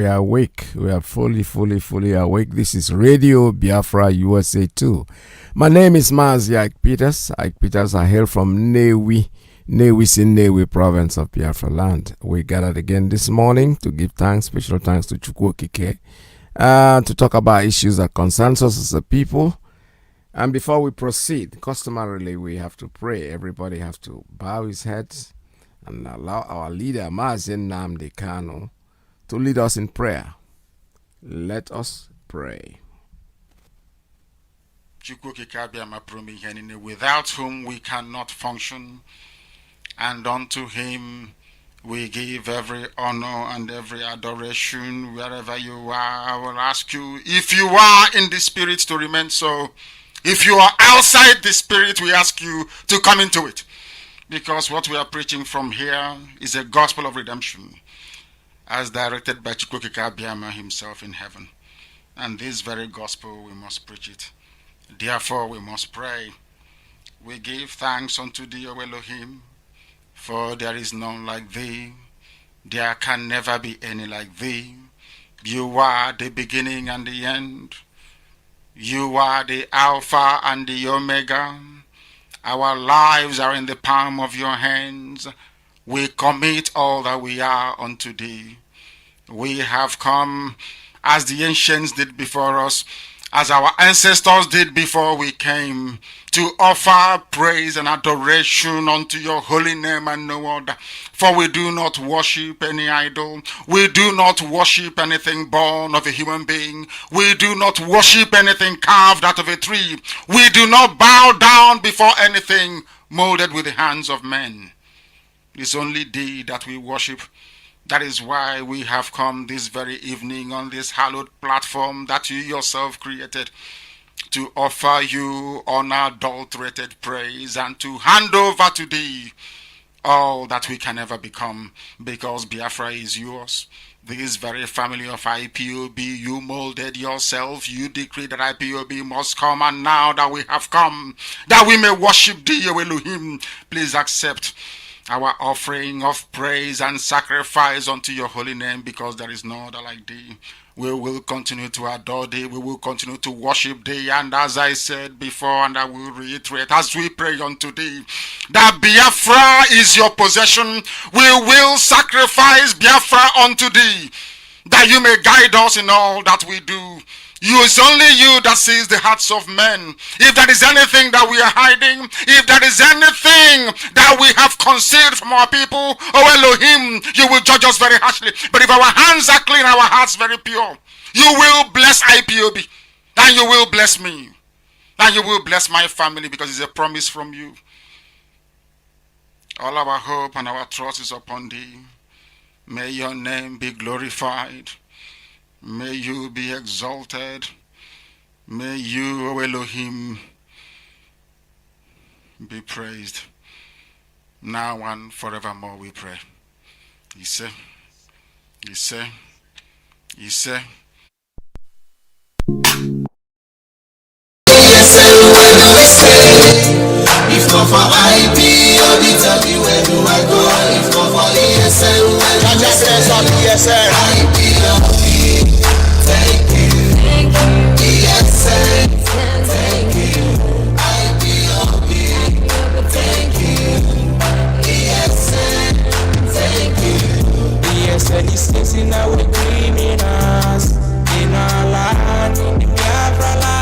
We are awake. We are fully awake. This is Radio Biafra USA 2. My name is Mazi Iyke. I hail from Nnewi province of Biafra land. We gathered again this morning to give thanks, special thanks to Iyke, to talk about issues that concerns us as a people. And before we proceed, customarily we have to pray. Everybody has to bow his heads and allow our leader, Mazi NNAMDI'S, to lead us in prayer. Let us pray. Without whom we cannot function, and unto him we give every honor and every adoration. Wherever you are, I will ask you, if you are in the spirit, to remain so. If you are outside the spirit, we ask you to come into it, because what we are preaching from here is a gospel of redemption, as directed by Iyke himself in heaven. And this very gospel, we must preach it. Therefore, we must pray. We give thanks unto thee, O Elohim, for there is none like thee. There can never be any like thee. You are the beginning and the end. You are the Alpha and the Omega. Our lives are in the palm of your hands. We commit all that we are unto thee. We have come as the ancients did before us, as our ancestors did before we came, to offer praise and adoration unto your holy name and no other. For we do not worship any idol. We do not worship anything born of a human being. We do not worship anything carved out of a tree. We do not bow down before anything molded with the hands of men. It's only thee that we worship. That is why we have come this very evening on this hallowed platform that you yourself created, to offer you unadulterated praise and to hand over to thee all that we can ever become, because Biafra is yours. This very family of IPOB, you molded yourself. You decreed that IPOB must come, and now that we have come, that we may worship thee, O Elohim, please accept our offering of praise and sacrifice unto your holy name, because there is no other like thee. We will continue to adore thee. We will continue to worship thee. And as I said before, and I will reiterate, as we pray unto thee, that Biafra is your possession, we will sacrifice Biafra unto thee, that you may guide us in all that we do. It's only you that sees the hearts of men. If there is anything that we are hiding, if there is anything that we have concealed from our people, oh Elohim, you will judge us very harshly. But if our hands are clean, our hearts very pure, you will bless IPOB, and you will bless me, and you will bless my family, because it's a promise from you. All our hope and our trust is upon thee. May your name be glorified. May you be exalted. May you, O Elohim, be praised. Now and forevermore we pray. Iyke. If not for IPOB, tell me where do I go? If not for ESN, where do I go? IPOB, thank you. ESN, thank you. IPOB, thank you. ESN, thank you. ESN is chasing away criminals in our land, in Biafra land.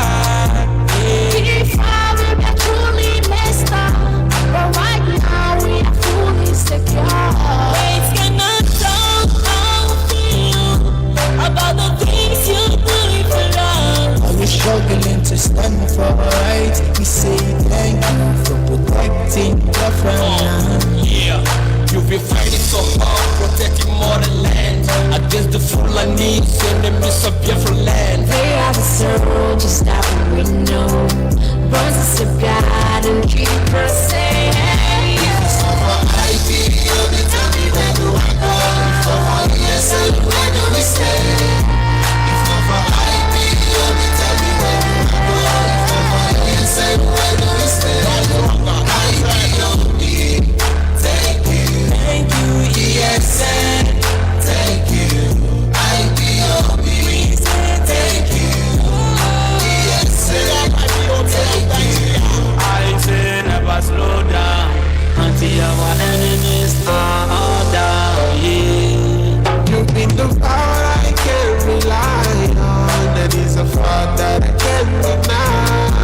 But right now we are fully secure. Ways cannot talk how feel about the things you do for love. Are we struggling to stand for rights? We say thank you for protecting Biafran. Yeah, you've been fighting so hard, protecting motherland against the Fulani's enemies of Biafra land. They are the soldiers that we know. Voices of God and keep us safe. If not for IPOB, tell me where do I go? If not for ESN, where do we stay? If not for IPOB, tell me where do I go? If not for ESN, where do we stay? IPOB, thank you. Thank you, ESN, thank you. IPOB. fact that I can't deny.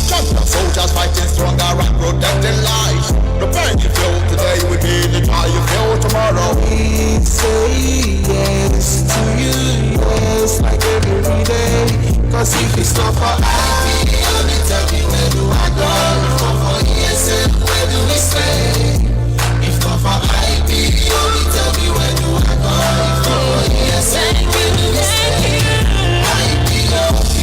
Champion soldiers fighting stronger and protecting lives. The pain you feel today will be the joy you feel tomorrow. We say yes to you, yes, like every day. Cause if it's not for IPOB, tell me where do I go? If not for ESN, where do we stay? If not for IPOB, tell me where do I go? If not for ESN, where do we stay? IPOB,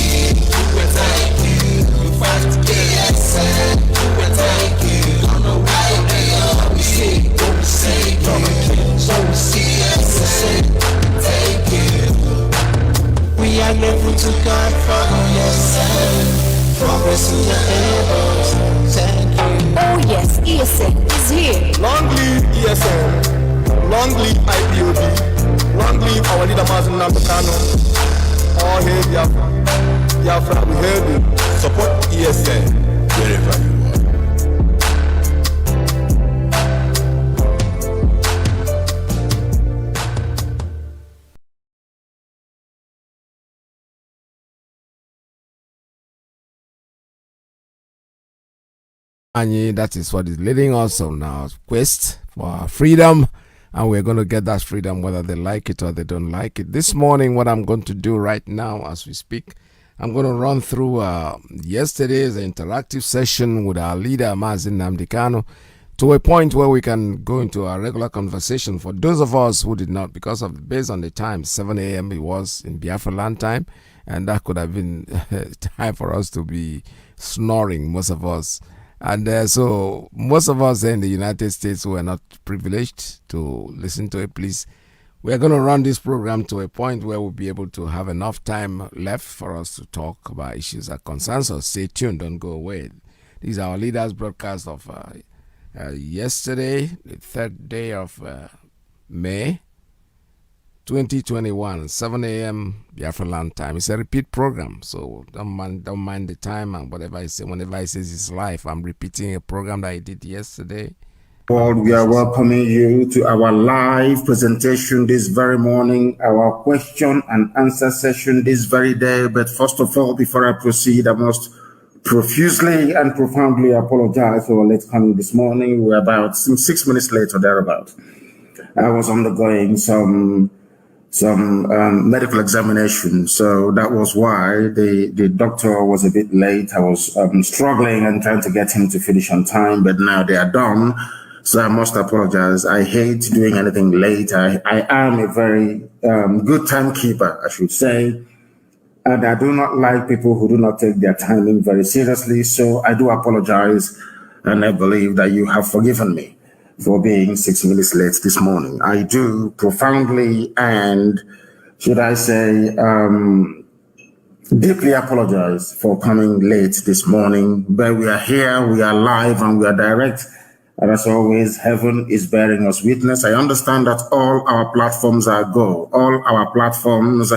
who will take you? In fact, ESN, who will take you? On the IPOB, say, go say, go see ESN, take you. We are grateful to God for yourself. Progress in your endeavors. Thank you. Oh yes, ESN is here. Long live ESN. Long live IPOB. Long live our leader Mazi Iyke. All hail Biafra. Biafra, we hail you. Support ESN wherever you are. And that is what is leading us on our quest for our freedom, and we're going to get that freedom whether they like it or they don't like it. This morning, what I'm going to do right now as we speak, I'm going to run through yesterday's interactive session with our leader Mazi Iyke to a point where we can go into our regular conversation. For those of us who did not, based on the time, 7 a.m. it was in Biafra land time, and that could have been time for us to be snoring, most of us. And so most of us in the United States who are not privileged to listen to it, please, we're going to run this program to a point where we'll be able to have enough time left for us to talk about issues that concerns us. Stay tuned, don't go away. These are our leaders' broadcast of yesterday, the 3rd day of May 2021, 7 a.m. Biafra land time. It's a repeat program, so don't mind the time and whatever I say. Whenever I say it's live, I'm repeating a program that I did yesterday. World, we are welcoming you to our live presentation this very morning, our question and answer session this very day. But first of all, before I proceed, I must profusely and profoundly apologize for our late coming this morning. We're about 6 minutes late or thereabout. I was undergoing some medical examination, so that was why the doctor was a bit late. I was struggling and trying to get him to finish on time, but now they are done, so I must apologize. I hate doing anything late. I am a very good timekeeper, I should say, and I do not like people who do not take their timing very seriously, so I do apologize, and I believe that you have forgiven me for being 6 minutes late this morning. I do profoundly and, should I say, deeply apologize for coming late this morning, but we are here, we are live, and we are direct. And as always, heaven is bearing us witness. I understand that all our platforms are go. All our platforms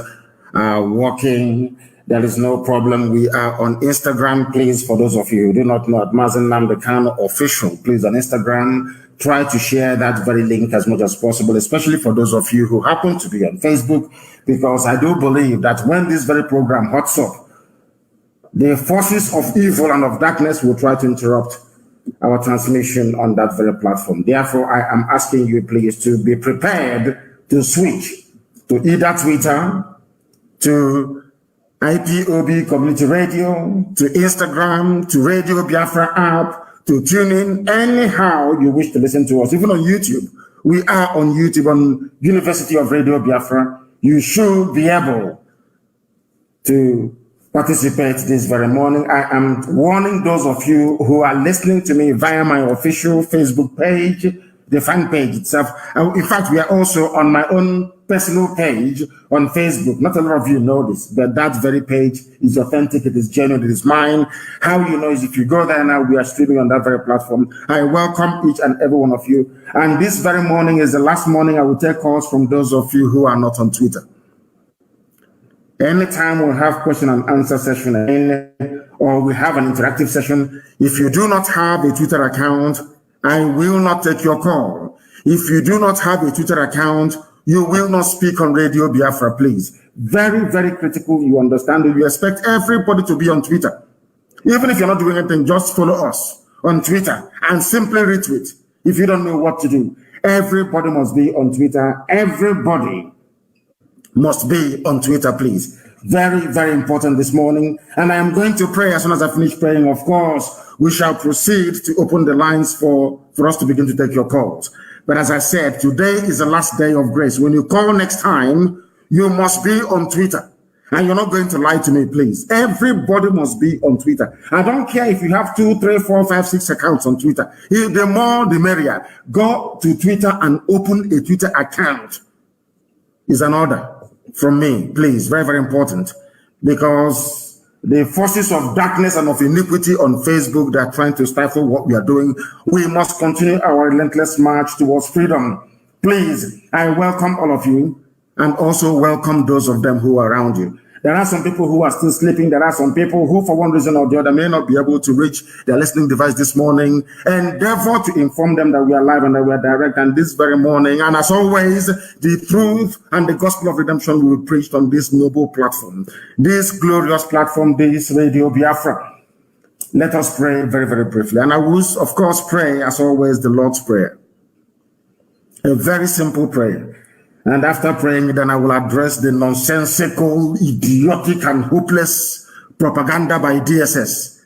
are working. There is no problem. We are on Instagram. Please, for those of you who do not know, at Mazi Iyke official, please, on Instagram, try to share that very link as much as possible, especially for those of you who happen to be on Facebook, because I do believe that when this very program hots up, the forces of evil and of darkness will try to interrupt our transmission on that very platform. Therefore, I am asking you, please, to be prepared to switch to either Twitter, to IPOB Community Radio, to Instagram, to Radio Biafra app, to tune in anyhow you wish to listen to us, even on YouTube. We are on YouTube on University of Radio Biafra. You should be able to participate this very morning. I am warning those of you who are listening to me via my official Facebook page, the fan page itself. In fact, we are also on my own personal page on Facebook. Not a lot of you know this, but that very page is authentic, it is genuine, it is mine. How you know is if you go there now, we are streaming on that very platform. I welcome each and every one of you. And this very morning is the last morning I will take calls from those of you who are not on Twitter. Anytime we have question and answer session or we have an interactive session, if you do not have a Twitter account, I will not take your call. If you do not have a Twitter account, You will not speak on Radio Biafra, please. Very, very critical. You understand? You expect everybody to be on Twitter. Even if you're not doing anything, just follow us on Twitter and simply retweet. If you don't know what to do, everybody must be on Twitter. Everybody must be on Twitter, please. Very, very important this morning. And I am going to pray. As soon as I finish praying, of course, we shall proceed to open the lines for us to begin to take your calls. But as I said, today is the last day of grace. When you call next time, you must be on Twitter. And you're not going to lie to me, please. Everybody must be on Twitter. I don't care if you have 2, 3, 4, 5, 6 accounts on Twitter. The more, the merrier. Go to Twitter and open a Twitter account. Is an order from me, please. Very, very important. Because the forces of darkness and of iniquity on Facebook, they're trying to stifle what we are doing. We must continue our relentless march towards freedom. Please, I welcome all of you. And also welcome those of them who are around you. There are some people who are still sleeping. There are some people who, for one reason or the other, may not be able to reach their listening device this morning. Endeavor to inform them that we are live and that we are direct. And this very morning, and as always, the truth and the gospel of redemption will be preached on this noble platform, this glorious platform, this Radio Biafra. Let us pray very, very briefly. And I will, of course, pray, as always, the Lord's Prayer. A very simple prayer. And after praying, then I will address the nonsensical, idiotic, and hopeless propaganda by DSS.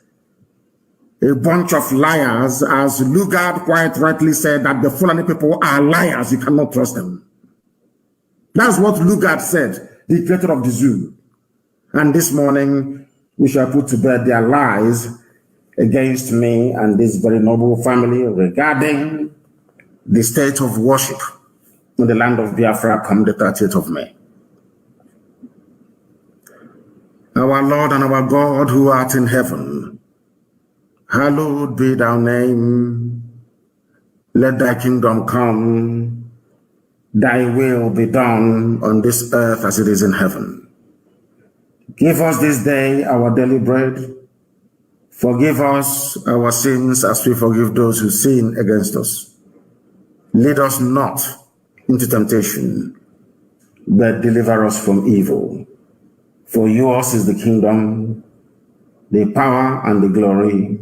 A bunch of liars, as Lugard quite rightly said, that the Fulani people are liars. You cannot trust them. That's what Lugard said, the creator of the zoo. And this morning, we shall put to bed their lies against me and this very noble family regarding the state of worship in the land of Biafra come the 30th of May. Our Lord and our God who art in heaven, hallowed be thy name. Let thy kingdom come. Thy will be done on this earth as it is in heaven. Give us this day our daily bread. Forgive us our sins as we forgive those who sin against us. Lead us not into temptation, but deliver us from evil. For yours is the kingdom, the power, and the glory,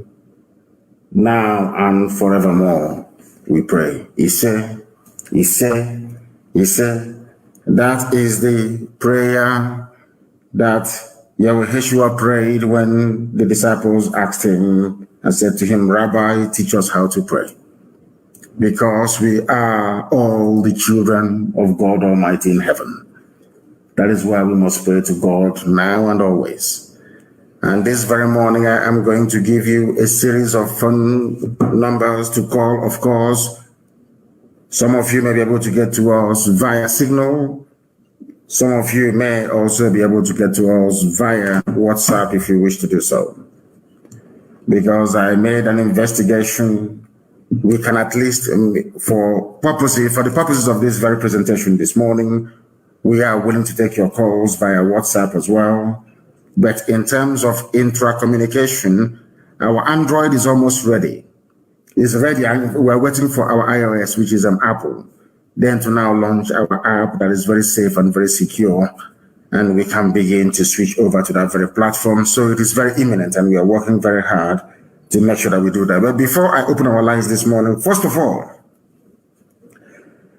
now and forevermore. We pray. Ise. That is the prayer that Yahweh Yeshua prayed when the disciples asked him and said to him, Rabbi, teach us how to pray. Because we are all the children of God Almighty in heaven. That is why we must pray to God now and always. And this very morning, I am going to give you a series of phone numbers to call. Of course, some of you may be able to get to us via Signal. Some of you may also be able to get to us via WhatsApp if you wish to do so. Because I made an investigation, we can at least, for the purposes of this very presentation this morning, we are willing to take your calls via WhatsApp as well. But in terms of intra-communication, our Android is almost ready. It's ready, and we're waiting for our iOS, which is Apple, then to now launch our app that is very safe and very secure, and we can begin to switch over to that very platform. So it is very imminent, and we are working very hard to make sure that we do that. But before I open our lines this morning, first of all,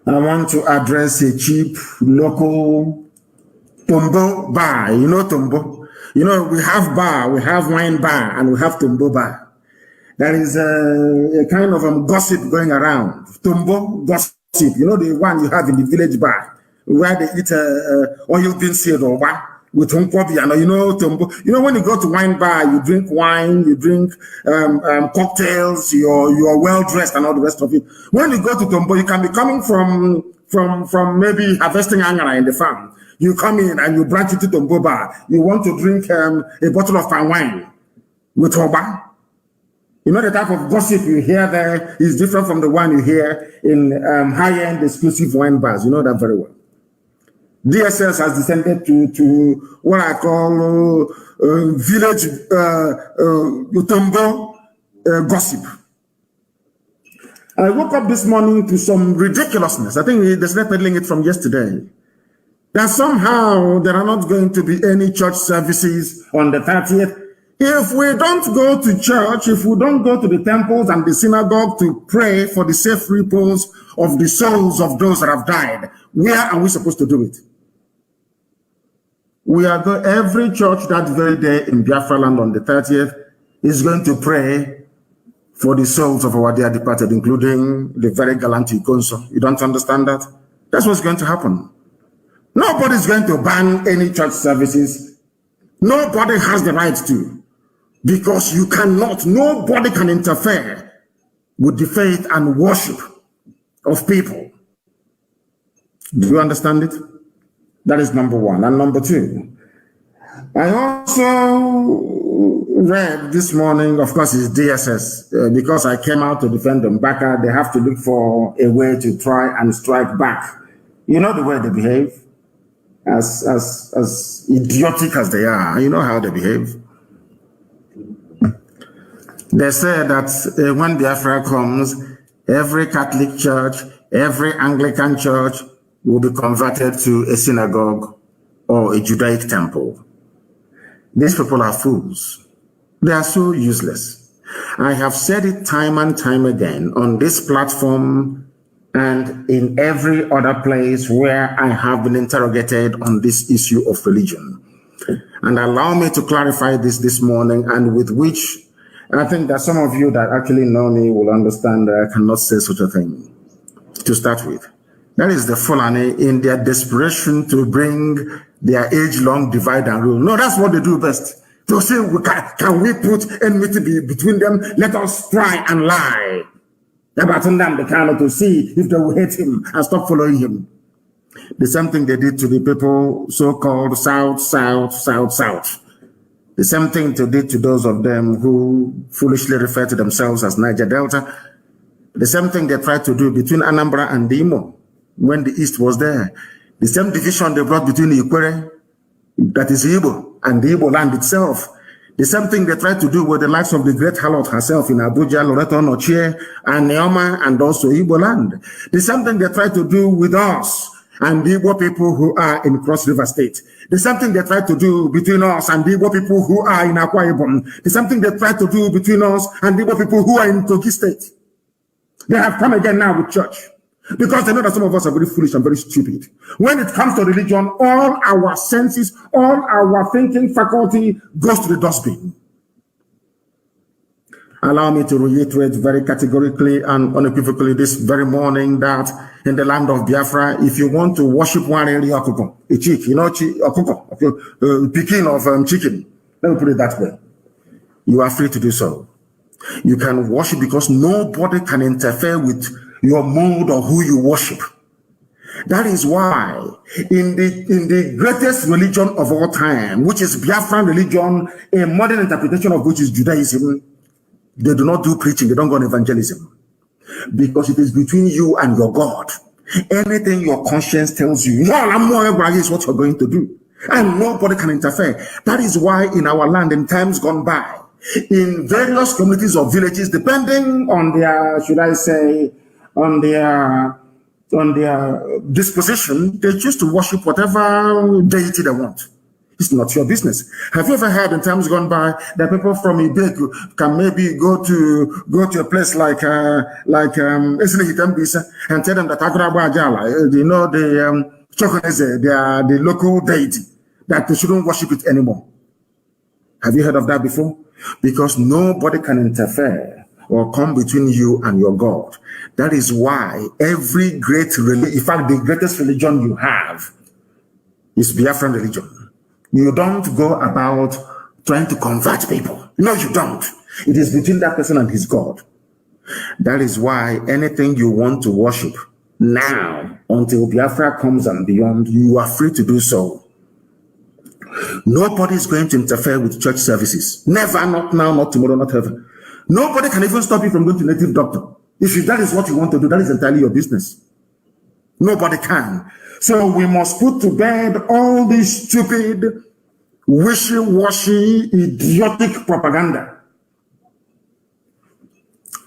I want to address a cheap local Tumbo bar. You know Tumbo? You know, we have bar, we have wine bar, and we have Tumbo bar. There is a kind of gossip going around. Tumbo gossip, you know, the one you have in the village bar, where they eat oil bean seed or what? With Nkwobi, and you know, Tumbo. You know, when you go to wine bar, you drink wine, you drink cocktails, you're well dressed and all the rest of it. When you go to Tumbo, you can be coming from maybe harvesting angara in the farm. You come in and you branch into Tumbo bar. You want to drink a bottle of fine wine with Oba. You know, the type of gossip you hear there is different from the one you hear in high-end exclusive wine bars. You know that very well. DSS has descended to what I call village Utombo gossip. I woke up this morning to some ridiculousness. I think they started peddling it from yesterday. That somehow there are not going to be any church services on the 30th. If we don't go to church, if we don't go to the temples and the synagogue to pray for the safe repose of the souls of those that have died, where are we supposed to do it? We are going, every church that very day in Biafra land on the 30th is going to pray for the souls of our dear departed, including the very gallant Ikonso. You don't understand that? That's what's going to happen. Nobody's going to ban any church services. Nobody has the right to, because you cannot, nobody can interfere with the faith and worship of people. Do you understand it? That is number one. And number two, I also read this morning, of course, it's DSS, because I came out to defend them. Back, they have to look for a way to try and strike back. You know the way they behave, as idiotic as they are. You know how they behave. They say that when Biafra comes, every Catholic church, every Anglican church will be converted to a synagogue or a Judaic temple. These people are fools. They are so useless. I have said it time and time again on this platform and in every other place where I have been interrogated on this issue of religion. And allow me to clarify this morning, and with which I think that some of you that actually know me will understand that I cannot say such a thing. To start with, that is the Fulani in their desperation to bring their age-long divide and rule. No, that's what they do best. To say, can we put enmity between them? Let us try and lie about the kind to see if they will hate him and stop following him. The same thing they did to the people so-called South. The same thing they did to those of them who foolishly refer to themselves as Niger Delta. The same thing they tried to do between Anambra and Imo when the East was there. The same division they brought between Ikwere, that is Igbo, and the Igbo land itself. The same thing they tried to do with the likes of the great harlot herself in Abuja, Loreto Nochie, and Neoma, and also Igbo land. The same thing they tried to do with us and the Igbo people who are in Cross River State. The same thing they tried to do between us and the Igbo people who are in Akwa Ibom. The same thing they tried to do between us and the Igbo people who are in Kogi State. They have come again now with church, because they know that some of us are very foolish and very stupid. When it comes to religion, all our senses, all our thinking faculty goes to the dustbin. Allow me to reiterate very categorically and unequivocally this very morning that in the land of Biafra, if you want to worship one area, a chick, you know, picking of chicken, let me put it that way, you are free to do so. You can worship because nobody can interfere with your mood or who you worship. That is why in the greatest religion of all time, which is Biafran religion, a modern interpretation of which is Judaism, they do not do preaching, they don't go on evangelism. Because it is between you and your God. Anything your conscience tells you, is what you're going to do. And nobody can interfere. That is why in our land, in times gone by, in various communities or villages, depending on their, should I say, on their disposition, they choose to worship whatever deity they want. It's not your business. Have you ever heard in times gone by that people from Ibeku can maybe go to a place like Esili and tell them that Agraba Ajala, you know, the Chokonese, they are the local deity, that they shouldn't worship it anymore? Have you heard of that before? Because nobody can interfere or come between you and your God. That is why every great religion, in fact, the greatest religion you have is Biafran religion. You don't go about trying to convert people. No, you don't. It is between that person and his God. That is why anything you want to worship now, until Biafra comes and beyond, you are free to do so. Nobody is going to interfere with church services. Never, not now, not tomorrow, not ever. Nobody can even stop you from going to native doctor. If that is what you want to do, that is entirely your business. Nobody can. So we must put to bed all this stupid, wishy-washy, idiotic propaganda.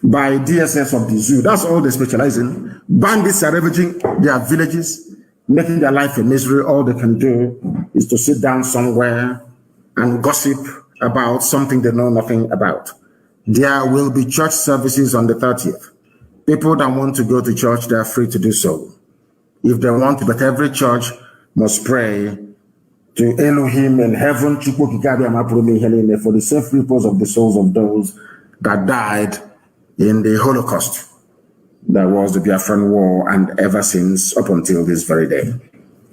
by DSS of the zoo. That's all they specialize in. Bandits are ravaging their villages, making their life a misery. All they can do is to sit down somewhere and gossip about something they know nothing about. There will be church services on the 30th. People that want to go to church, they are free to do so. If they want to, but every church must pray to Elohim in heaven for the safe repose of the souls of those that died in the Holocaust. That was the Biafran War, and ever since up until this very day.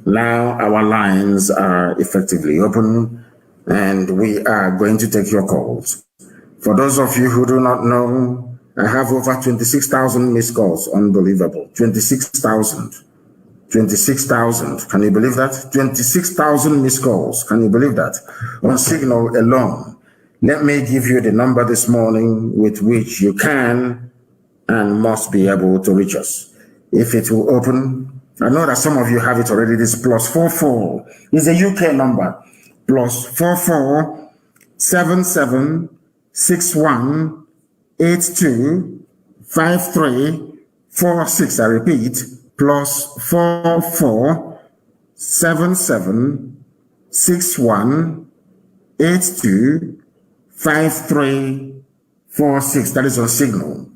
Now our lines are effectively open, and we are going to take your calls. For those of you who do not know, I have over 26,000 missed calls. Unbelievable. 26,000. 26,000. Can you believe that? 26,000 missed calls. Can you believe that? On Signal alone. Let me give you the number this morning with which you can and must be able to reach us. If it will open, I know that some of you have it already. This +44 is a UK number. +44 77 61 82 53 46. I repeat, +44 77 61 82 53 46. That is on Signal.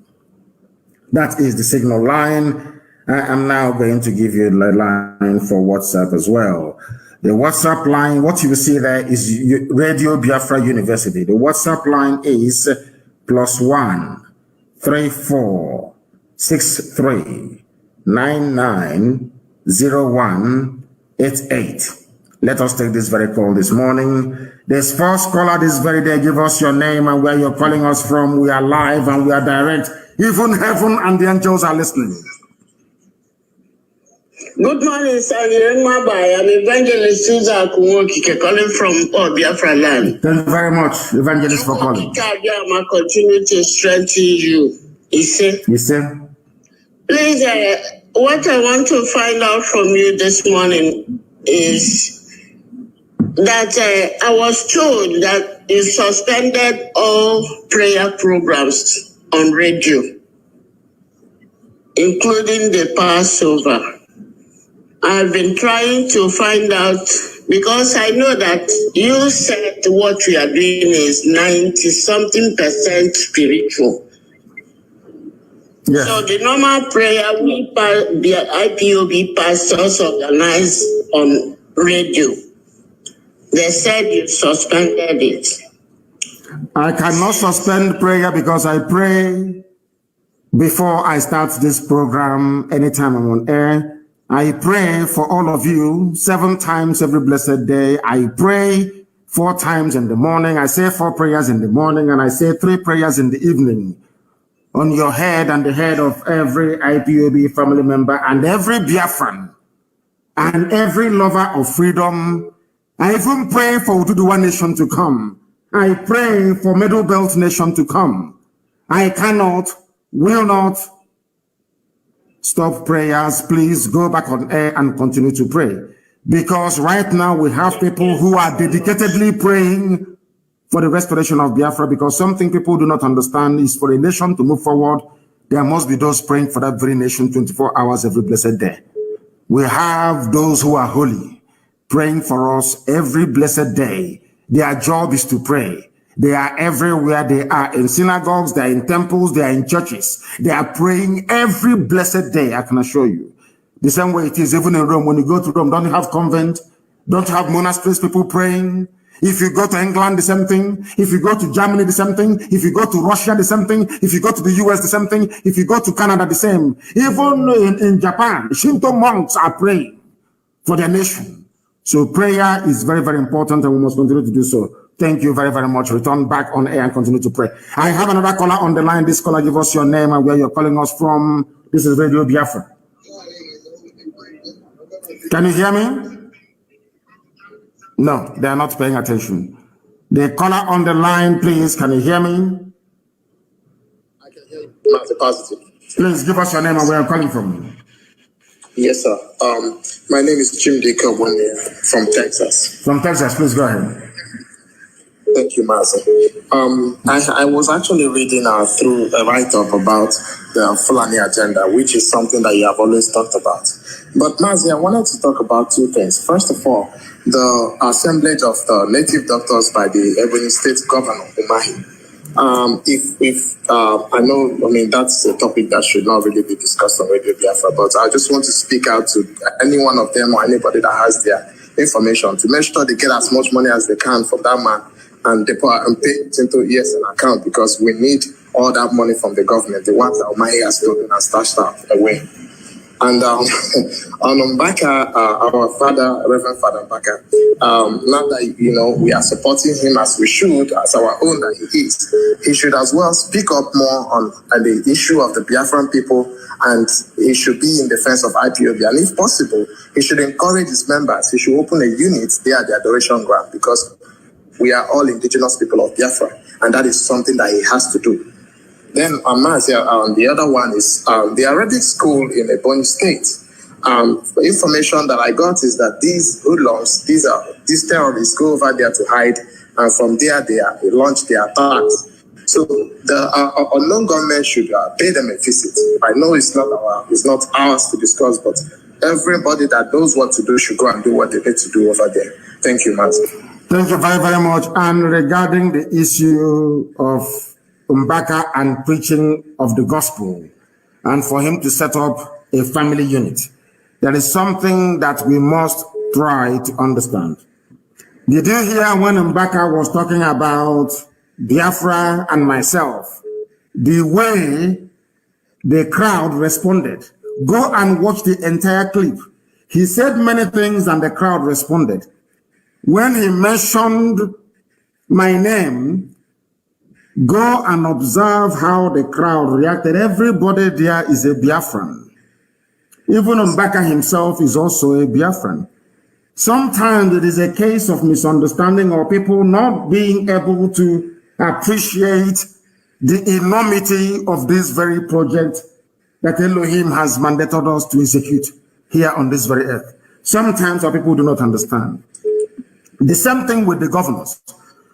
That is the Signal line. I am now going to give you the line for WhatsApp as well. The WhatsApp line, what you will see there is Radio Biafra University. The WhatsApp line is +1 34 63 99 01 88. Let us take this very call this morning. This first caller this very day, give us your name and where you're calling us from. We are live and we are direct. Even heaven and the angels are listening. Good morning, sir. I'm Evangelist Susan Kumokike calling from Biafra land. Thank you very much, Evangelist, for calling. I continue to strengthen you. Please, what I want to find out from you this morning is that I was told that you suspended all prayer programs on radio, including the Passover. I've been trying to find out, because I know that you said what we are doing is 90-something% spiritual. Yes. So the normal prayer the IPOB pastors organize on radio, they said you suspended it. I cannot suspend prayer because I pray before I start this program anytime I'm on air. I pray for all of you 7 times every blessed day. I pray 4 times in the morning. I say 4 prayers in the morning, and I say 3 prayers in the evening on your head and the head of every IPOB family member and every Biafran and every lover of freedom. I even pray for Ududuwa nation to come. I pray for Middle Belt nation to come. I cannot, will not stop prayers. Please go back on air and continue to pray. Because right now we have people who are dedicatedly praying for the restoration of Biafra, because something people do not understand is for a nation to move forward, there must be those praying for that very nation 24 hours every blessed day. We have those who are holy, praying for us every blessed day. Their job is to pray. They are everywhere. They are in synagogues, they are in temples, they are in churches. They are praying every blessed day, I can assure you. The same way it is even in Rome. When you go to Rome, don't have convent, don't have monasteries, people praying. If you go to England, the same thing. If you go to Germany, the same thing. If you go to Russia, the same thing. If you go to the US, the same thing. If you go to Canada, the same. Even in Japan, Shinto monks are praying for their nation. So prayer is very, very important, and we must continue to do so. Thank you very, very much. Return back on air and continue to pray. I have another caller on the line. This caller, give us your name and where you're calling us from. This is Radio Biafra. Can you hear me? No, they are not paying attention. The caller on the line, please, can you hear me? I can hear you. Positive. Please give us your name and where you're calling from. Yes, sir. My name is Jim Dika from Texas. From Texas, please go ahead. Thank you, Mazi. I was actually reading through a write-up about the Fulani agenda, which is something that you have always talked about. But Mazi, I wanted to talk about two things. First of all, the assemblage of the native doctors by the Ebonyi State Governor, Umahi. I know, I mean, that's a topic that should not really be discussed on Radio Biafra, but I just want to speak out to any one of them or anybody that has their information to make sure they get as much money as they can from that man and deposit and pay it into ESN account, because we need all that money from the government, the ones that Umahi has stolen and stashed away. And on Mbaka, our father, Reverend Father Mbaka, now that, you know, we are supporting him as we should, as our own that he is, he should as well speak up more on the issue of the Biafran people, and he should be in defense of IPOB. And if possible, he should encourage his members. He should open a unit there at the Adoration Ground, because we are all indigenous people of Biafra, and that is something that he has to do. Then the other one is the Arabic school in Ebonyi State. The information that I got is that these hoodlums, these terrorists go over there to hide, and from there they launch their attacks. So the unknown government should pay them a visit. I know it's not ours to discuss, but everybody that knows what to do should go and do what they need to do over there. Thank you, Mazi. Thank you very, very much. And regarding the issue of Mbaka and preaching of the gospel, and for him to set up a family unit, there is something that we must try to understand. Did you hear when Mbaka was talking about Biafra and myself, the way the crowd responded? Go and watch the entire clip. He said many things and the crowd responded. When he mentioned my name, go and observe how the crowd reacted. Everybody there is a Biafran. Even Mbaka himself is also a Biafran. Sometimes it is a case of misunderstanding or people not being able to appreciate the enormity of this very project that Elohim has mandated us to execute here on this very earth. Sometimes our people do not understand. The same thing with the governors.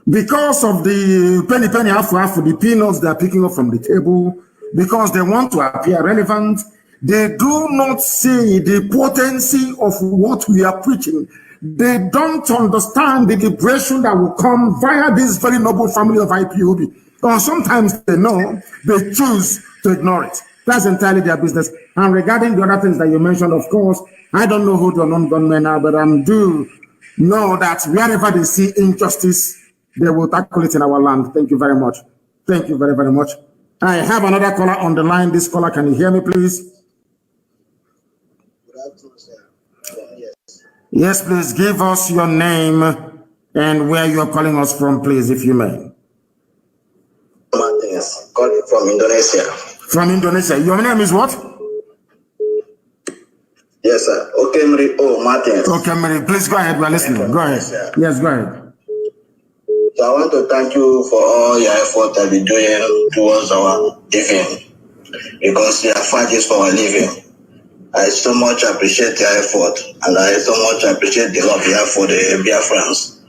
Because of the penny half, the peanuts they are picking up from the table, because they want to appear relevant, they do not see the potency of what we are preaching. They don't understand the liberation that will come via this very noble family of IPOB. Or sometimes they know, they choose to ignore it. That's entirely their business. And regarding the other things that you mentioned, of course, I don't know who the non-gunmen are, but I do know that wherever they see injustice, they will tackle it in our land. Thank you very much. Thank you very, very much. I have another caller on the line. This caller, can you hear me, please? Yes, please give us your name and where you are calling us from, please, if you may. Martins, calling from Indonesia. From Indonesia. Your name is what? Yes, sir. Okay, Martins. Okay, Mary, please go ahead. We're listening. Go ahead. Yes, go ahead. So I want to thank you for all your effort that you're doing towards our living, because your fight is for our living. I so much appreciate your effort, and I so much appreciate the love you have for the Biafrans.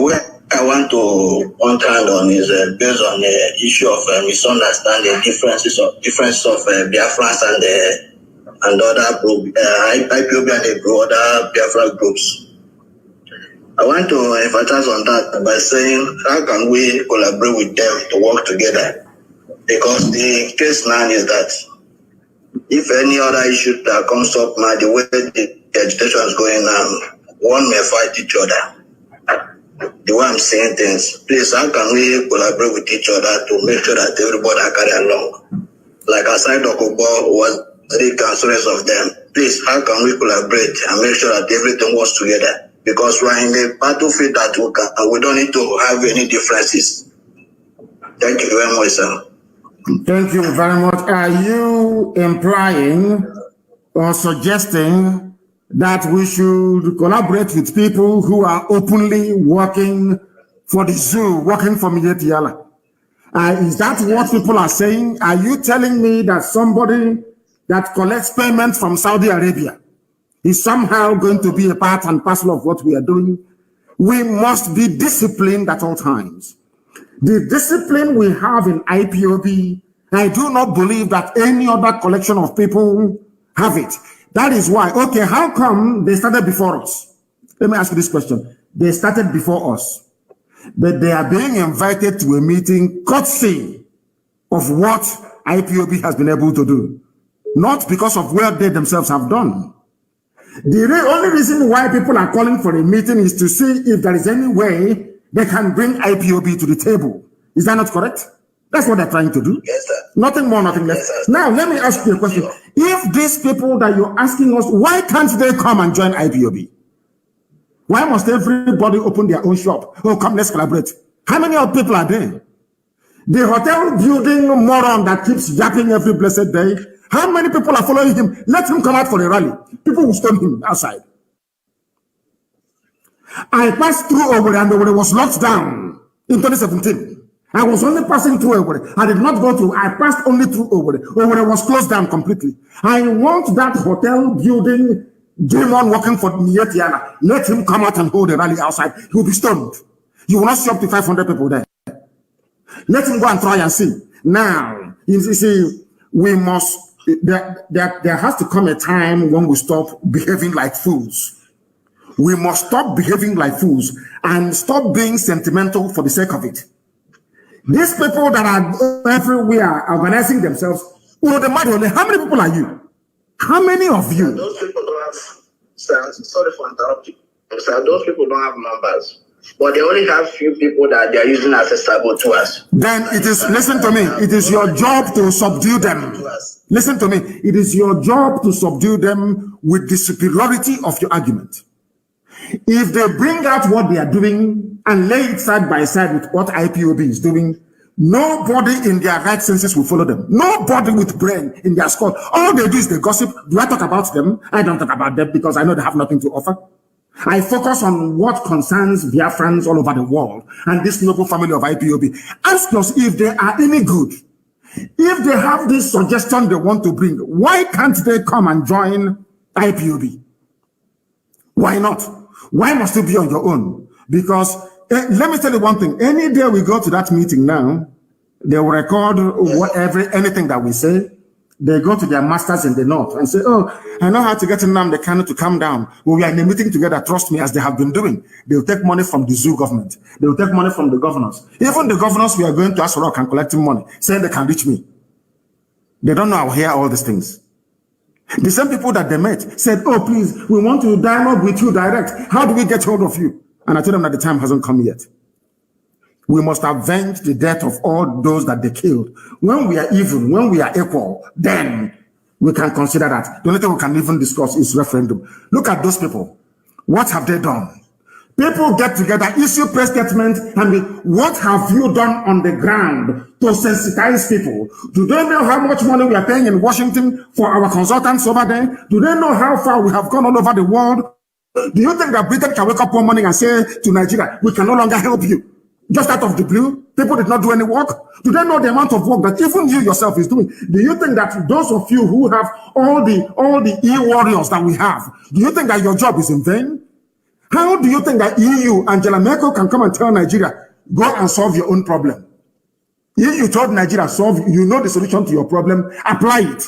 Where I want to point hand on is based on the issue of misunderstanding differences of Biafrans and other group, IPOB and the other Biafra groups. I want to emphasize on that by saying, how can we collaborate with them to work together? Because the case now is that if any other issue that comes up now, the way the agitation is going on, one may fight each other. The way I'm saying things, please, how can we collaborate with each other to make sure that everybody are carry along? Like aside Okobo was the councillors of them. Please, how can we collaborate and make sure that everything works together? Because we're in a battlefield that we don't need to have any differences. Thank you very much, sir. Thank you very much. Are you implying or suggesting that we should collaborate with people who are openly working for the zoo, working for Mietiala? Is that what people are saying? Are you telling me that somebody that collects payment from Saudi Arabia is somehow going to be a part and parcel of what we are doing? We must be disciplined at all times. The discipline we have in IPOB, I do not believe that any other collection of people have it. That is why, okay, how come they started before us? Let me ask you this question. They started before us, but they are being invited to a meeting courtesy of what IPOB has been able to do, not because of what they themselves have done. The only reason why people are calling for a meeting is to see if there is any way they can bring IPOB to the table. Is that not correct? That's what they're trying to do. Yes, sir. Nothing more, nothing less. Yes, now, let me ask you a question. If these people that you're asking us, why can't they come and join IPOB? Why must everybody open their own shop? Oh, come, let's collaborate. How many of people are there? The hotel building moron that keeps yapping every blessed day, how many people are following him? Let him come out for a rally. People will stone him outside. I passed through Owerri and Owerri was locked down in 2017. I was only passing through Owerri. I did not go through. I passed only through Owerri. Owerri was closed down completely. I want that hotel building demon working for Nietiana. Let him come out and hold a rally outside. He will be stoned. You will not see up to 500 people there. Let him go and try and see. Now, you see, we must, there has to come a time when we stop behaving like fools. We must stop behaving like fools and stop being sentimental for the sake of it. These people that are everywhere organizing themselves, how many people are you? How many of you? Those people don't have, sir, sorry for interrupting. Sir, those people don't have numbers. But they only have few people that they are using as a saboteurs. Then it is, listen to me, it is your job to subdue them. Listen to me, it is your job to subdue them with the superiority of your argument. If they bring out what they are doing and lay it side by side with what IPOB is doing, nobody in their right senses will follow them. Nobody with brain in their skull. All they do is they gossip. Do I talk about them? I don't talk about them because I know they have nothing to offer. I focus on what concerns Biafrans all over the world and this noble family of IPOB. Ask us if they are any good. If they have this suggestion they want to bring, why can't they come and join IPOB? Why not? Why must you be on your own? Because let me tell you one thing. Any day we go to that meeting now, they will record anything that we say. They go to their masters in the north and say, oh, I know how to get NNAMDI'S to calm down. We are in a meeting together, trust me, as they have been doing. They will take money from the zoo government. They will take money from the governors. Even the governors we are going to ask for and collecting money, saying they can reach me. They don't know I'll hear all these things. The same people that they met said, oh, please, we want to dialogue with you direct. How do we get hold of you? And I told them that the time hasn't come yet. We must avenge the death of all those that they killed. When we are even, when we are equal, then we can consider that. The only thing we can even discuss is referendum. Look at those people. What have they done? People get together, issue press statement, and what have you done on the ground to sensitize people? Do they know how much money we are paying in Washington for our consultants over there? Do they know how far we have gone all over the world? Do you think that Britain can wake up one morning and say to Nigeria, we can no longer help you? Just out of the blue, people did not do any work. Do they know the amount of work that even you yourself is doing? Do you think that those of you who have all the e-warriors that we have, do you think that your job is in vain? How do you think that EU, Angela Merkel, can come and tell Nigeria, go and solve your own problem? EU told Nigeria, you know the solution to your problem, apply it,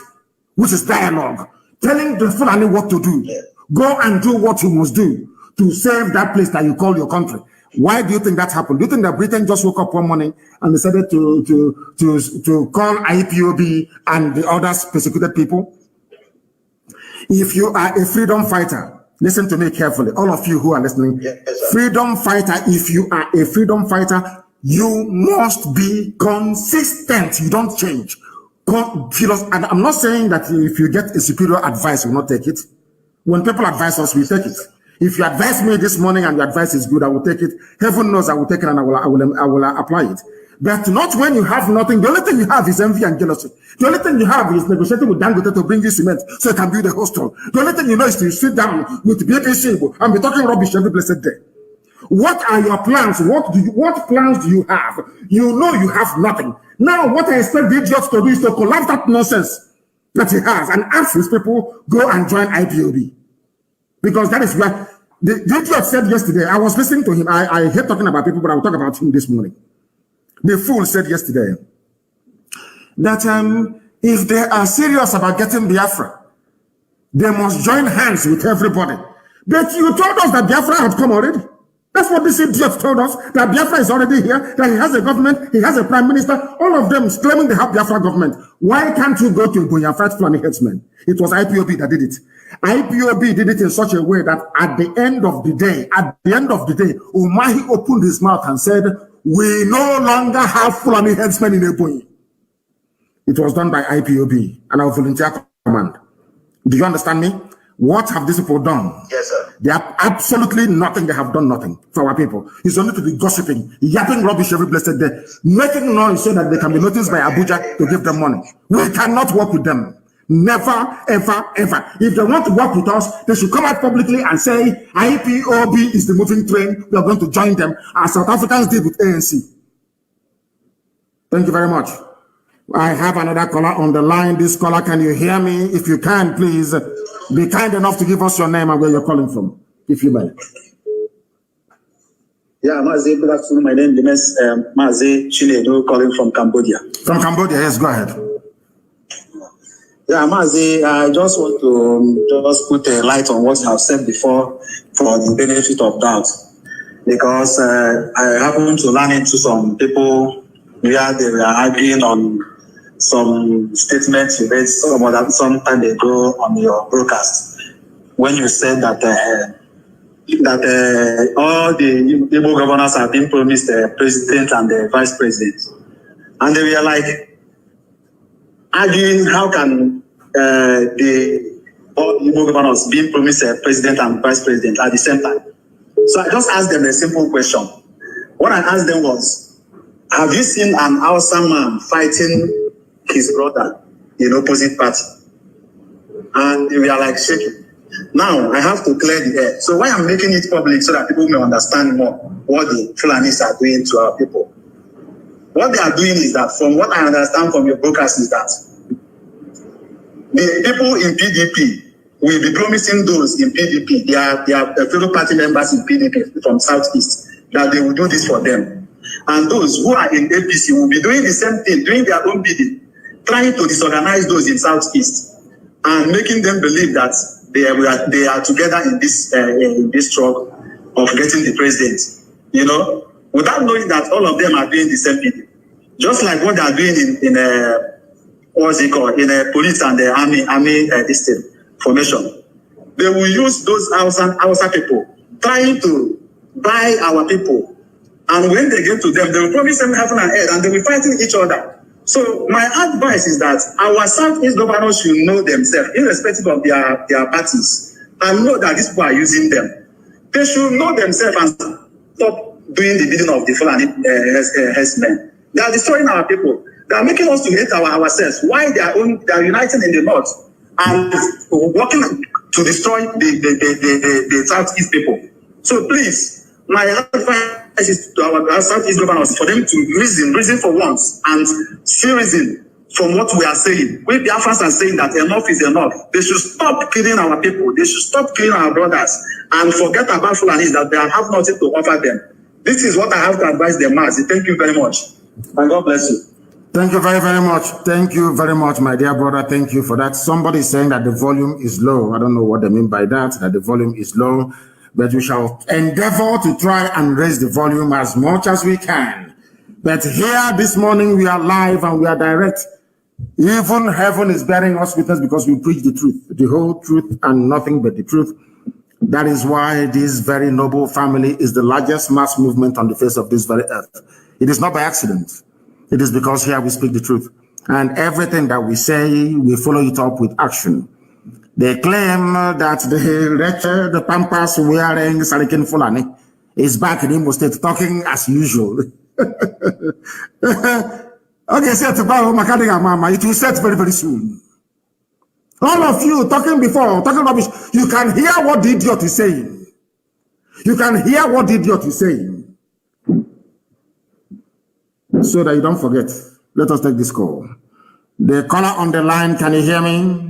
which is dialogue. Telling the Fulani what to do. Go and do what you must do to save that place that you call your country. Why do you think that happened? Do you think that Britain just woke up one morning and decided to call IPOB and the other persecuted people? If you are a freedom fighter, listen to me carefully, all of you who are listening. Freedom fighter, if you are a freedom fighter, you must be consistent. You don't change. And I'm not saying that if you get a superior advice, you will not take it. When people advise us, we take it. If you advise me this morning and your advice is good, I will take it. Heaven knows I will take it and I will apply it. But not when you have nothing. The only thing you have is envy and jealousy. The only thing you have is negotiating with Dangote to bring you cement so you can build a hostel. The only thing you know is to sit down with BBC and be talking rubbish every blessed day. What are your plans? What plans do you have? You know you have nothing. Now, what I expect the idiots to do is to collapse that nonsense that he has and ask his people, go and join IPOB. Because that is where The idiot said yesterday, I was listening to him. I hate talking about people, but I will talk about him this morning. The fool said yesterday that if they are serious about getting Biafra, they must join hands with everybody. But you told us that Biafra had come already. That's what this idiot told us, that Biafra is already here, that he has a government, he has a prime minister, all of them claiming they have Biafra government. Why can't you go to Iboya fight Fulani headsmen? It was IPOB that did it. IPOB did it in such a way that at the end of the day, Umahi opened his mouth and said, we no longer have Fulani headsmen in Iboya. It was done by IPOB and our volunteer command. Do you understand me? What have these people done? Yes, sir. They have absolutely nothing. They have done nothing for our people. It's only to be gossiping, yapping rubbish every blessed day, making noise so that they can be noticed by Abuja to give them money. We cannot work with them. Never, ever, ever. If they want to work with us, they should come out publicly and say, IPOB is the moving train. We are going to join them, as South Africans did with ANC. Thank you very much. I have another caller on the line. This caller, can you hear me? If you can, please be kind enough to give us your name and where you're calling from, if you may. Yeah, Mazi, good afternoon. My name is Mazi Iyke, calling from Cambodia. From Cambodia, yes, go ahead. Yeah, Mazi, I just want to just put a light on what I've said before for the benefit of doubt. Because I happened to run into some people where they were arguing on some statements you made some time ago on your broadcast, when you said that all the Igbo governors have been promised the president and the vice president, and they were like arguing how can all the Igbo governors being promised a president and vice president at the same time. So I just asked them a simple question. What I asked them was, have you seen an awesome man fighting his brother in opposite party? And we are like shaking. Now I have to clear the air. So why I'm making it public so that people may understand more what the Fulanis are doing to our people. What they are doing is that, from what I understand from your broadcast, is that the people in PDP will be promising those in PDP, their fellow party members in PDP from Southeast, that they will do this for them. And those who are in APC will be doing the same thing, doing their own bidding, trying to disorganize those in Southeast and making them believe that they are together in this struggle of getting the president, you know, without knowing that all of them are doing the same thing. Just like what they are doing in what's it called, in police and the army formation. They will use those Hausa people trying to buy our people. And when they get to them, they will promise them heaven and earth, and they will fighting each other. So my advice is that our Southeast governors should know themselves, irrespective of their parties, and know that these people are using them. They should know themselves and stop doing the bidding of the Fulani herdsmen. They are destroying our people. They are making us to hate ourselves. Why they are uniting in the north and working to destroy the Southeast people. So please, my advice is to our Southeast governors for them to reason for once, and see reason from what we are saying. We Biafrans are saying that enough is enough. They should stop killing our people. They should stop killing our brothers and forget about Fulanis, that they have nothing to offer them. This is what I have to advise them, Mazi. Thank you very much. And God bless you. Thank you very, very much. Thank you very much, my dear brother. Thank you for that. Somebody is saying that the volume is low. I don't know what they mean by that the volume is low. But we shall endeavor to try and raise the volume as much as we can. But here this morning we are live and we are direct. Even heaven is bearing us witness because we preach the truth, the whole truth and nothing but the truth. That is why this very noble family is the largest mass movement on the face of this very earth. It is not by accident. It is because here we speak the truth. And everything that we say, we follow it up with action. They claim that the Pampas wearing Sarikin Fulani is back in Imo State talking as usual. Okay, set it will set very, very soon. All of you talking rubbish, you can hear what the idiot is saying. You can hear what the idiot is saying. So that you don't forget. Let us take this call. The caller on the line, can you hear me?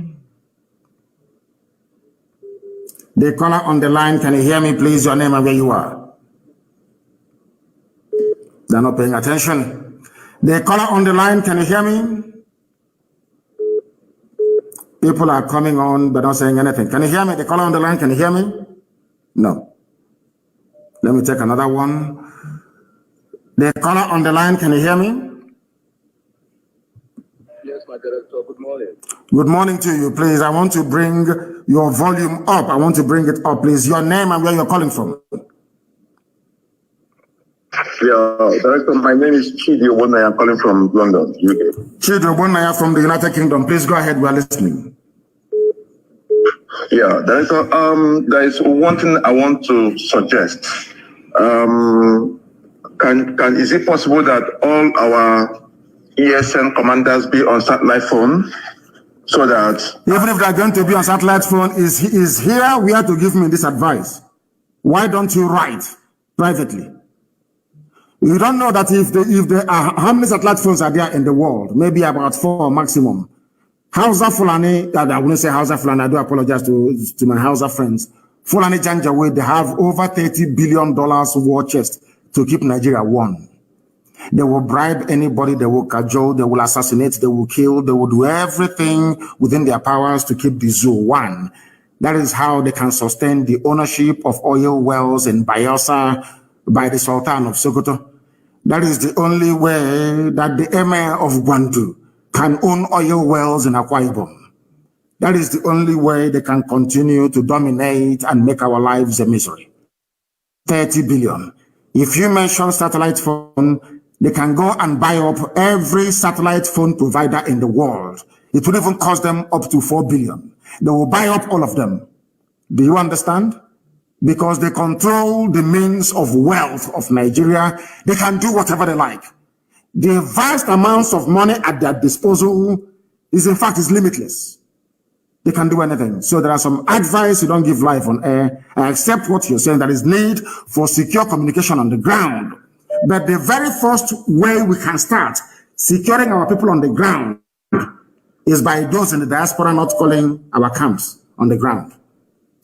The caller on the line, can you hear me, please? Your name and where you are. They're not paying attention. The caller on the line, can you hear me? People are coming on but not saying anything. Can you hear me? The caller on the line, can you hear me? No. Let me take another one. The caller on the line, can you hear me? Yes, my director. Good morning. Good morning to you, please. I want to bring your volume up. I want to bring it up, please. Your name and where you're calling from. Yeah, director, my name is Chidi Obonaya. I'm calling from London, UK. Chidi Obonaya from the United Kingdom. Please go ahead. We are listening. Yeah, director, there is one thing I want to suggest. Is it possible that all our ESN commanders be on satellite phone so that even if they're going to be on satellite phone, is here we have to give me this advice? Why don't you write privately? You don't know that if there are, how many satellite phones are there in the world? Maybe about 4 maximum. Hausa Fulani, I wouldn't say Hausa Fulani, I do apologize to my Hausa friends. Fulani Janjaweed, they have over $30 billion war chest to keep Nigeria warm. They will bribe anybody, they will cajole, they will assassinate, they will kill, they will do everything within their powers to keep the zoo one. That is how they can sustain the ownership of oil wells in Bayelsa by the Sultan of Sokoto. That is the only way that the Emir of Gwandu can own oil wells in Akwa Ibom. That is the only way they can continue to dominate and make our lives a misery. 30 billion. If you mention satellite phone, they can go and buy up every satellite phone provider in the world. It will even cost them up to 4 billion. They will buy up all of them. Do you understand? Because they control the means of wealth of Nigeria. They can do whatever they like. The vast amounts of money at their disposal is limitless. They can do anything. So there are some advice you don't give live on air. I accept what you're saying. There is need for secure communication on the ground. But the very first way we can start securing our people on the ground is by those in the diaspora not calling our camps on the ground.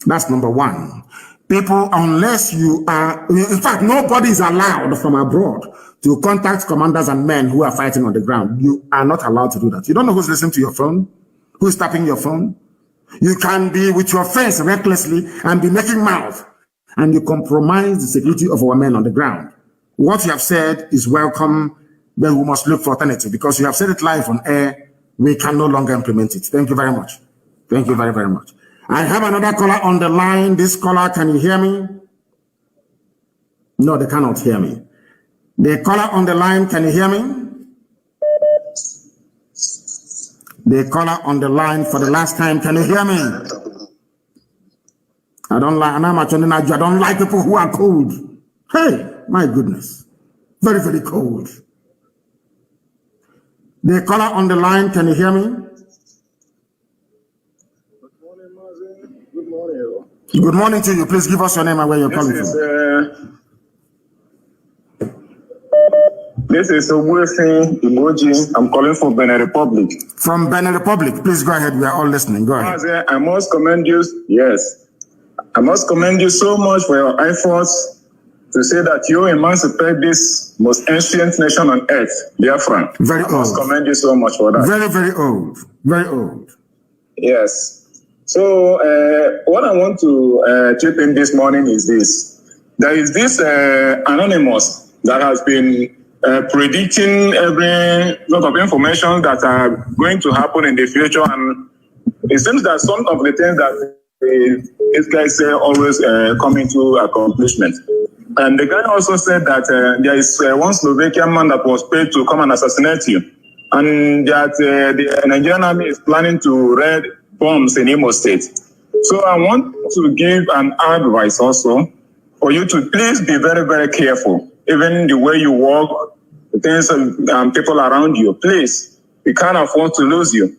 That's number one. People, unless you are, in fact, nobody is allowed from abroad to contact commanders and men who are fighting on the ground. You are not allowed to do that. You don't know who's listening to your phone, who's tapping your phone. You can be with your friends recklessly and be making mouth, and you compromise the security of our men on the ground. What you have said is welcome, but we must look for alternative because you have said it live on air. We can no longer implement it. Thank you very much. Thank you very, very much. I have another caller on the line. This caller, can you hear me? No, they cannot hear me. The caller on the line, can you hear me? The caller on the line for the last time, can you hear me? I don't like people who are cold. Hey, my goodness. Very, very cold. The caller on the line, can you hear me? Good morning. Good morning to you. Please give us your name and where you're calling from. This is Obuefi Emoji. I'm calling from Benin Republic. From Benin Republic. Please go ahead. We are all listening. Go ahead. I must commend you. Yes. I must commend you so much for your efforts to say that you emancipate this most ancient nation on earth, Biafran. Very old. I must commend you so much for that. Very, very old. Very old. Yes. So what I want to chip in this morning is this. There is this anonymous that has been predicting every sort of information that are going to happen in the future, and it seems that some of the things that these guys say always come into accomplishment. And the guy also said that there is one Slovakian man that was paid to come and assassinate you, and that the Nigerian army is planning to raid bombs in Imo State. So I want to give an advice also for you to please be very, very careful. Even the way you walk, the things people around you, please, we can't afford to lose you.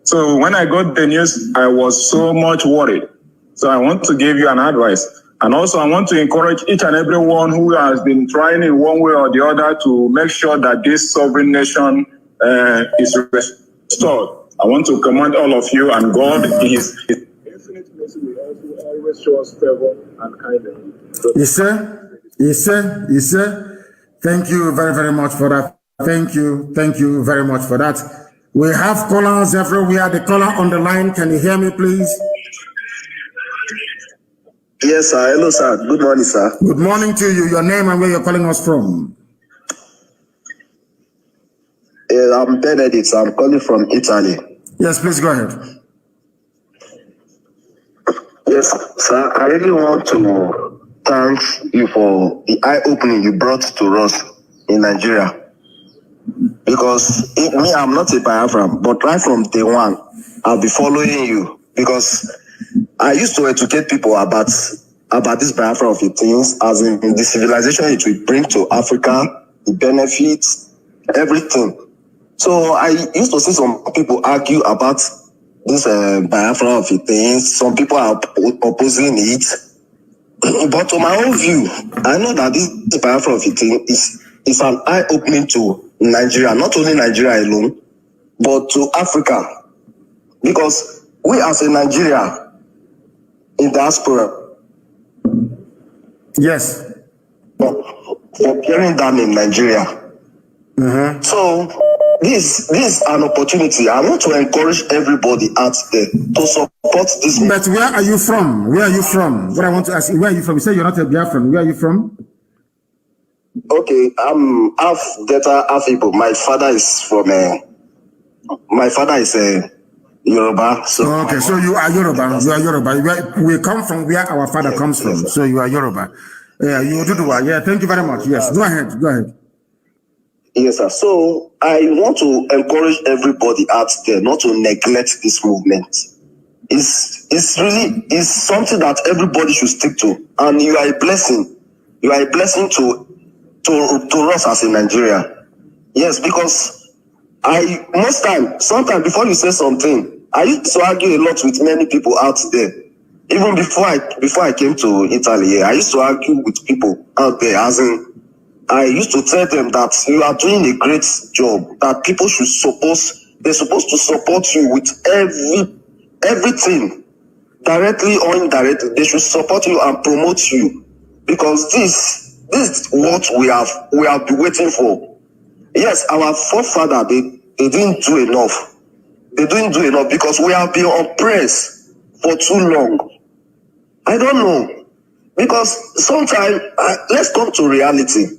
So when I got the news, I was so much worried. So I want to give you an advice. And also I want to encourage each and everyone who has been trying in one way or the other to make sure that this sovereign nation is restored. I want to commend all of you, and God is infinite mercy will also always show us favor and kindness. Yes, sir. Yes, sir. Yes, sir. Thank you very, very much for that. Thank you. Thank you very much for that. We have callers everywhere. The caller on the line, can you hear me, please? Yes, sir. Hello, sir. Good morning, sir. Good morning to you. Your name and where you're calling us from? I'm Benedict. I'm calling from Italy. Yes, please go ahead. Yes, sir. I really want to thank you for the eye-opening you brought to us in Nigeria. Because I'm not a Biafran, but right from day one, I'll be following you. Because I used to educate people about this Biafra of the things, as in the civilization it will bring to Africa, the benefits, everything. So I used to see some people argue about this Biafra of the things. Some people are opposing it. But to my own view, I know that this Biafra of the thing is an eye-opening to Nigeria, not only Nigeria alone, but to Africa. Because we as a Nigeria in diaspora, yes, for bearing down in Nigeria. Mm-hmm. So this is an opportunity. I want to encourage everybody out there to support this. But where are you from? Where are you from? What I want to ask you, where are you from? You say you're not a Biafran. Where are you from? Okay, I'm half Delta, half Ipob. My father is from Yoruba. So okay, so you are Yoruba. You are Yoruba. We come from where our father comes from. So you are Yoruba. Yeah, you do the one. Yeah, thank you very much. Yes, go ahead. Go ahead. Yes, sir. So I want to encourage everybody out there not to neglect this movement. It's really something that everybody should stick to, and you are a blessing. You are a blessing to us as a Nigeria. Yes, because sometimes before you say something, I used to argue a lot with many people out there. Even before I came to Italy, I used to argue with people out there, as in I used to tell them that you are doing a great job, that people they're supposed to support you with everything, directly or indirectly. They should support you and promote you, because this is what we have been waiting for. Yes, our forefather, they didn't do enough. They didn't do enough because we have been oppressed for too long. I don't know, because sometimes let's come to reality.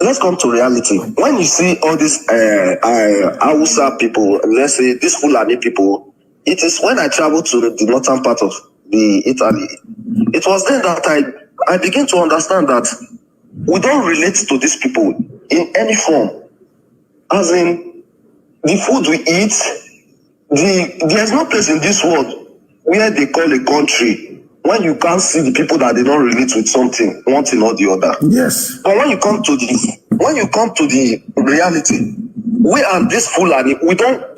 Let's come to reality. When you see all these Hausa people, let's say these Fulani people, it is when I traveled to the northern part of the Italy, it was then that I began to understand that we don't relate to these people in any form. As in, the food we eat, there's no place in this world where they call a country when you can't see the people that they don't relate with something, one thing or the other. Yes. But when you come to the reality, we are this Fulani,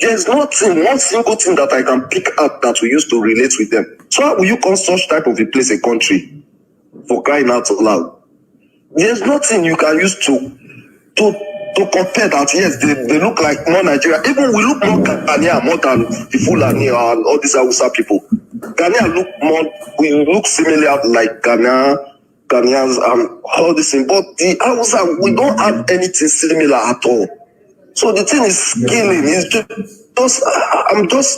there's nothing, one single thing that I can pick up that we used to relate with them. So how will you call such type of a place a country, for crying out loud? There's nothing you can use to compare that. Yes, they look like more Nigeria. Even we look more Ghanaian more than the Fulani and all these Hausa people. We look similar like Ghanaians and all this thing. But the Hausa, we don't have anything similar at all. So the thing is killing. It's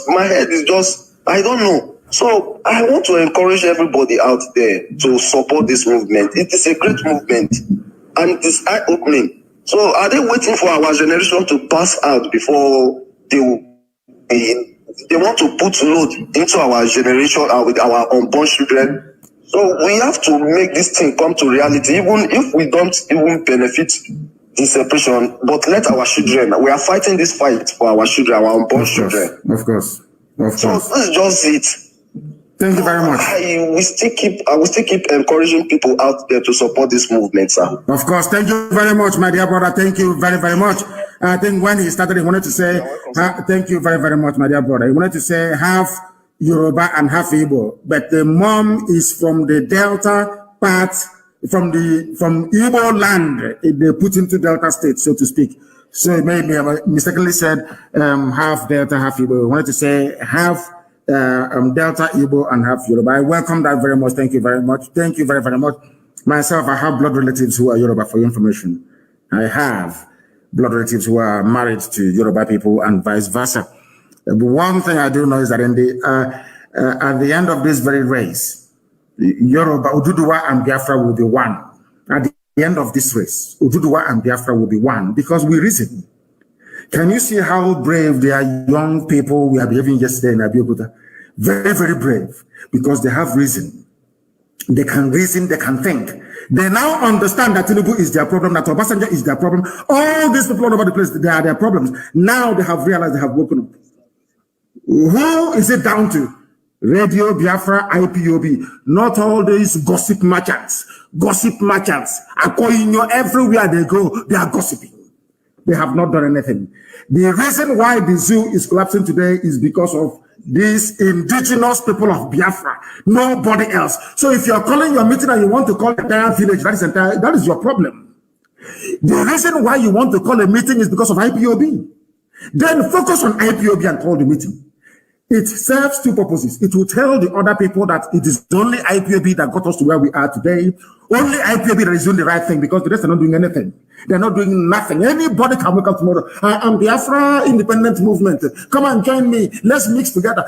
my head is just, I don't know. So I want to encourage everybody out there to support this movement. It is a great movement and it is eye-opening. So are they waiting for our generation to pass out before they want to put load into our generation and with our unborn children? So we have to make this thing come to reality, even if we don't even benefit the separation, but let our children, we are fighting this fight for our children, our unborn children. Of course. So this is just it. Thank you very much. I will still keep encouraging people out there to support this movement, sir. Of course. Thank you very much, my dear brother. Thank you very, very much. I think when he started, he wanted to say, thank you very, very much, my dear brother. He wanted to say half Yoruba and half Igbo, but the mom is from the Delta part, from Igbo land. They put into Delta state, so to speak. So maybe I mistakenly said half Delta, half Igbo. He wanted to say half Delta, Igbo, and half Yoruba. I welcome that very much. Thank you very much. Thank you very, very much. Myself, I have blood relatives who are Yoruba, for your information. I have blood relatives who are married to Yoruba people and vice versa. But one thing I do know is that in at the end of this very race, Yoruba, Oduduwa and Biafra will be one. At the end of this race, Oduduwa and Biafra will be one because we reason. Can you see how brave they are, young people we are behaving yesterday in Abiyokuta? Very, very brave because they have reason. They can reason, they can think. They now understand that Tinubu is their problem, that Obasanjo is their problem. All these people all over the place, they are their problems. Now they have realized they have woken up. Who is it down to? Radio, Biafra, IPOB. Not all these gossip merchants. Gossip merchants. Akoinyo, everywhere they go, they are gossiping. They have not done anything. The reason why the zoo is collapsing today is because of these indigenous people of Biafra. Nobody else. So if you're calling your meeting and you want to call the entire village, that is your problem. The reason why you want to call a meeting is because of IPOB. Then focus on IPOB and call the meeting. It serves two purposes. It will tell the other people that it is only IPOB that got us to where we are today. Only IPOB that is doing the right thing because the rest are not doing anything. They're not doing nothing. Anybody can wake up tomorrow. I'm Biafra Independent Movement. Come and join me. Let's mix together.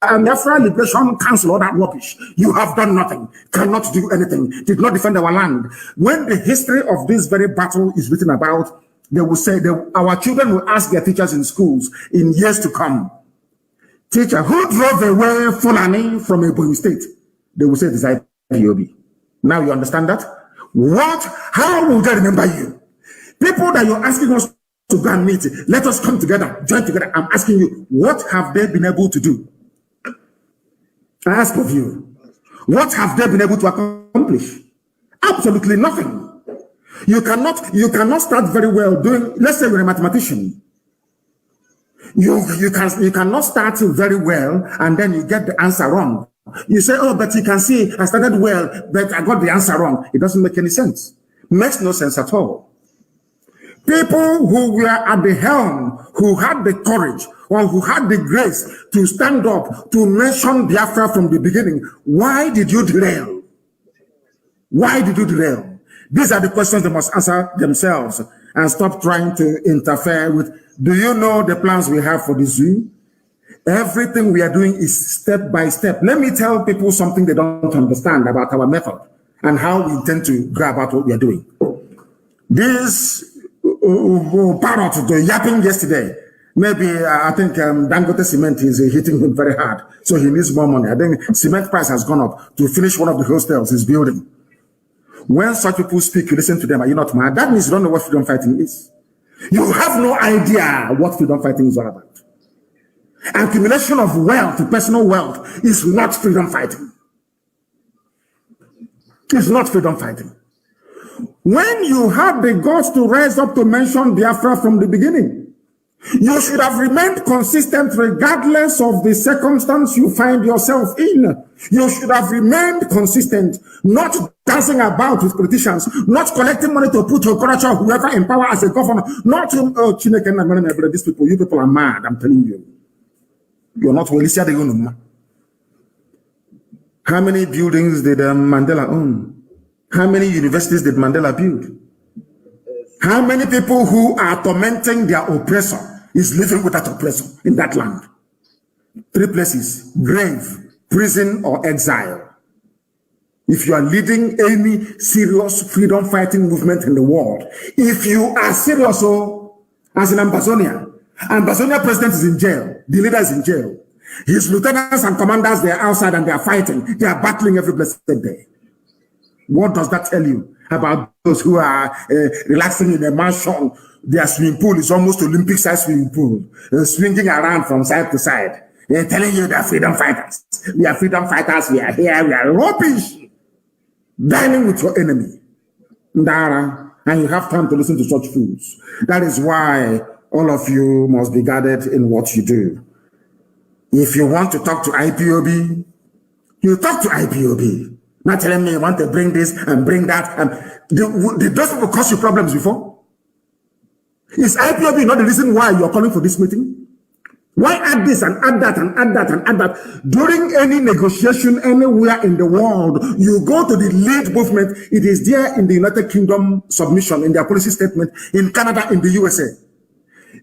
I'm Biafra Liberation Council, all that rubbish. You have done nothing. Cannot do anything. Did not defend our land. When the history of this very battle is written about, they will say, our children will ask their teachers in schools in years to come, teacher, who drove away Fulani from Ebonyi State? They will say it is IPOB. Now you understand that? How will they remember you? People that you're asking us to go and meet, let us come together, join together. I'm asking you, what have they been able to do? I ask of you, what have they been able to accomplish? Absolutely nothing. You cannot start very well doing, let's say you're a mathematician. You cannot start very well and then you get the answer wrong. You say, oh, but you can see I started well, but I got the answer wrong. It doesn't make any sense. Makes no sense at all. People who were at the helm, who had the courage or who had the grace to stand up to mention Biafra from the beginning, why did you derail? Why did you derail? These are the questions they must answer themselves and stop trying to interfere with. Do you know the plans we have for the zoo? Everything we are doing is step by step. Let me tell people something they don't understand about our method and how we intend to go about what we are doing. This parrot, the yapping yesterday, maybe I think Dangote Cement is hitting him very hard, so he needs more money. I think cement price has gone up to finish one of the hostels he's building. When such people speak, you listen to them. Are you not mad? That means you don't know what freedom fighting is. You have no idea what freedom fighting is all about. Accumulation of wealth, personal wealth, is not freedom fighting. It's not freedom fighting. When you have the guts to rise up to mention Biafra from the beginning, you should have remained consistent regardless of the circumstance you find yourself in. You should have remained consistent, not dancing about with politicians, not collecting money to put Okorocha or whoever in power as a governor, not Chineke, these people, you people are mad, I'm telling you. You're not Welicia de Unuma. How many buildings did Mandela own? How many universities did Mandela build? How many people who are tormenting their oppressor is living with that oppressor in that land? 3 places: grave, prison, or exile. If you are leading any serious freedom fighting movement in the world, if you are serious, as in Ambazonia president is in jail, the leader is in jail. His lieutenants and commanders, they are outside and they are fighting. They are battling every blessed day. What does that tell you about those who are relaxing in a mansion? Their swimming pool is almost Olympic-sized swimming pool, swinging around from side to side. They're telling you they're freedom fighters. We are freedom fighters. We are here. We are rubbish. Dining with your enemy. Ndara. And you have time to listen to such fools. That is why all of you must be guarded in what you do. If you want to talk to IPOB, you talk to IPOB. Not telling me you want to bring this and bring that. Did those people cause you problems before? Is IPOB not the reason why you're calling for this meeting? Why add this and add that and add that and add that? During any negotiation anywhere in the world, you go to the lead movement, it is there in the United Kingdom submission, in their policy statement, in Canada, in the USA.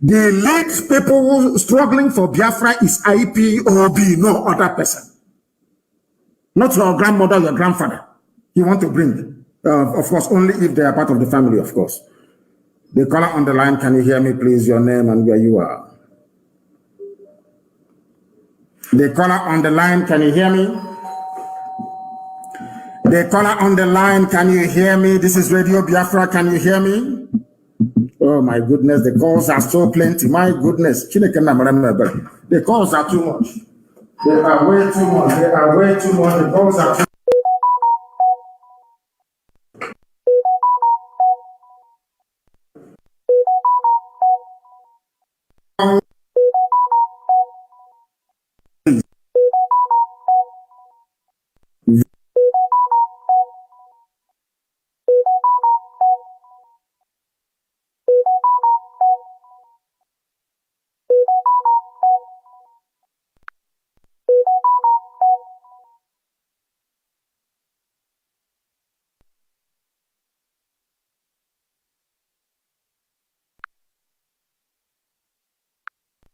The lead people struggling for Biafra is IPOB, no other person. Not your grandmother, your grandfather. You want to bring, of course, only if they are part of the family, of course. The caller on the line, can you hear me, please? Your name and where you are. The caller on the line, can you hear me? The caller on the line, can you hear me? This is Radio Biafra, can you hear me? Oh my goodness, the calls are so plenty. My goodness. The calls are too much. They are way too much. They are way too much. The calls are too much.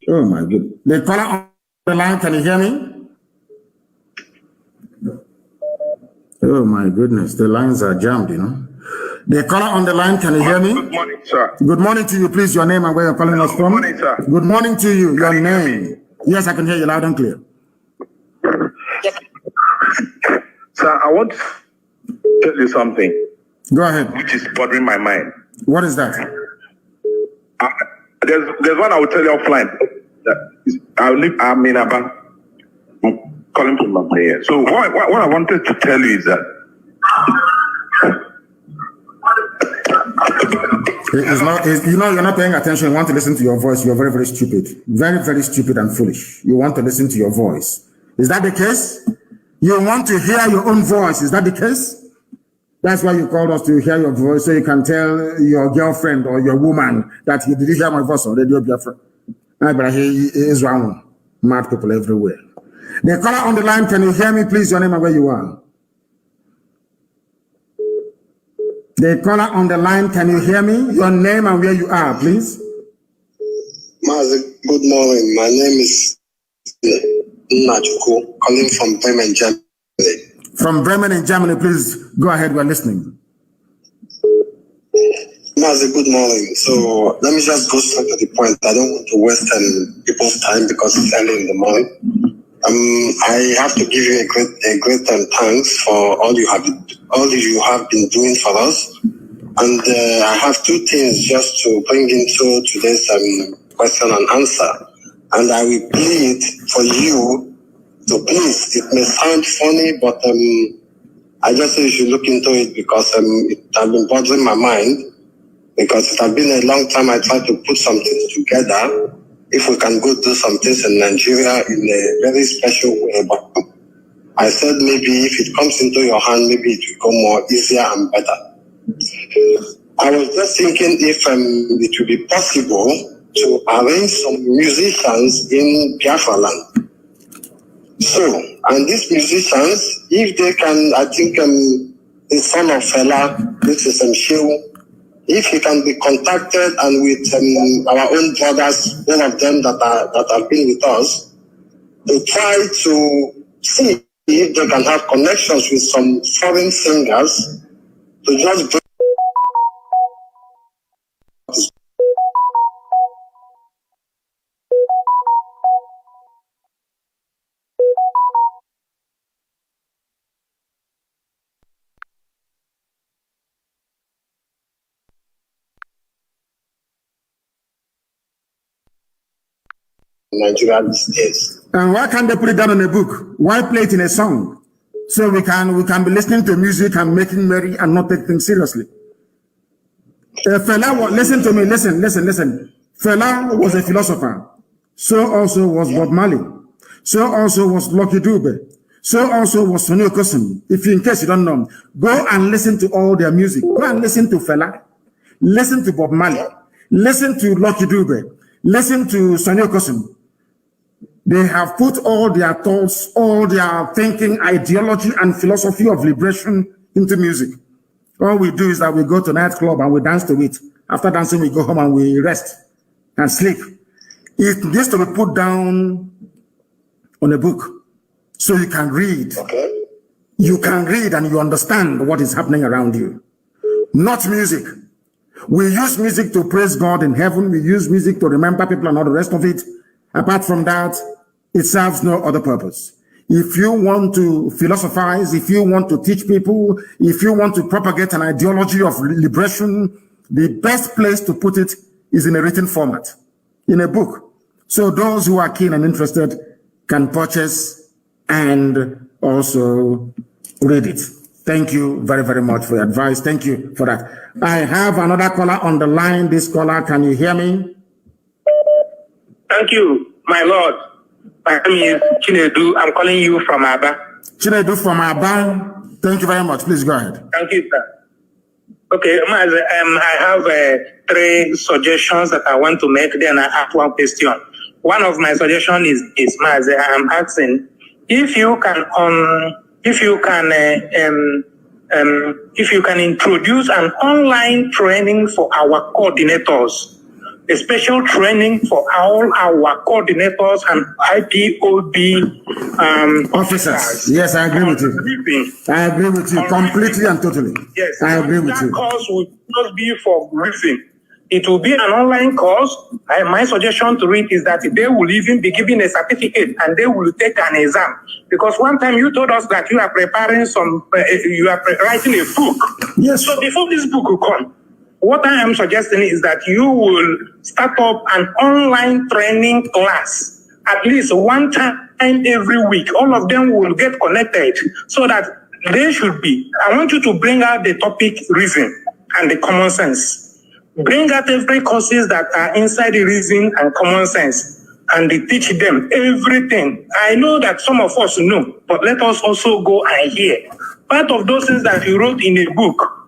Oh my goodness. The caller on the line, can you hear me? Oh my goodness, the lines are jammed, you know. The caller on the line, can you hear me? Good morning, sir. Good morning to you, please. Your name and where you're calling us from. Good morning, sir. Good morning to you. Your name. Yes, I can hear you loud and clear. Sir, I want to tell you something. Go ahead. Which is bothering my mind. What is that? There's one I will tell you offline. I'm calling from my here. So what I wanted to tell you is that you're not paying attention. You want to listen to your voice. You're very, very stupid. Very, very stupid and foolish. You want to listen to your voice. Is that the case? You want to hear your own voice. Is that the case? That's why you called us, to hear your voice, so you can tell your girlfriend or your woman that did you hear my voice on Radio Biafra? But he is wrong. Mad people everywhere. The caller on the line, can you hear me, please? Your name and where you are. The caller on the line, can you hear me? Your name and where you are, please. Mazi, good morning. My name is Najuku, calling from Bremen, Germany. From Bremen in Germany, please go ahead. We're listening. Mazi, good morning. So let me just go straight to the point. I don't want to waste people's time because it's early in the morning. I have to give you a great thanks for all you have been doing for us. And I have two things just to bring into today's question and answer. And I will plead for you to please. It may sound funny, but I just say you should look into it because it has been bothering my mind. Because it has been a long time I tried to put something together. If we can go do some things in Nigeria in a very special way, but I said maybe if it comes into your hand, maybe it will go more easier and better. I was just thinking if it would be possible to arrange some musicians in Biafra land. So, and these musicians, if they can, I think the son of Fela, this is Shehu, if he can be contacted and with our own brothers, one of them that have been with us, to try to see if they can have connections with some foreign singers to just bring Nigeria these days. And why can't they put it down in a book? Why play it in a song? So we can be listening to music and making merry and not take things seriously. Fela, listen to me, listen. Fela was a philosopher. So also was Bob Marley. So also was Lucky Dube. So also was Sonny Okosun. If in case you don't know, go and listen to all their music. Go and listen to Fela. Listen to Bob Marley. Listen to Lucky Dube. Listen to Sonny Okosun. They have put all their thoughts, all their thinking, ideology, and philosophy of liberation into music. All we do is that we go to nightclub and we dance to it. After dancing, we go home and we rest and sleep. It needs to be put down on a book so you can read. Okay. You can read and you understand what is happening around you. Not music. We use music to praise God in heaven. We use music to remember people and all the rest of it. Apart from that, it serves no other purpose. If you want to philosophize, if you want to teach people, if you want to propagate an ideology of liberation, the best place to put it is in a written format, in a book. So those who are keen and interested can purchase and also read it. Thank you very, very much for your advice. Thank you for that. I have another caller on the line. This caller, can you hear me? Thank you, my lord. My name is Chinedu. I'm calling you from Aba. Chinedu from Aba. Thank you very much. Please go ahead. Thank you, sir. Okay, I have 3 suggestions that I want to make. Then I have one question. One of my suggestions is Mazi. I'm asking if you can introduce an online training for our coordinators. A special training for all our coordinators and IPOB officers. Yes, I agree with you. I agree with you completely and totally. Yes, I agree with you. That course will not be for briefing. It will be an online course. My suggestion to it is that they will even be given a certificate and they will take an exam. Because one time you told us that you are preparing writing a book. Yes. So before this book will come, what I am suggesting is that you will start up an online training class, at least one time every week. All of them will get connected so that they should be. I want you to bring out the topic reason and the common sense. Bring out every courses that are inside the reason and common sense, and they teach them everything. I know that some of us know, but let us also go and hear. Part of those things that you wrote in a book,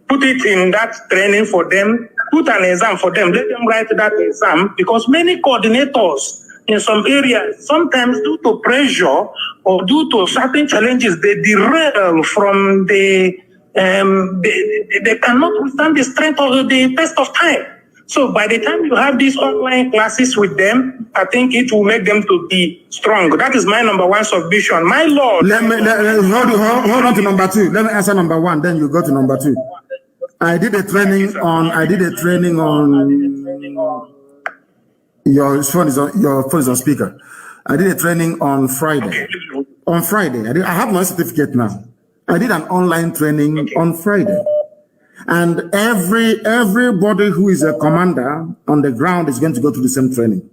put it in that training for them, put an exam for them, let them write that exam, because many coordinators in some areas, sometimes due to pressure or due to certain challenges, they derail from the, they cannot withstand the strength of the test of time. So by the time you have these online classes with them, I think it will make them to be strong. That is my number 1 submission. My Lord. Hold on to number 2. Let me answer number 1, then you go to number 2. I did a training on your phone is on speaker. I did a training on Friday. Okay. On Friday. I have my certificate now. I did an online training on Friday. And everybody who is a commander on the ground is going to go to the same training.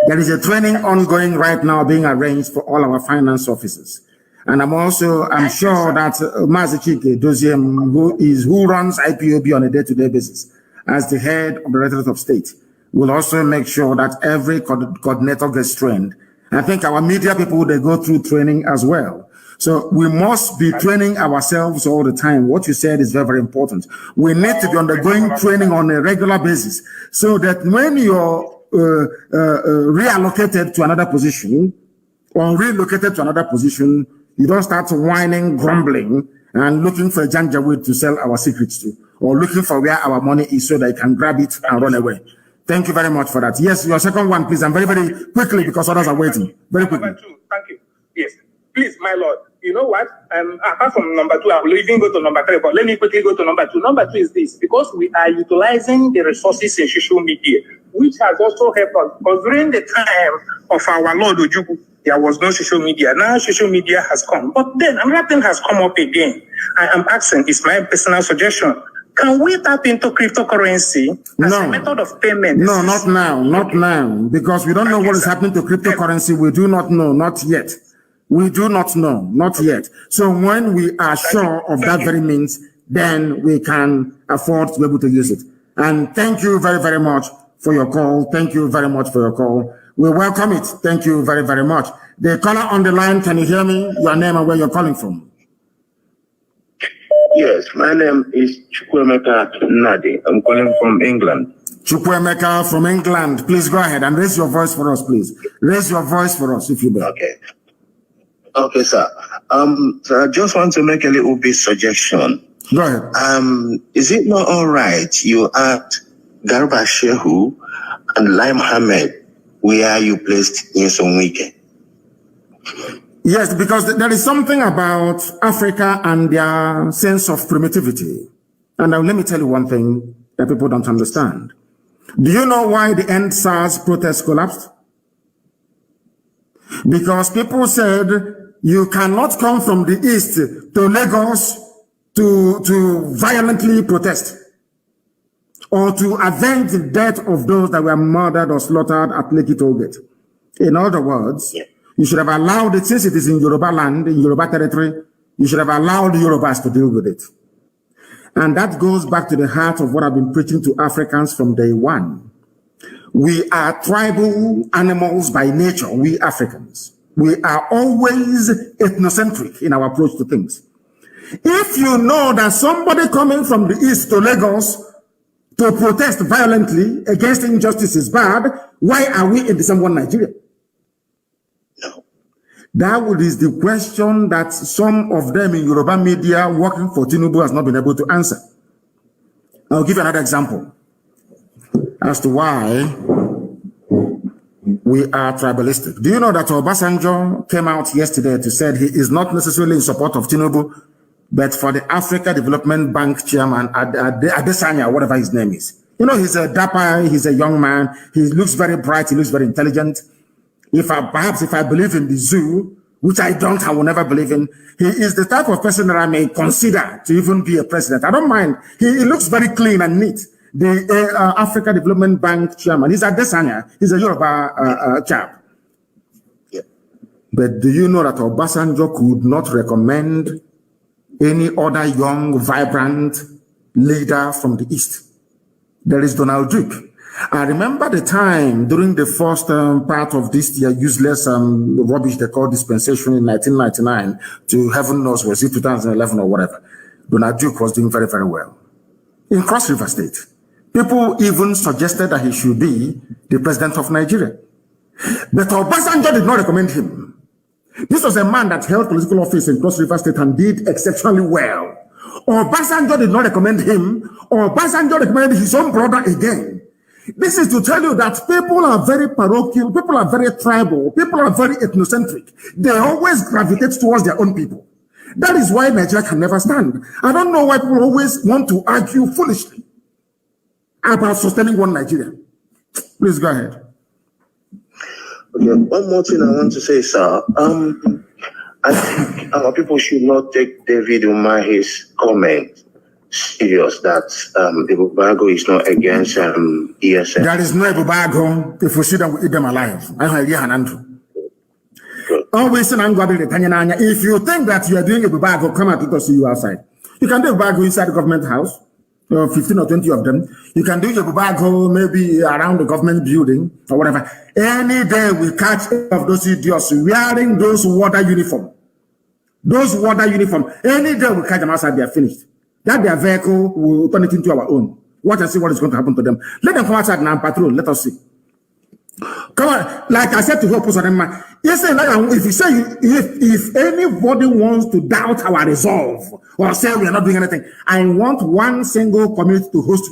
There is a training ongoing right now being arranged for all our finance officers. And I'm sure that Mazi Iyke, who runs IPOB on a day-to-day basis as the head of the Directorate of State, will also make sure that every coordinator gets trained. I think our media people, they go through training as well. So we must be training ourselves all the time. What you said is very, very important. We need to be undergoing training on a regular basis so that when you're reallocated to another position or relocated to another position, you don't start whining, grumbling, and looking for a janjaweed to sell our secrets to, or looking for where our money is so that you can grab it and run away. Thank you very much for that. Yes, your second one, please, and very, very quickly because others are waiting. Very quickly. Number 2, thank you. Yes, please, my Lord. You know what? Apart from number 2, I will even go to number 3, but let me quickly go to number 2. Number 2 is this, because we are utilizing the resources in social media, which has also helped us. Because during the time of our Lord Ojukwu, there was no social media. Now social media has come. But then another thing has come up again. I am asking, it's my personal suggestion. Can we tap into cryptocurrency as a method of payment? No, not now. Not now. Because we don't know what is happening to cryptocurrency. We do not know. Not yet. We do not know. Not yet. So when we are sure of that very means, then we can afford to be able to use it. And thank you very, very much for your call. Thank you very much for your call. We welcome it. Thank you very, very much. The caller on the line, can you hear me? Your name and where you're calling from? Yes, my name is Chukwemeka Nadi. I'm calling from England. Chukwemeka from England, please go ahead and raise your voice for us, please. Raise your voice for us, if you will. Okay. Okay, sir. So I just want to make a little bit suggestion. Go ahead. Is it not all right you asked Garba Shehu and Lai Mohammed where you placed Nyesom Wike? Yes, because there is something about Africa and their sense of primitivity. And now let me tell you one thing that people don't understand. Do you know why the End SARS protest collapsed? Because people said you cannot come from the east to Lagos to violently protest or to avenge the death of those that were murdered or slaughtered at Lekki Tollgate. In other words, you should have allowed it, since it is in Yoruba land, in Yoruba territory, you should have allowed the Yorubas to deal with it. And that goes back to the heart of what I've been preaching to Africans from day one. We are tribal animals by nature, we Africans. We are always ethnocentric in our approach to things. If you know that somebody coming from the east to Lagos to protest violently against injustice is bad, why are we in the same one Nigeria? No. That is the question that some of them in Yoruba media working for Tinubu has not been able to answer. I'll give you another example as to why we are tribalistic. Do you know that Obasanjo came out yesterday to say he is not necessarily in support of Tinubu, but for the Africa Development Bank chairman, Adesanya, whatever his name is. You know, he's a dapper, he's a young man, he looks very bright, he looks very intelligent. Perhaps if I believe in the zoo, which I don't, I will never believe in, he is the type of person that I may consider to even be a president. I don't mind. He looks very clean and neat. The Africa Development Bank chairman, he's Adesanya, he's a Yoruba chap. Yeah. But do you know that Obasanjo could not recommend any other young, vibrant leader from the East? There is Donald Duke. I remember the time during the first part of this useless rubbish they call dispensation in 1999 to heaven knows, was it 2011 or whatever. Donald Duke was doing very, very well. In Cross River State, people even suggested that he should be the president of Nigeria. But Obasanjo did not recommend him. This was a man that held political office in Cross River State and did exceptionally well. Obasanjo did not recommend him. Obasanjo recommended his own brother again. This is to tell you that people are very parochial, people are very tribal, people are very ethnocentric. They always gravitate towards their own people. That is why Nigeria can never stand. I don't know why people always want to argue foolishly about sustaining one Nigeria. Please go ahead. Okay, one more thing I want to say, sir. I think our people should not take David Umahi's comment serious that Ibubago is not against ESN. There is no Ibubago. If we see them, we eat them alive. Always if you think that you are doing Ibubago, come out to see you outside. You can do Ibubago inside the government house, 15 or 20 of them. You can do Ibubago maybe around the government building or whatever. Any day we catch of those idiots wearing those water uniform. Those water uniform. Any day we catch them outside, they are finished. That their vehicle will turn it into our own. Watch and see what is going to happen to them. Let them come outside now and patrol. Let us see. Come on, like I said to her, if you say if anybody wants to doubt our resolve or say we are not doing anything, I want one single community to host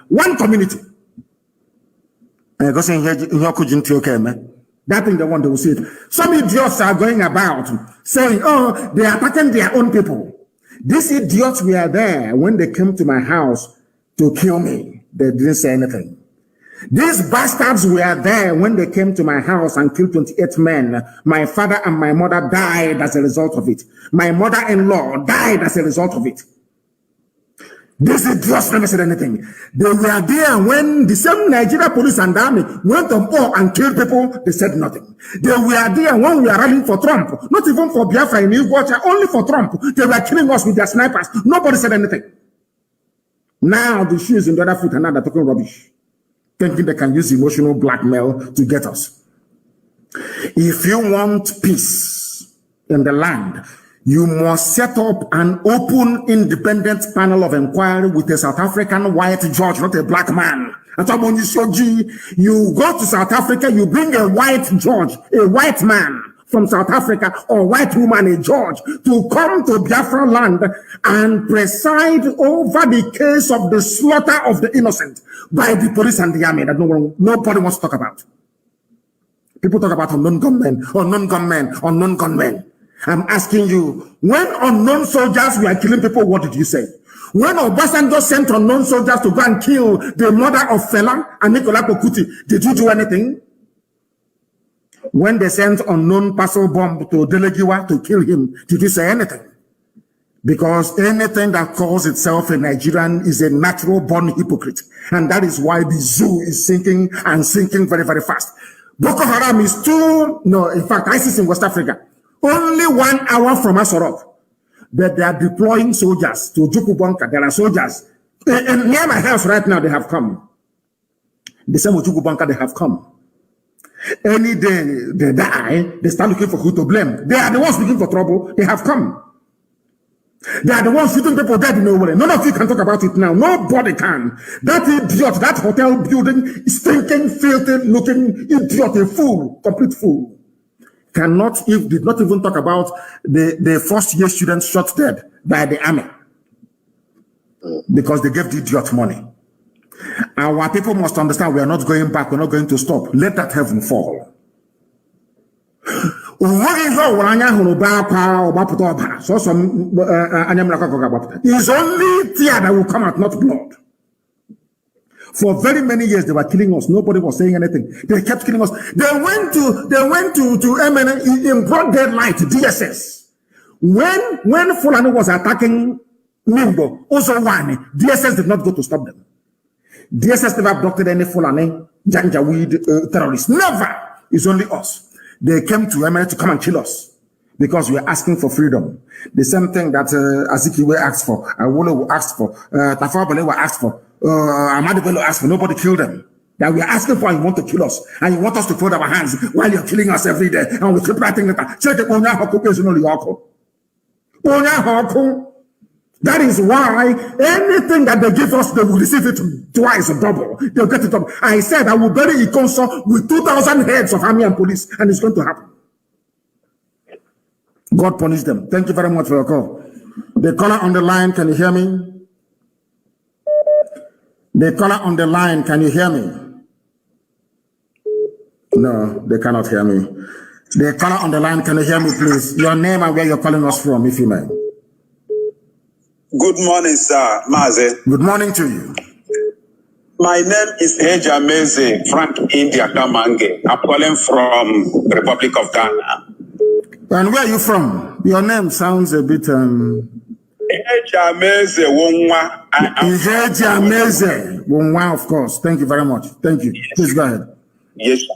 one community. That thing they want, they will see it. Some idiots are going about saying, oh, they are attacking their own people. These idiots were there when they came to my house to kill me. They didn't say anything. These bastards were there when they came to my house and killed 28 men. My father and my mother died as a result of it. My mother-in-law died as a result of it. These idiots never said anything. They were there when the same Nigeria police and army went on war and killed people. They said nothing. They were there when we are rallying for Trump. Not even for Biafra in New York, only for Trump. They were killing us with their snipers. Nobody said anything. Now the shoe is in the other foot and now they're talking rubbish, thinking they can use emotional blackmail to get us. If you want peace in the land, You must set up an open, independent panel of inquiry with a South African white judge, not a black man. You go to South Africa, you bring a white judge, a white man from South Africa, or white woman, a judge, to come to Biafra land and preside over the case of the slaughter of the innocent by the police and the army that nobody wants to talk about. People talk about unknown gunmen, unknown gunmen, unknown gunmen. I'm asking you, when unknown soldiers were killing people, what did you say? When Obasanjo sent unknown soldiers to go and kill the mother of Fela and Nicola Kokuti, did you do anything? When they sent unknown parcel bomb to Delegiwa to kill him, did you say anything? Because anything that calls itself a Nigerian is a natural born hypocrite. And that is why the zoo is sinking and sinking very, very fast. Boko Haram is in fact, ISIS in West Africa, only 1 hour from Asorok. But they are deploying soldiers to Jukubonka. There are soldiers. And near my house right now, they have come. The same with Jukubonka, they have come. Any day they die, they start looking for who to blame. They are the ones looking for trouble. They have come. They are the ones shooting people dead in nowhere. None of you can talk about it now. Nobody can. That idiot, that hotel building, stinking, filthy looking idiot, a fool, complete fool. Did not even talk about the first year students shot dead by the army because they gave the idiot money. Our people must understand we are not going back, we're not going to stop. Let that heaven fall. It's only tear that will come out, not blood. For very many years, they were killing us. Nobody was saying anything. They kept killing us. They went to MN in broad daylight, DSS. When Fulani was attacking Nimbo, also one, DSS did not go to stop them. DSS never abducted any Fulani, Janjaweed terrorists. Never. It's only us. They came to MN to come and kill us because we are asking for freedom. The same thing that Azikiwe asked for, Awolo asked for, Tafawa Balewa asked for. Ahmadu Bello asked for, nobody killed them. That we are asking for, and you want to kill us, and you want us to fold our hands while you're killing us every day, and we keep writing that. That is why anything that they give us, they will receive it twice or double. They'll get it double. I said I will bury Ikonso with 2,000 heads of army and police, and it's going to happen. God punish them. Thank you very much for your call. The caller on the line, can you hear me? The caller on the line, can you hear me? No, they cannot hear me. The caller on the line, can you hear me, please? Your name and where you're calling us from, if you may. Good morning, sir. Mazi. Good morning to you. My name is Mazi Frank India Kamange. I'm calling from the Republic of Ghana. And where are you from? Your name sounds a bit... Wonwa, of course. Thank you very much. Thank you. Yes. Please go ahead. Yes, sir.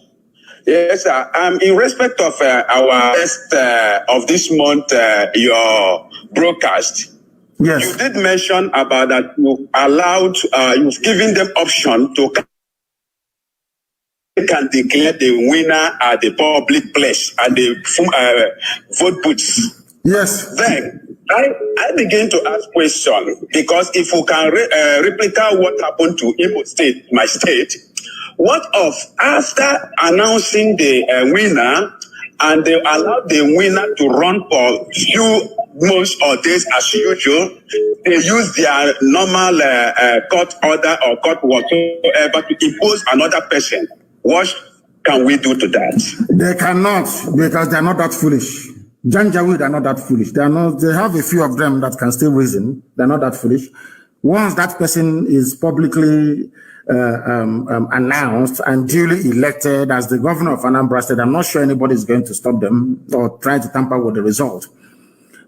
Yes, sir. In respect of our guest of this month, your broadcast, yes, you did mention about that you allowed, you've given them option to can declare the winner at the public place and the vote booths. Yes. Then I begin to ask question because if we can replicate what happened to Imo State, my state, what of after announcing the winner and they allowed the winner to run for few months or days as usual, they use their normal court order or court whatsoever to impose another person. What can we do to that? They cannot, because they're not that foolish. Janjaweed are not that foolish. They have a few of them that can still reason. They're not that foolish. Once that person is publicly announced and duly elected as the governor of Anambra State, I'm not sure anybody is going to stop them or try to tamper with the result.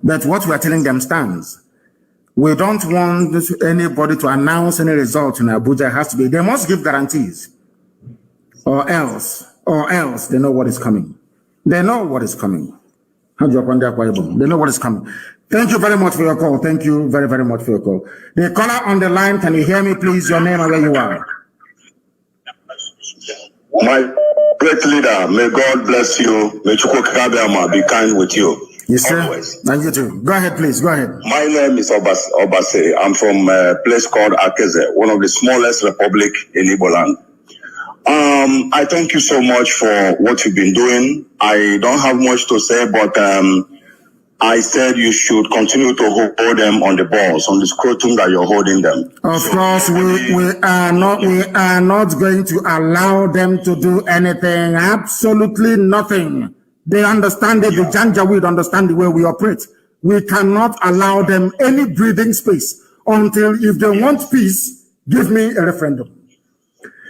But what we are telling them stands. We don't want anybody to announce any result in Abuja. It has to be, they must give guarantees. Or else they know what is coming. They know what is coming. They know what is coming. Thank you very much for your call. Thank you very, very much for your call. The caller on the line, can you hear me, please? Your name and where you are. My great leader, may God bless you. May Chukwu Kabiyama be kind with you. Yes, sir. Always. And you too. Go ahead, please. Go ahead. My name is Obase. I'm from a place called Akeze, one of the smallest republic in Igbo land. I thank you so much for what you've been doing. I don't have much to say, but I said you should continue to hold them on the balls, on the scrotum that you're holding them. Of course, we are not going to allow them to do anything. Absolutely nothing. They understand it. The Janjaweed understand the way we operate. We cannot allow them any breathing space until, if they want peace, give me a referendum.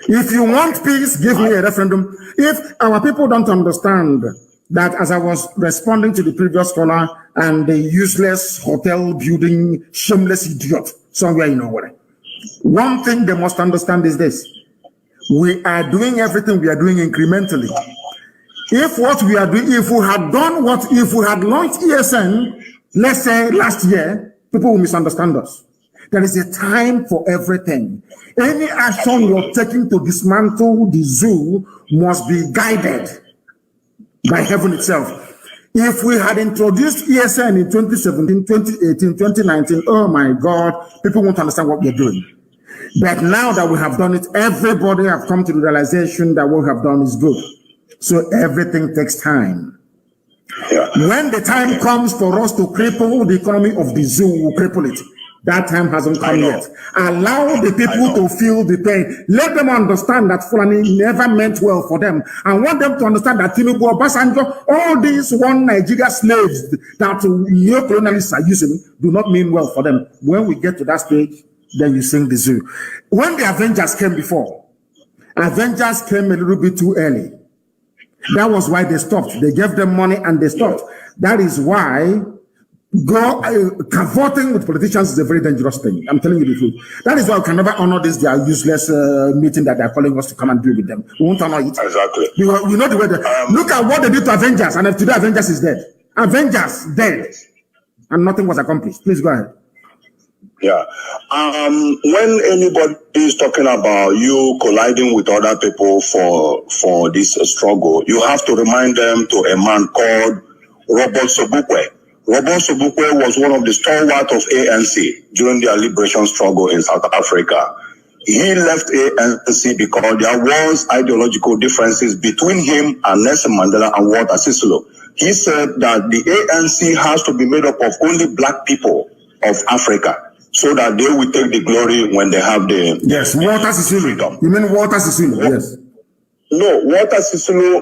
If you want peace, give me a referendum. If our people don't understand that, as I was responding to the previous caller and the useless hotel building shameless idiot somewhere in nowhere, one thing they must understand is this: we are doing everything we are doing incrementally. If what we are doing, if we had launched ESN, let's say last year, people will misunderstand us. There is a time for everything. Any action you're taking to dismantle the zoo must be guided by heaven itself. If we had introduced ESN in 2017, 2018, 2019, oh my God, people won't understand what we're doing. But now that we have done it, everybody have come to the realization that what we have done is good. So everything takes time. Yeah. When the time comes for us to cripple the economy of the zoo, we'll cripple it. That time hasn't come yet. Allow the people to feel the pain. Let them understand that Fulani never meant well for them. I want them to understand that Tinubu, Obasanjo, all these one Nigeria slaves that neo-colonialists are using do not mean well for them. When we get to that stage, then you sing the zoo. When the Avengers came before, Avengers came a little bit too early. That was why they stopped. They gave them money and they stopped. That is why cavorting with politicians is a very dangerous thing. I'm telling you the truth. That is why we can never honor this their useless meeting that they're calling us to come and do with them. We won't honor it. Exactly. We know the way look at what they did to Avengers, and today Avengers is dead. Avengers dead, and nothing was accomplished. Please go ahead. Yeah. When anybody is talking about you colliding with other people for this struggle, you have to remind them to a man called Robert Sobukwe. Robert Sobukwe was one of the stalwart of ANC during their liberation struggle in South Africa. He left ANC because there was ideological differences between him and Nelson Mandela and Walter Sisulu. He said that the ANC has to be made up of only black people of Africa, so that they will take the glory when they have the Walter Sisulu. You mean Walter Sisulu? Yes. No, Walter Sisulu,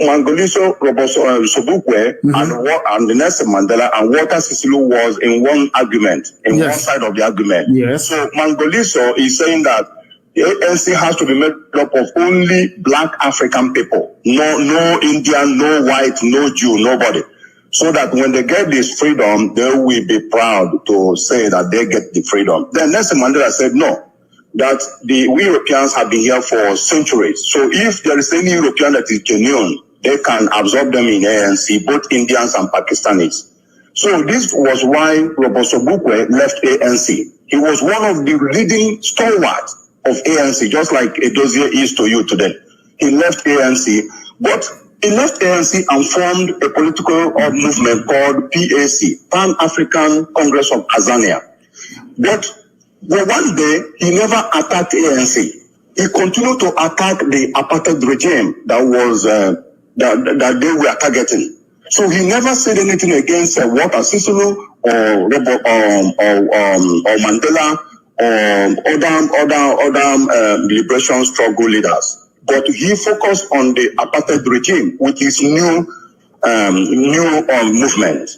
Mangoliso, Sobukwe, and Nelson Mandela, and Walter Sisulu was in one argument, one side of the argument. Yes. So Mangoliso is saying that the ANC has to be made up of only black African people, no Indian, no white, no Jew, nobody. So that when they get this freedom, they will be proud to say that they get the freedom. Then Nelson Mandela said no. That we Europeans have been here for centuries. So if there is any European that is genuine, they can absorb them in ANC, both Indians and Pakistanis. So this was why Robert Sobukwe left ANC. He was one of the leading stalwarts of ANC, just like Edozie is to you today. He left ANC, but he left ANC and formed a political movement called PAC, Pan-African Congress of Azania. But one day, he never attacked ANC. He continued to attack the apartheid regime that was that they were targeting. So he never said anything against Walter Sisulu or Mandela or other liberation struggle leaders. But he focused on the apartheid regime with his new movement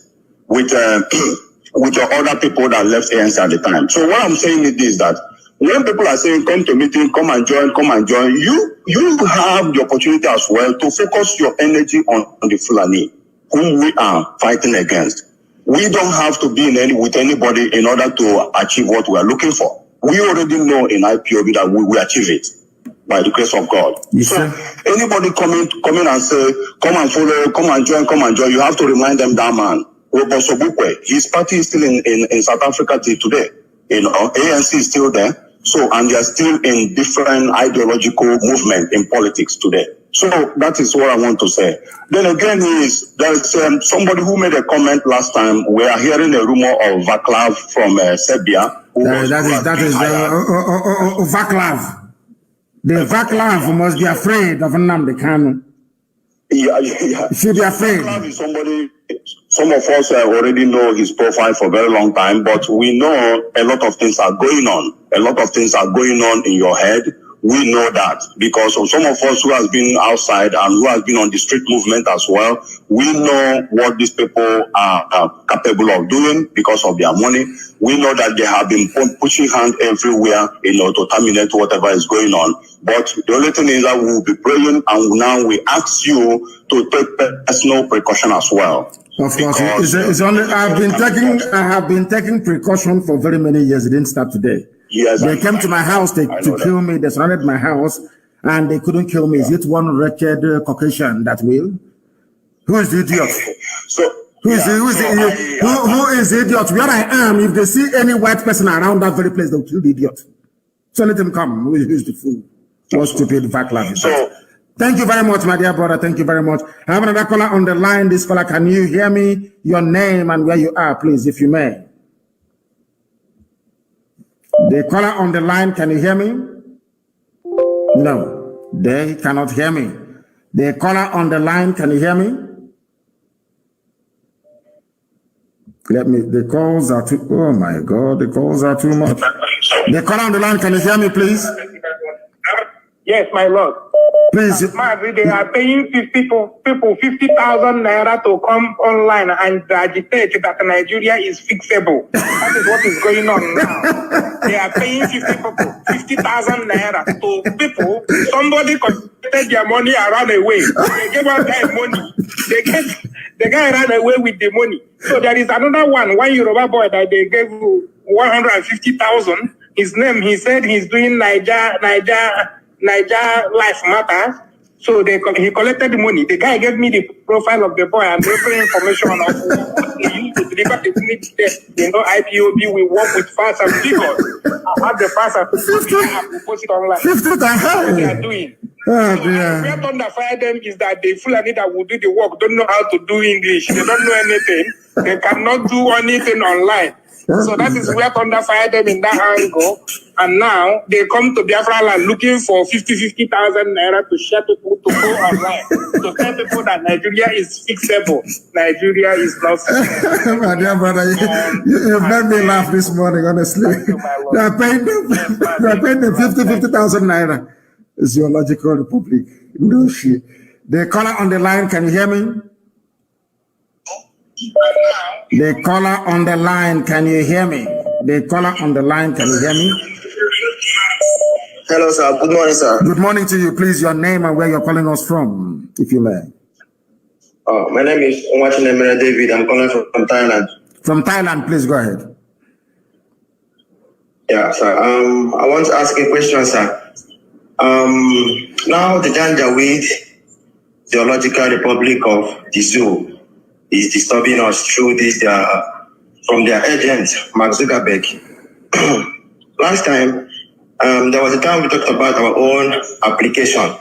with the other people that left ANC at the time. So what I'm saying is this, that when people are saying, come to meeting, come and join, you have the opportunity as well to focus your energy on the Fulani, whom we are fighting against. We don't have to be with anybody in order to achieve what we are looking for. We already know in IPOB that we will achieve it by the grace of God. Yes, so anybody coming and say, come and follow, come and join, you have to remind them that man, Robert Sobukwe, his party is still in South Africa till today. ANC is still there. So, and they are still in different ideological movement in politics today. So that is what I want to say. Then again, there's somebody who made a comment last time. We are hearing a rumor of Vaclav from Serbia. That is Vaclav. The Vaclav must be afraid of NNAMDI'S. Yeah. You should be afraid. Vaclav is somebody, some of us already know his profile for a very long time, but we know a lot of things are going on. A lot of things are going on in your head. We know that because of some of us who has been outside and who has been on the street movement as well. We know what these people are capable of doing because of their money. We know that they have been pushing hand everywhere, to terminate whatever is going on. But the only thing is that we will be praying, and now we ask you to take personal precaution as well. Of course, it's only I have been taking precaution for very many years. It didn't start today. Yes, they came to my house to kill me. They surrounded my house, and they couldn't kill me. Is it one wretched Caucasian that will? Who is the idiot? Who is the idiot? Where I am, if they see any white person around that very place, they'll kill the idiot. So let him come. Who is the fool? What stupid Vaclav is that? Thank you very much, my dear brother. Thank you very much. I have another caller on the line. This caller, can you hear me? Your name and where you are, please, if you may. The caller on the line, can you hear me? No, they cannot hear me. The caller on the line, can you hear me? The calls are too, oh my God, the calls are too much. The caller on the line, can you hear me, please? Yes, my lord. Please. Mazi, they are paying people 50,000 naira to come online and agitate that Nigeria is fixable. That is what is going on now. They are paying 50,000 naira to people. Somebody collected their money and ran away. They gave one guy money. The guy ran away with the money. So there is another one Yoruba boy that they gave 150,000. His name, he said he's doing Niger Life Matter. So he collected the money. The guy gave me the profile of the boy and every information of what he used to deliver the money. IPOB, we work with facts and figures. I have the facts and figures. I will post it online. What they are doing. Oh, dear. Where thunder fire them is that the Fulani that will do the work don't know how to do English. They don't know anything. They cannot do anything online. So that is where thunder fire them in that angle. And now they come to Biafra land looking for 50,000 naira to share people to go online. To tell people that Nigeria is fixable. Nigeria is not fixable. My dear brother, you made me laugh this morning, honestly. They are paying them 50,000 naira. Ideological Republic. No shit. The caller on the line, can you hear me? The caller on the line, can you hear me? The caller on the line, can you hear me? Hello, sir. Good morning, sir. Good morning to you. Please, your name and where you're calling us from, if you may. My name is Omachineme David. I'm calling from Thailand. From Thailand, please go ahead. Yeah, sir. I want to ask a question, sir. Now the Janjaweed Ideological Republic of the Zoo is disturbing us through this from their agent, Mark Zuckerberg. Last time, there was a time we talked about our own application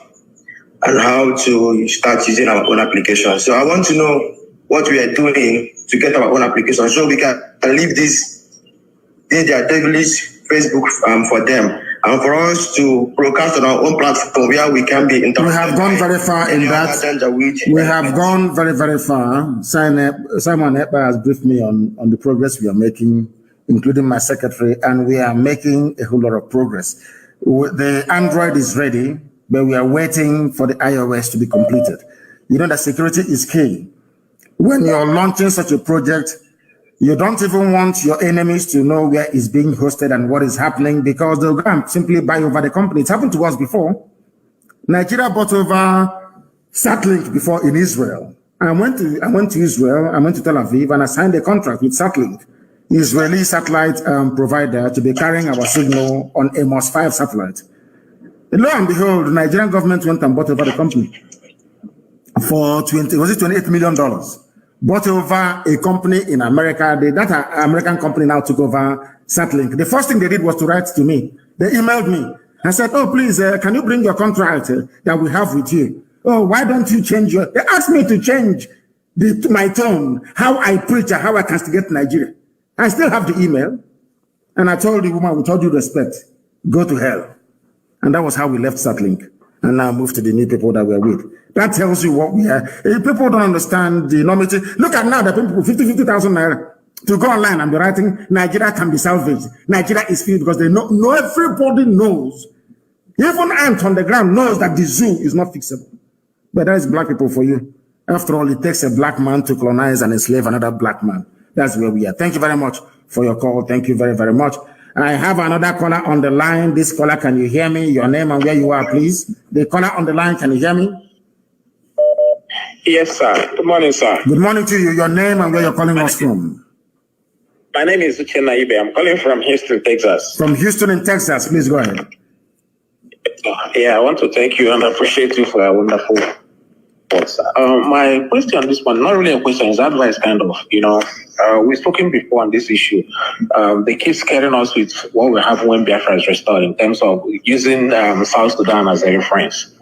and how to start using our own application. So I want to know what we are doing to get our own application so we can leave their devilish Facebook for them. And for us to broadcast on our own platform where we can be interactive. We have gone very far in that. We have gone very, very far. Simon Epa has briefed me on the progress we are making, including my secretary, and we are making a whole lot of progress. The Android is ready, but we are waiting for the iOS to be completed. You know that security is key. When you're launching such a project, you don't even want your enemies to know where it's being hosted and what is happening because they'll go and simply buy over the company. It's happened to us before. Nigeria bought over Satlink before in Israel. I went to Israel, I went to Tel Aviv, and I signed a contract with Satlink, Israeli satellite provider, to be carrying our signal on Amos 5 satellite. And lo and behold, the Nigerian government went and bought over the company for $28 million. Bought over a company in America. That American company now took over Satlink. The first thing they did was to write to me. They emailed me. I said, oh, please, can you bring your contract that we have with you? Oh, why don't you change your... They asked me to change my tone, how I preach and how I castigate Nigeria. I still have the email. And I told the woman, with all due respect, go to hell. And that was how we left Starlink. And now move to the new people that we're with. That tells you what we are. If people don't understand the enormity. Look at now, the people, 50,000 naira to go online and be writing, Nigeria can be salvaged. Nigeria is filled because they know everybody knows. Even ant on the ground knows that the zoo is not fixable. But that is black people for you. After all, it takes a black man to colonize and enslave another black man. That's where we are. Thank you very much for your call. Thank you very, very much. I have another caller on the line. This caller, can you hear me? Your name and where you are, please. The caller on the line, can you hear me? Yes, sir. Good morning, sir. Good morning to you. Your name and where you're calling us from. My name is Uchenna Ibe. I'm calling from Houston, Texas. From Houston in Texas. Please go ahead. Yeah, I want to thank you and appreciate you for a wonderful report, sir. My question on this one, not really a question, it's advice kind of, we've spoken before on this issue. They keep scaring us with what will happen when Biafra is restored in terms of using South Sudan as a reference.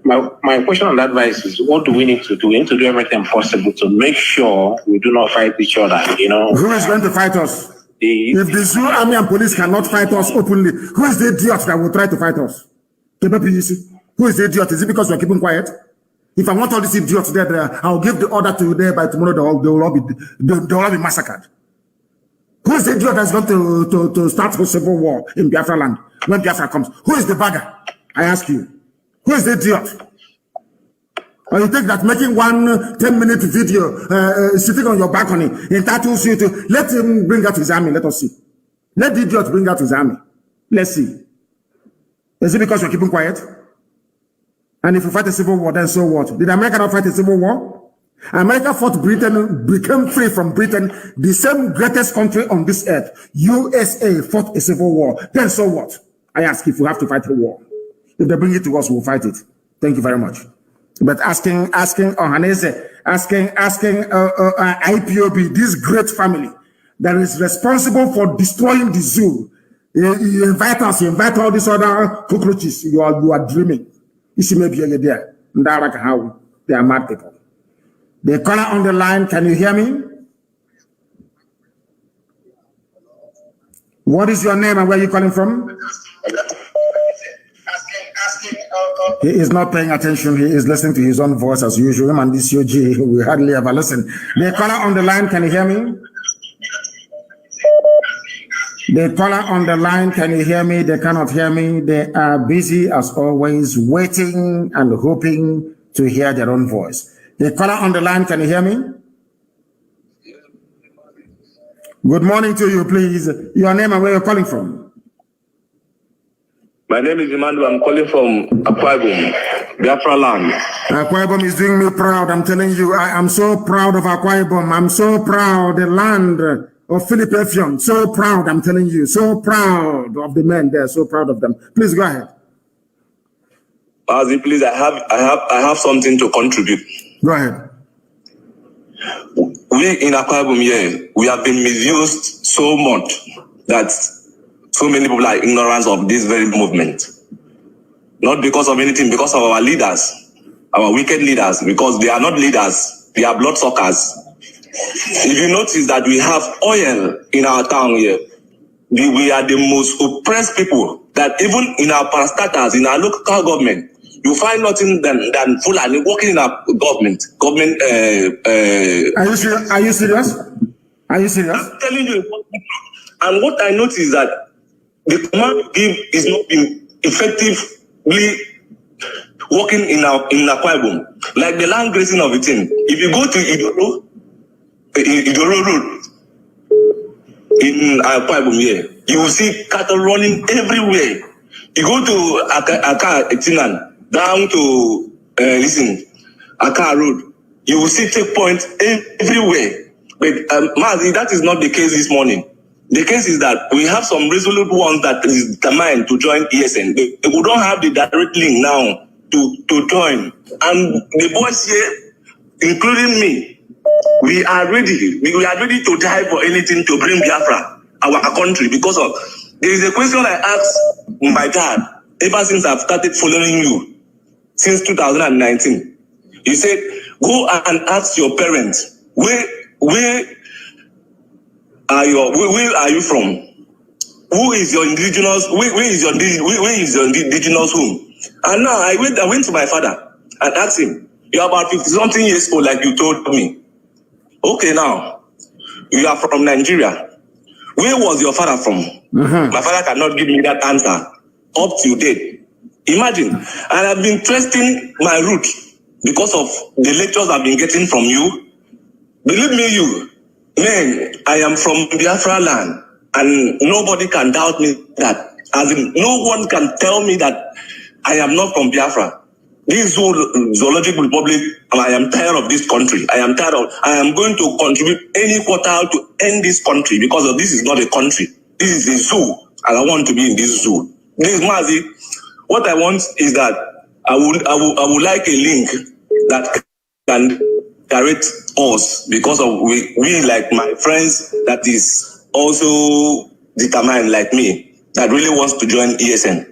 My question on that advice is, what do we need to do? We need to do everything possible to make sure we do not fight each other, Who is going to fight us? If the zoo army and police cannot fight us openly, who is the idiot that will try to fight us? Who is the idiot? Is it because we're keeping quiet? If I want all these idiots there, I'll give the order to there by tomorrow, they will all be massacred. Who is the idiot that's going to start a civil war in Biafra land when Biafra comes? Who is the bagger? I ask you. Who is the idiot? Or you think that making one 10-minute video sitting on your balcony entitles you to let him bring out his army? Let us see. Let the idiot bring out his army. Let's see. Is it because you're keeping quiet? And if you fight a civil war, then so what? Did America not fight a civil war? America fought Britain, became free from Britain, the same greatest country on this earth. USA fought a civil war. Then so what? I ask if we have to fight a war. If they bring it to us, we'll fight it. Thank you very much. But asking Ohanese, asking IPOB, this great family that is responsible for destroying the zoo. You invite us, you invite all these other cockroaches. You are dreaming. You see, maybe you're there. They are mad people. The caller on the line, can you hear me? What is your name and where are you calling from? He is not paying attention. He is listening to his own voice as usual. And this UG, we hardly ever listen. The caller on the line, can you hear me? The caller on the line, can you hear me? They cannot hear me. They are busy as always, waiting and hoping to hear their own voice. The caller on the line, can you hear me? Good morning to you, please. Your name and where you're calling from? My name is Emmanuel. I'm calling from Akwa Ibom, Biafra land. Akwa Ibom is doing me proud. I'm telling you, I am so proud of Akwa Ibom. I'm so proud, the land of Philip Effion. So proud, I'm telling you. So proud of the men there. So proud of them. Please go ahead. Mazi, please, I have something to contribute. Go ahead. We in Akwa Ibom here, we have been misused so much that so many people are ignorant of this very movement. Not because of anything, because of our leaders, our wicked leaders, because they are not leaders, they are bloodsuckers. If you notice that we have oil in our town here, we are the most oppressed people, that even in our parastatals, in our local government, you find nothing than Fulani working in our government. Are you serious? Are you serious? I'm telling you. And what I notice is that the command you give is not being effectively working in Akwa Ibom. Like the land grazing of the thing. If you go to Idoro Road in Akwa Ibom here, you will see cattle running everywhere. You go to Aka Etinan, down to Aka Road, you will see checkpoints everywhere. But Mazi, that is not the case this morning. The case is that we have some resolute ones that is determined to join ESN. We don't have the direct link now to join. And the boys here, including me, we are ready. We are ready to die for anything to bring Biafra, our country, because of there is a question I asked my dad ever since I've started following you. since 2019. You said, go and ask your parents, where are you from? Who is your indigenous? Where is your indigenous home? And now I went to my father and asked him, you're about 50-something years old, like you told me. Okay, now you are from Nigeria. Where was your father from? My father cannot give me that answer up to date. Imagine, and I've been trusting my root because of the lectures I've been getting from you. Believe me, man, I am from Biafra land, and nobody can doubt me that. As in, no one can tell me that I am not from Biafra. This zoological republic, I am tired of this country. I am going to contribute any quarter to end this country because this is not a country. This is a zoo, and I want to be in this zoo. This Mazi, what I want is that I would like a link that can direct us because of we like my friends that is also determined like me that really wants to join ESN.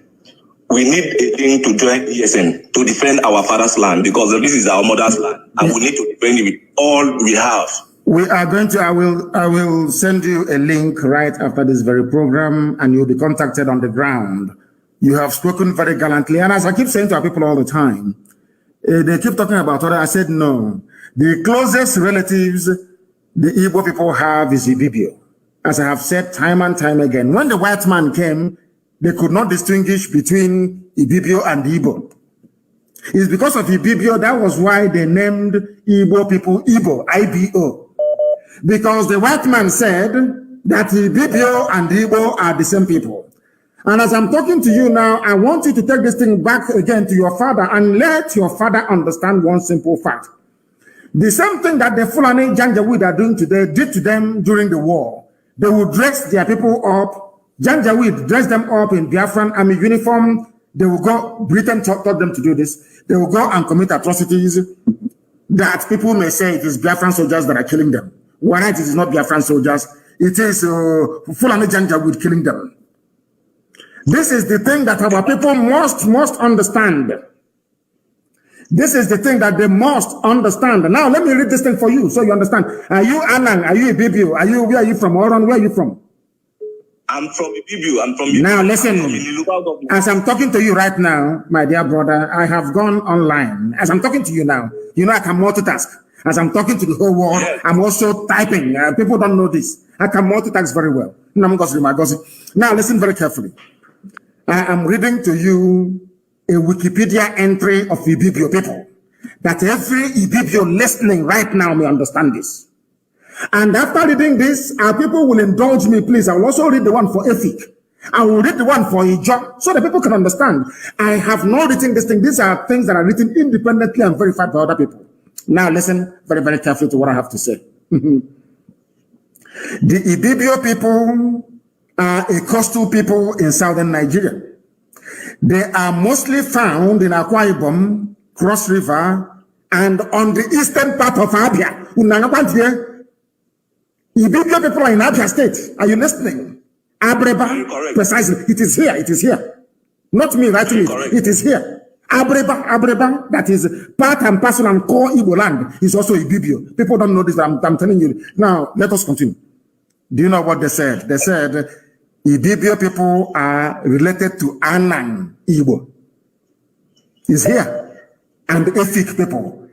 We need a thing to join ESN to defend our father's land because this is our mother's land and we need to defend it with all we have. We are going to, I will send you a link right after this very program and you'll be contacted on the ground. You have spoken very gallantly. And as I keep saying to our people all the time, they keep talking about what I said, no. The closest relatives the Igbo people have is Ibibio. As I have said time and time again, when the white man came, they could not distinguish between Ibibio and Igbo. It's because of Ibibio, that was why they named Igbo people Igbo, I-B-O. Because the white man said that Ibibio and Igbo are the same people. And as I'm talking to you now, I want you to take this thing back again to your father and let your father understand one simple fact. The same thing that the Fulani Janjaweed are doing today did to them during the war. They would dress their people up. Janjaweed dress them up in Biafran army uniform. They will go, Britain taught them to do this. They will go and commit atrocities that people may say it is Biafran soldiers that are killing them. Why it is not Biafran soldiers? It is Fulani Janjaweed killing them. This is the thing that our people must understand. This is the thing that they must understand. Now, let me read this thing for you so you understand. Are you Anang? Are you Ibibio? Where are you from? Oron, where are you from? I'm from Ibibio. I'm from Ibibio. Now, listen. As I'm talking to you right now, my dear brother, I have gone online. As I'm talking to you now, you know I can multitask. As I'm talking to the whole world, yes. I'm also typing. People don't know this. I can multitask very well. Now, listen very carefully. I am reading to you a Wikipedia entry of Ibibio people, that every Ibibio listening right now may understand this. And after reading this, our people will indulge me, please. I will also read the one for Efik. I will read the one for Ijob, so that people can understand. I have not written this thing. These are things that are written independently and verified by other people. Now listen very, very carefully to what I have to say. The Ibibio people are a coastal people in southern Nigeria. They are mostly found in Akwa Ibom, Cross River, and on the eastern part of Abia. Ibibio people are in Abia State. Are you listening? Abreba, precisely. It is here. It is here. Not me writing it. It is here. Abreba, that is part and parcel and core Igbo land, is also Ibibio. People don't know this. I'm telling you. Now, let us continue. Do you know what they said? They said Ibibio people are related to Anang Igbo. Is here. And Efik people.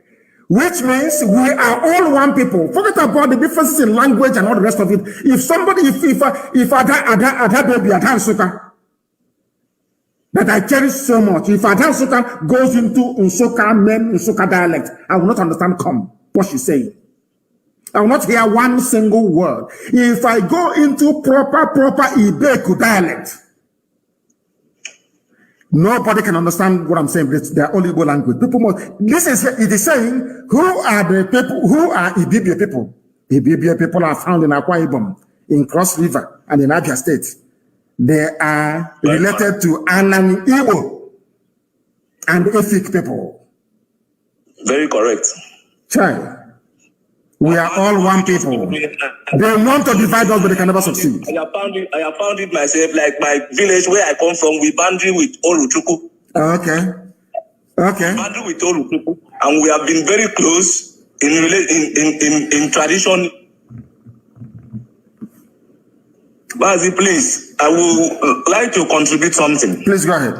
Which means we are all one people. Forget about the differences in language and all the rest of it. If somebody, if Ada baby, Ada Nsuka, that I cherish so much, if Ada Nsuka goes into Nsuka dialect, I will not understand what she's saying. I will not hear one single word. If I go into proper Ibeku dialect, nobody can understand what I'm saying. They are only Igbo language. It is saying, who are the people, who are Ibibio people? Ibibio people are found in Akwa Ibom, in Cross River, and in Abia State. They are related to Anang Igbo and Efik people. Very correct. Chai. We are all one people. They want to divide us, but they can never succeed. I have found it myself, like my village where I come from, we boundary with Oluchuku. Okay. Okay. Battle with all people, and we have been very close in tradition. Mazi, please, I would like to contribute something. Please go ahead.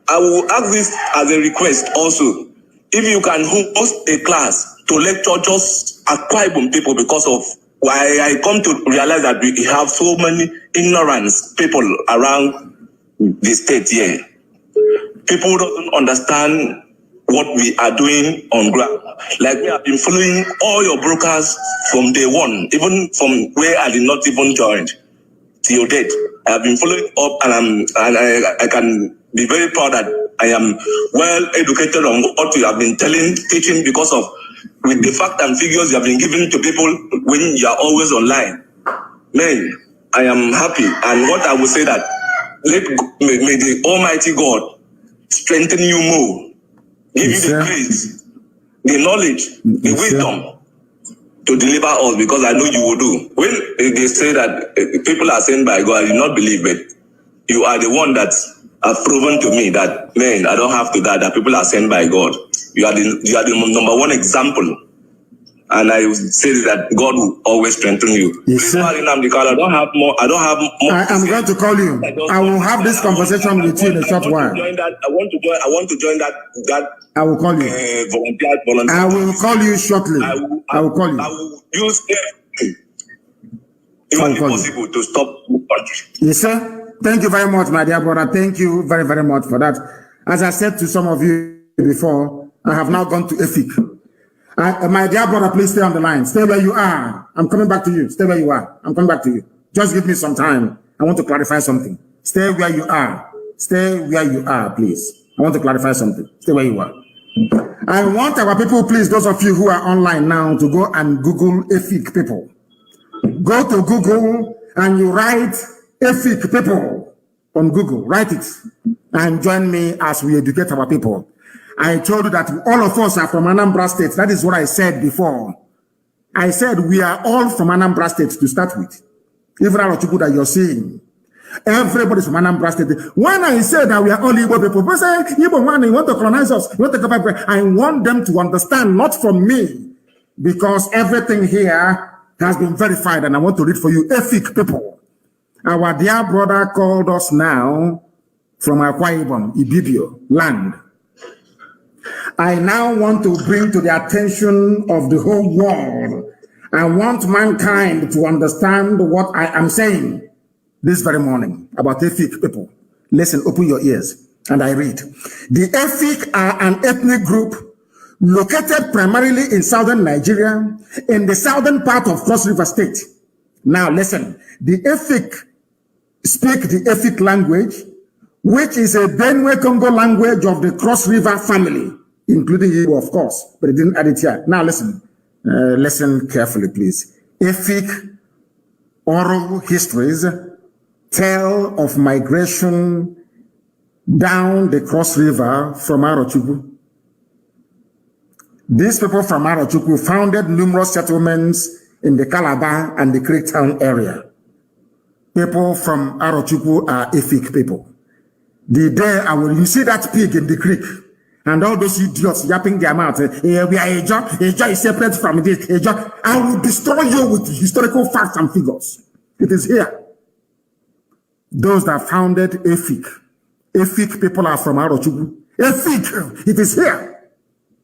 I will ask this as a request also. If you can host a class to lecture just Akwa Ibom people, because of why I come to realize that we have so many ignorance people around the state here. People don't understand what we are doing on ground. Like me, I've been following all your brokers from day one, even from where I did not even join till date. I have been following up, and I can be very proud that I am well educated on what you have been teaching, because of with the fact and figures you have been giving to people when you are always online. Man, I am happy, and what I will say that may the Almighty God strengthen you more, give you the grace, the knowledge, the wisdom to deliver us, because I know you will do. When they say that people are sent by God, I do not believe it. You are the one that have proven to me that, man, I don't have to die, that people are sent by God. You are the number one example. And I say that God will always strengthen you. Yes, sir. I don't have more. I am going to call you. I will have this conversation with you in a short while. I want to join that. I will call you. Volunteer. I will call you shortly. I will call you. I will use everything, if possible, to stop the country. Yes, sir. Thank you very much, my dear brother. Thank you very, very much for that. As I said to some of you before, I have now gone to EFIC. My dear brother, please stay on the line. Stay where you are. I'm coming back to you. Stay where you are. I'm coming back to you. Just give me some time. I want to clarify something. Stay where you are. Stay where you are, please. I want to clarify something. Stay where you are. I want our people, please, those of you who are online now, to go and Google EFIC people. Go to Google and you write EFIC people on Google. Write it and join me as we educate our people. I told you that all of us are from Anambra State. That is what I said before. I said we are all from Anambra State to start with. Even our people that you're seeing. Everybody's from Anambra State. When I say that we are all Igbo people, people say, Igbo one, you want to colonize us. You want to go back. I want them to understand, not from me, because everything here has been verified, and I want to read for you. EFIC people. Our dear brother called us now from Akwa Ibom, Ibibio, land. I now want to bring to the attention of the whole world. I want mankind to understand what I am saying this very morning about EFIC people. Listen, open your ears, and I read. The EFIC are an ethnic group located primarily in southern Nigeria, in the southern part of Cross River State. Now listen, the EFIC speak the EFIC language, which is a Benue Congo language of the Cross River family, including Igbo, of course, but it didn't add it here. Now listen, listen carefully, please. EFIC oral histories tell of migration down the Cross River from Arochukwu. These people from Arochukwu founded numerous settlements in the Calabar and the Creek Town area. People from Arochukwu are EFIC people. The day you see that pig in the creek, and all those idiots yapping their mouth, we are Ejo is separate from this, Ejo. I will destroy you with historical facts and figures. It is here. Those that founded EFIC. EFIC people are from Arochukwu. EFIC, it is here.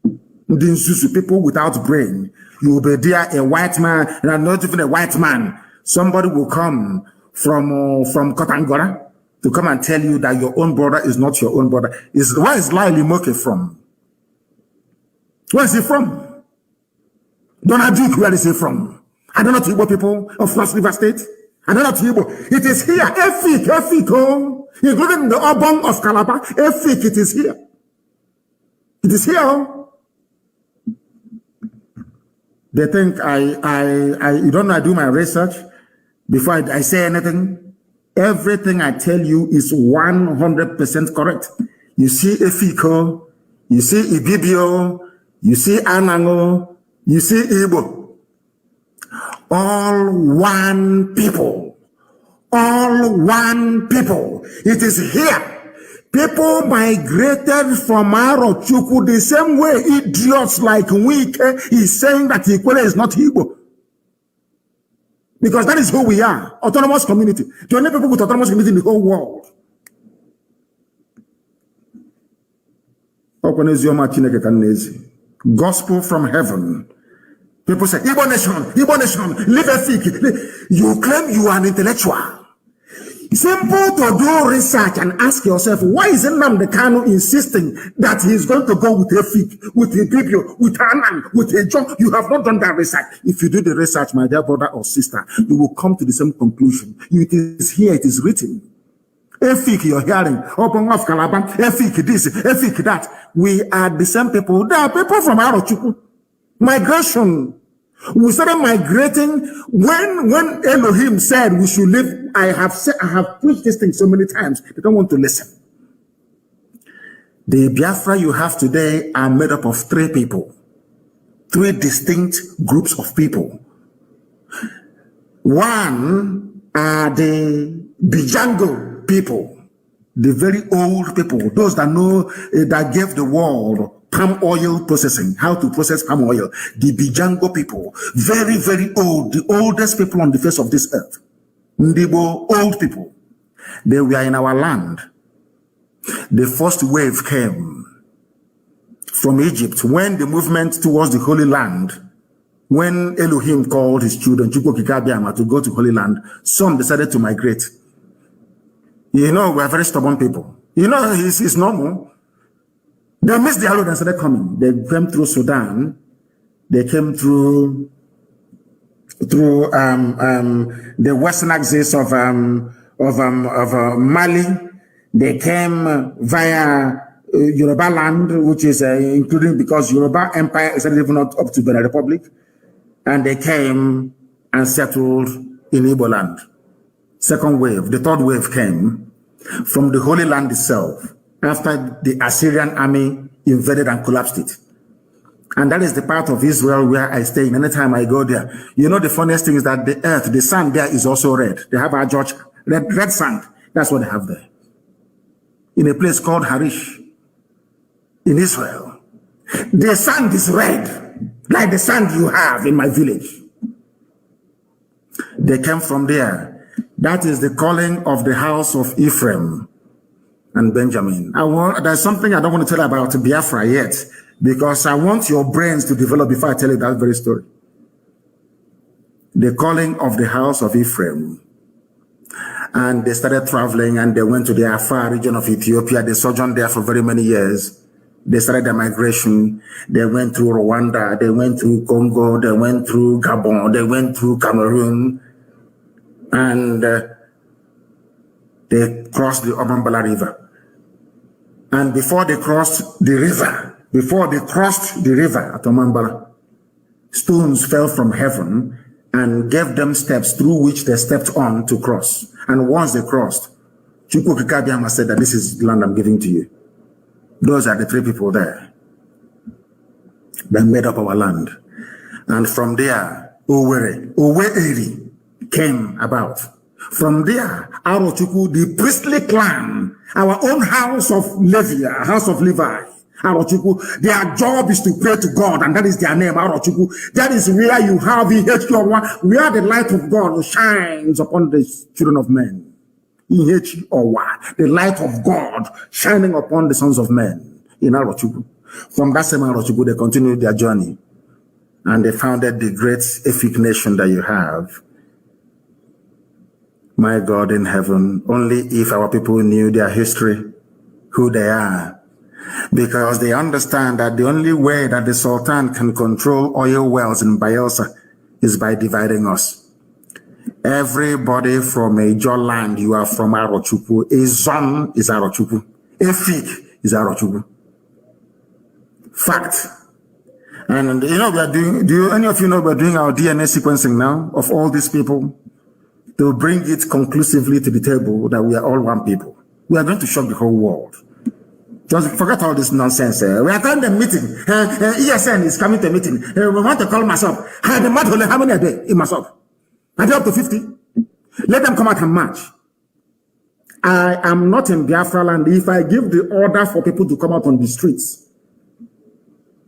The Nsusu people without brain. You will be there, a white man, and not even a white man. Somebody will come from Kotangora to come and tell you that your own brother is not your own brother. Where is Laili Moke from? Where is he from? Donald Duke, where is he from? I don't know to Igbo people of Cross River State. I don't know to Igbo. It is here. EFIC, oh, including the Obong of Calabar. EFIC, it is here. It is here. They think you don't know I do my research before I say anything. Everything I tell you is 100% correct. You see Efiko, you see Ibibio, you see Anango, you see Igbo. All one people. All one people. It is here. People migrated from Arochukwu the same way idiots like Iyke is saying that Ikwele is not Igbo. Because that is who we are, autonomous community. The only people with autonomous community in the whole world. Gospel from heaven. People say, Igbo nation, live a fake. You claim you are an intellectual. Simple to do research and ask yourself, why is Nnamdi Kanu insisting that he's going to go with a fig, with a Bibio, with Anan, with a John? You have not done that research. If you do the research, my dear brother or sister, you will come to the same conclusion. It is here, it is written. A fig you're hearing, open off Calaban, a fig this, a fig that. We are the same people. There are people from Arochukwu. Migration. We started migrating when Elohim said we should live. I have preached this thing so many times. They don't want to listen. The Biafra you have today are made up of three people. Three distinct groups of people. One are the Bijango people. The very old people. Those that know, that gave the world palm oil processing, how to process palm oil. The Bijango people, very, very old, the oldest people on the face of this earth. Ndibo, old people. They were in our land. The first wave came from Egypt when the movement towards the Holy Land, when Elohim called his children, Chukwu Kikabiama, to go to Holy Land, some decided to migrate. You know, we are very stubborn people. You know, it's normal. They missed the road and started coming. They came through Sudan. They came through the western axis of Mali. They came via Yoruba land, which is including because Yoruba Empire is even not up to Benin Republic, and they came and settled in Igbo land. Second wave, the third wave came from the Holy Land itself after the Assyrian army invaded and collapsed it. And that is the part of Israel where I stay. Anytime I go there, you know, the funniest thing is that the earth, the sand there is also red. They have our George, red sand. That's what they have there. In a place called Harish, in Israel, the sand is red, like the sand you have in my village. They came from there. That is the calling of the house of Ephraim and Benjamin. There's something I don't want to tell about Biafra yet, because I want your brains to develop before I tell you that very story. The calling of the house of Ephraim. And they started traveling and they went to the Afar region of Ethiopia. They sojourned there for very many years. They started their migration. They went through Rwanda. They went through Congo. They went through Gabon. They went through Cameroon. And they crossed the Obambala River. And before they crossed the river at Obambala, stones fell from heaven and gave them steps through which they stepped on to cross. And once they crossed, Chukwu Kikabiama said that this is the land I'm giving to you. Those are the three people there that made up our land. And from there, Oweri came about. From there, Arochukwu, the priestly clan, our own house of Levi, Arochukwu, their job is to pray to God, and that is their name, Arochukwu. That is where you have Ihechi, where the light of God shines upon the children of men. Ihechi Owa, the light of God shining upon the sons of men in Arochukwu. From that same Arochukwu, they continued their journey, and they founded the great Efik nation that you have. My God in heaven, only if our people knew their history, who they are, because they understand that the only way that the Sultan can control oil wells in Bayelsa is by dividing us. Everybody from a Major land, you are from Arochukwu. A Zon is Arochukwu. A Fig is Arochukwu. Fact. And you know, we are doing, any of you know we're doing our DNA sequencing now of all these people to bring it conclusively to the table that we are all one people. We are going to shock the whole world. Just forget all this nonsense. We are having a meeting. ESN is coming to a meeting. We want to call myself. The mad how many a day in myself? I up to 50. Let them come out and march. I am not in Biafra land if I give the order for people to come out on the streets.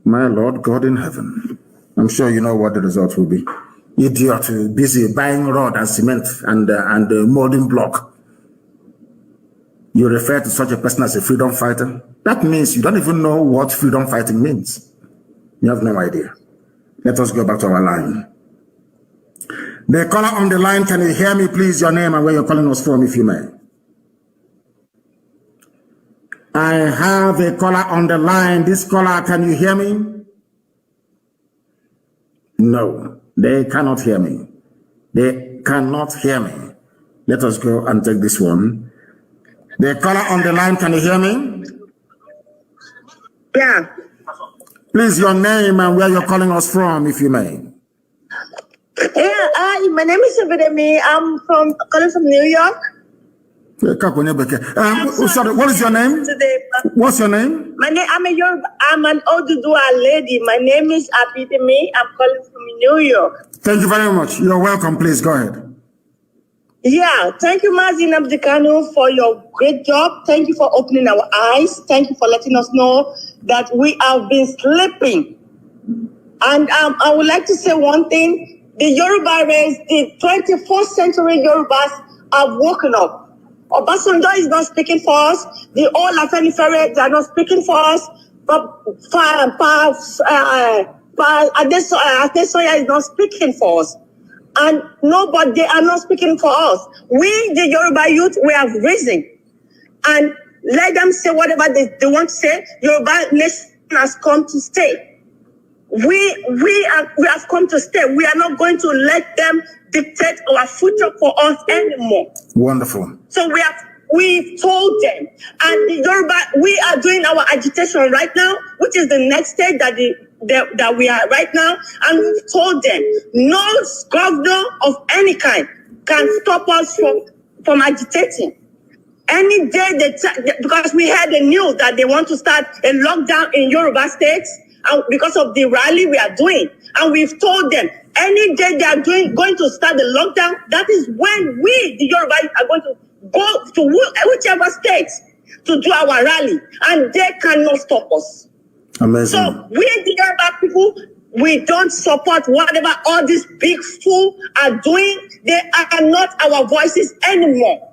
My Lord God in heaven, I'm sure you know what the result will be. Idiot, busy buying rod and cement and molding block. You refer to such a person as a freedom fighter? That means you don't even know what freedom fighting means. You have no idea. Let us go back to our line. The caller on the line, can you hear me, please? Your name and where you're calling us from, if you may. I have a caller on the line. This caller, can you hear me? No, they cannot hear me. They cannot hear me. Let us go and take this one. The caller on the line, can you hear me? Yeah. Please, your name and where you're calling us from, if you may. Yeah, my name is Ebedemi. I'm calling from New York. Sorry, what is your name? What's your name? My name, I'm an Oduduwa lady. My name is Abidemi. I'm calling from New York. Thank you very much. You're welcome. Please go ahead. Yeah, thank you, Mazi Iyke, for your great job. Thank you for opening our eyes. Thank you for letting us know that we have been sleeping. And I would like to say one thing. The Yoruba race, the 21st century Yorubas have woken up. Obasanjo is not speaking for us. The old Afenifere, they are not speaking for us. Adesoya is not speaking for us. And nobody, they are not speaking for us. We, the Yoruba youth, we have risen. And let them say whatever they want to say. Yoruba nation has come to stay. We have come to stay. We are not going to let them dictate our future for us anymore. Wonderful. So we've told them, and the Yoruba, we are doing our agitation right now, which is the next stage that we are right now, and we've told them no governor of any kind can stop us from agitating. Any day because we had the news that they want to start a lockdown in Yoruba states, and because of the rally we are doing, and we've told them any day they are going to start the lockdown, that is when we, the Yoruba, are going to go to whichever state to do our rally, and they cannot stop us. Amazing. So we, the Yoruba people, we don't support whatever all these big fools are doing. They are not our voices anymore.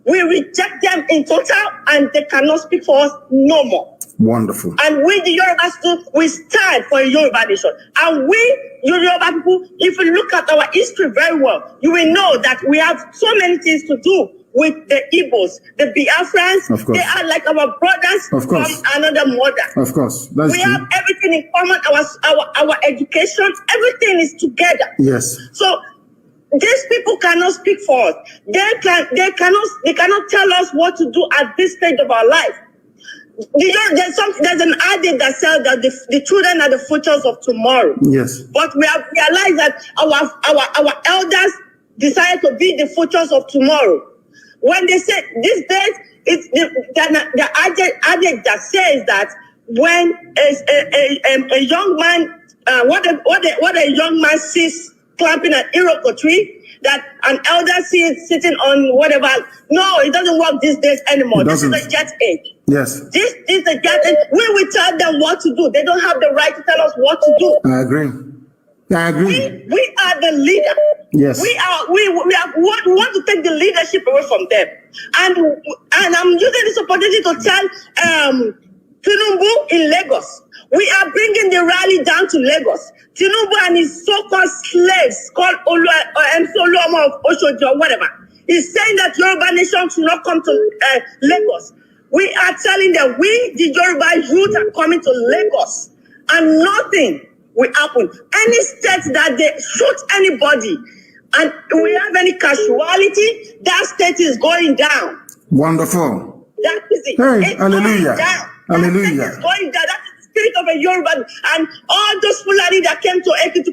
We reject them in total, and they cannot speak for us no more. Wonderful. And we, the Yoruba, we stand for a Yoruba nation. And we, Yoruba people, if you look at our history very well, you will know that we have so many things to do with the Igbos, the Biafrans. Of course. They are like our brothers from another mother. Of course. That's we true. have everything in common, our education, everything is together. Yes. So these people cannot speak for us. They cannot tell us what to do at this stage of our life. There's an adage that says that the children are the futures of tomorrow. Yes. But we have realized that our elders decided to be the futures of tomorrow. When they say these days, it's the adage that says that when a young man, what a young man sees clamping an Iroko tree, that an elder sees sitting on whatever. No, it doesn't work these days anymore. This is a jet age. Yes. This is a jet age. We will tell them what to do. They don't have the right to tell us what to do. I agree. We are the leader. Yes. We want to take the leadership away from them. And I'm using this opportunity to tell Tinubu in Lagos. We are bringing the rally down to Lagos. Tinubu and his so-called slaves called Oluomo of Oshoji or whatever. He's saying that Yoruba nation should not come to Lagos. We are telling them we, the Yoruba youth, are coming to Lagos, and nothing will happen. Any state that they shoot anybody and we have any casualty, that state is going down. Wonderful. That is it. Hey, it's hallelujah. Hallelujah. That state is going down. That is the spirit of a Yoruba. And all those Fulani that came to Ekiti,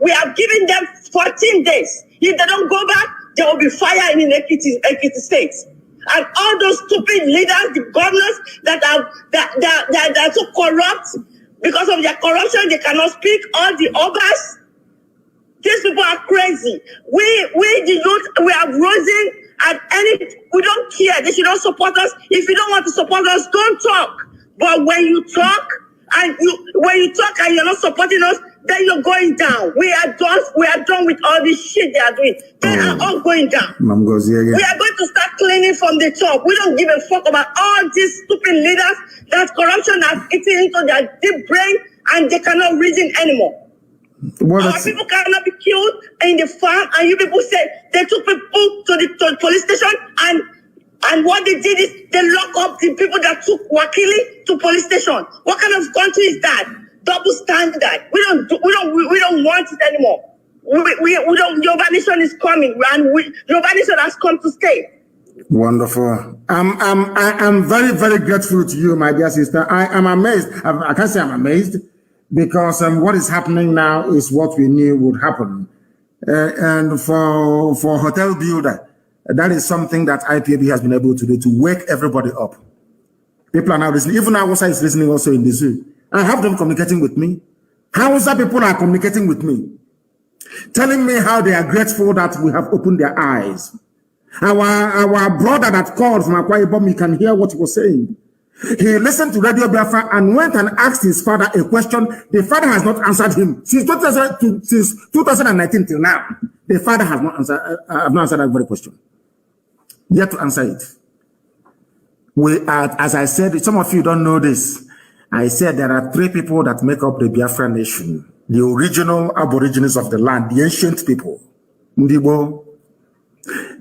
we have given them 14 days. If they don't go back, there will be fire in Ekiti State. And all those stupid leaders, the governors that are so corrupt, because of their corruption, they cannot speak. All the obas, these people are crazy. We the youth, we have risen We don't care. They should not support us. If you don't want to support us, don't talk. But when you talk and you're not supporting us, then you're going down. We are done with all this shit they are doing. They are all going down. We are going to start cleaning from the top. We don't give a fuck about all these stupid leaders that corruption has eaten into their deep brain and they cannot reason anymore. Our people cannot be killed in the farm, and you people say they took people to the police station, and what they did is they lock up the people that took Wakili to police station. What kind of country is that? Double standard. We don't want it anymore. We don't. Yoruba Nation is coming, and Yoruba Nation has come to stay. Wonderful. I'm very, very grateful to you, my dear sister. I am amazed. I can't say I'm amazed. Because what is happening now is what we knew would happen. And for hotel builder, that is something that IPAB has been able to do, to wake everybody up. People are now listening. Even Hausa is listening also in the zoo. I have them communicating with me. Hausa people are communicating with me, telling me how they are grateful that we have opened their eyes. Our brother that called from Akwa Ibom, you can hear what he was saying. He listened to Radio Biafra and went and asked his father a question. The father has not answered him since 2019 till now. The father has not answered. Have not answered that very question. Yet to answer it. We are, as I said, some of you don't know this. I said there are 3 people that make up the Biafra nation: the original aborigines of the land, the ancient people, Ndibo.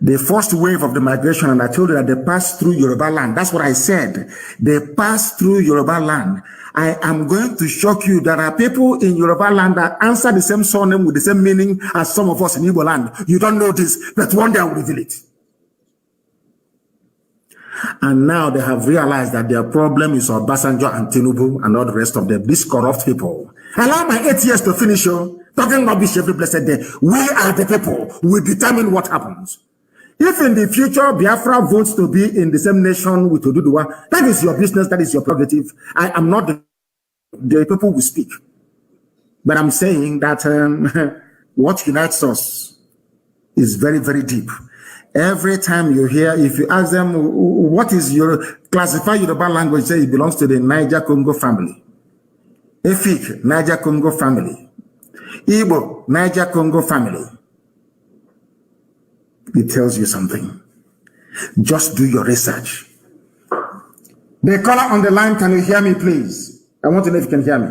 The first wave of the migration, and I told you that they passed through Yoruba land. That's what I said. They passed through Yoruba land. I am going to shock you. There are people in Yoruba land that answer the same surname with the same meaning as some of us in Igbo land. You don't know this, but one day I will reveal it. And now they have realized that their problem is Obasanjo and Tinubu and all the rest of them, these corrupt people. Allow my 8 years to finish, talking rubbish every blessed day. We are the people who will determine what happens. If in the future Biafra votes to be in the same nation with Oduduwa, that is your business, that is your prerogative. I am not the people who speak. But I'm saying that what unites us is very, very deep. Every time you hear, if you ask them, what is your, classify Yoruba language, say it belongs to the Niger-Congo family. Efik, Niger-Congo family. Igbo, Niger-Congo family. It tells you something. Just do your research. The caller on the line, can you hear me, please? I want to know if you can hear me.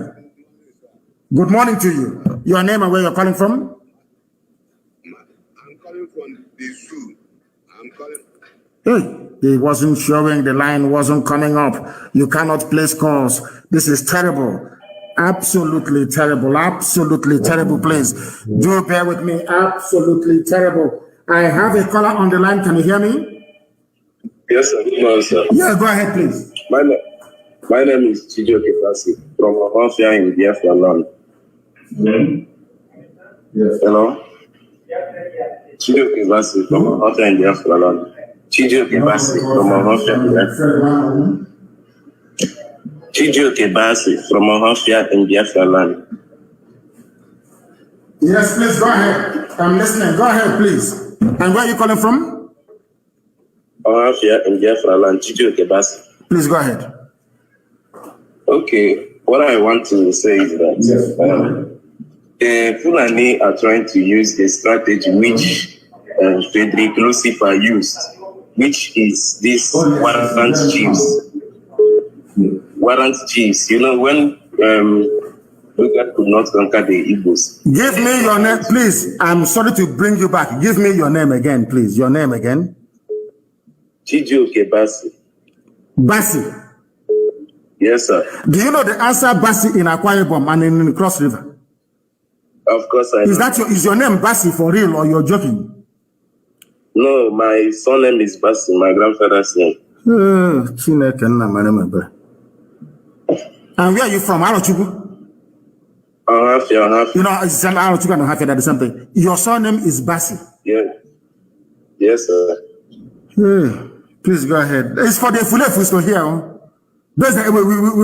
Good morning to you. Your name and where you're calling from? I'm calling from the zoo. Hey, it wasn't showing, the line wasn't coming up. You cannot place calls. This is terrible. Absolutely terrible. Absolutely terrible place. Do bear with me. Absolutely terrible. I have a caller on the line. Can you hear me? Yes, sir. Good morning, sir. Yeah, go ahead, please. My name is Chijo Kefasi from Rapture in Biafra land. Yes. Hello? Chijo Kefasi from Rapture in Biafra land. Chijo Kefasi from Rapture in Biafra land. Chijo Kefasi from Rapture in Biafra land. Yes, please, go ahead. I'm listening. Go ahead, please. And where are you calling from? Rapture in Biafra land. Chijo Kefasi. Please go ahead. Okay, what I want to say is that the Fulani are trying to use a strategy which Frederick Lucifer used, which is this warrant chiefs. Warrant chiefs, you know, when Luga could not conquer the Igbos. Give me your name, please. I'm sorry to bring you back. Give me your name again, please. Your name again. Chijioke Basi. Basi. Yes, sir. Do you know the answer Basi in Akwa Ibom and in Cross River? Of course I know. Is your name Basi for real or you're joking? No, my surname is Basi, my grandfather's name. And where are you from? Arochugu? You know, it's Arochugu and Ohafia, that is something. Your surname is Basi? Yeah. Yes, sir. Please go ahead. It's for the Fulefus to hear. We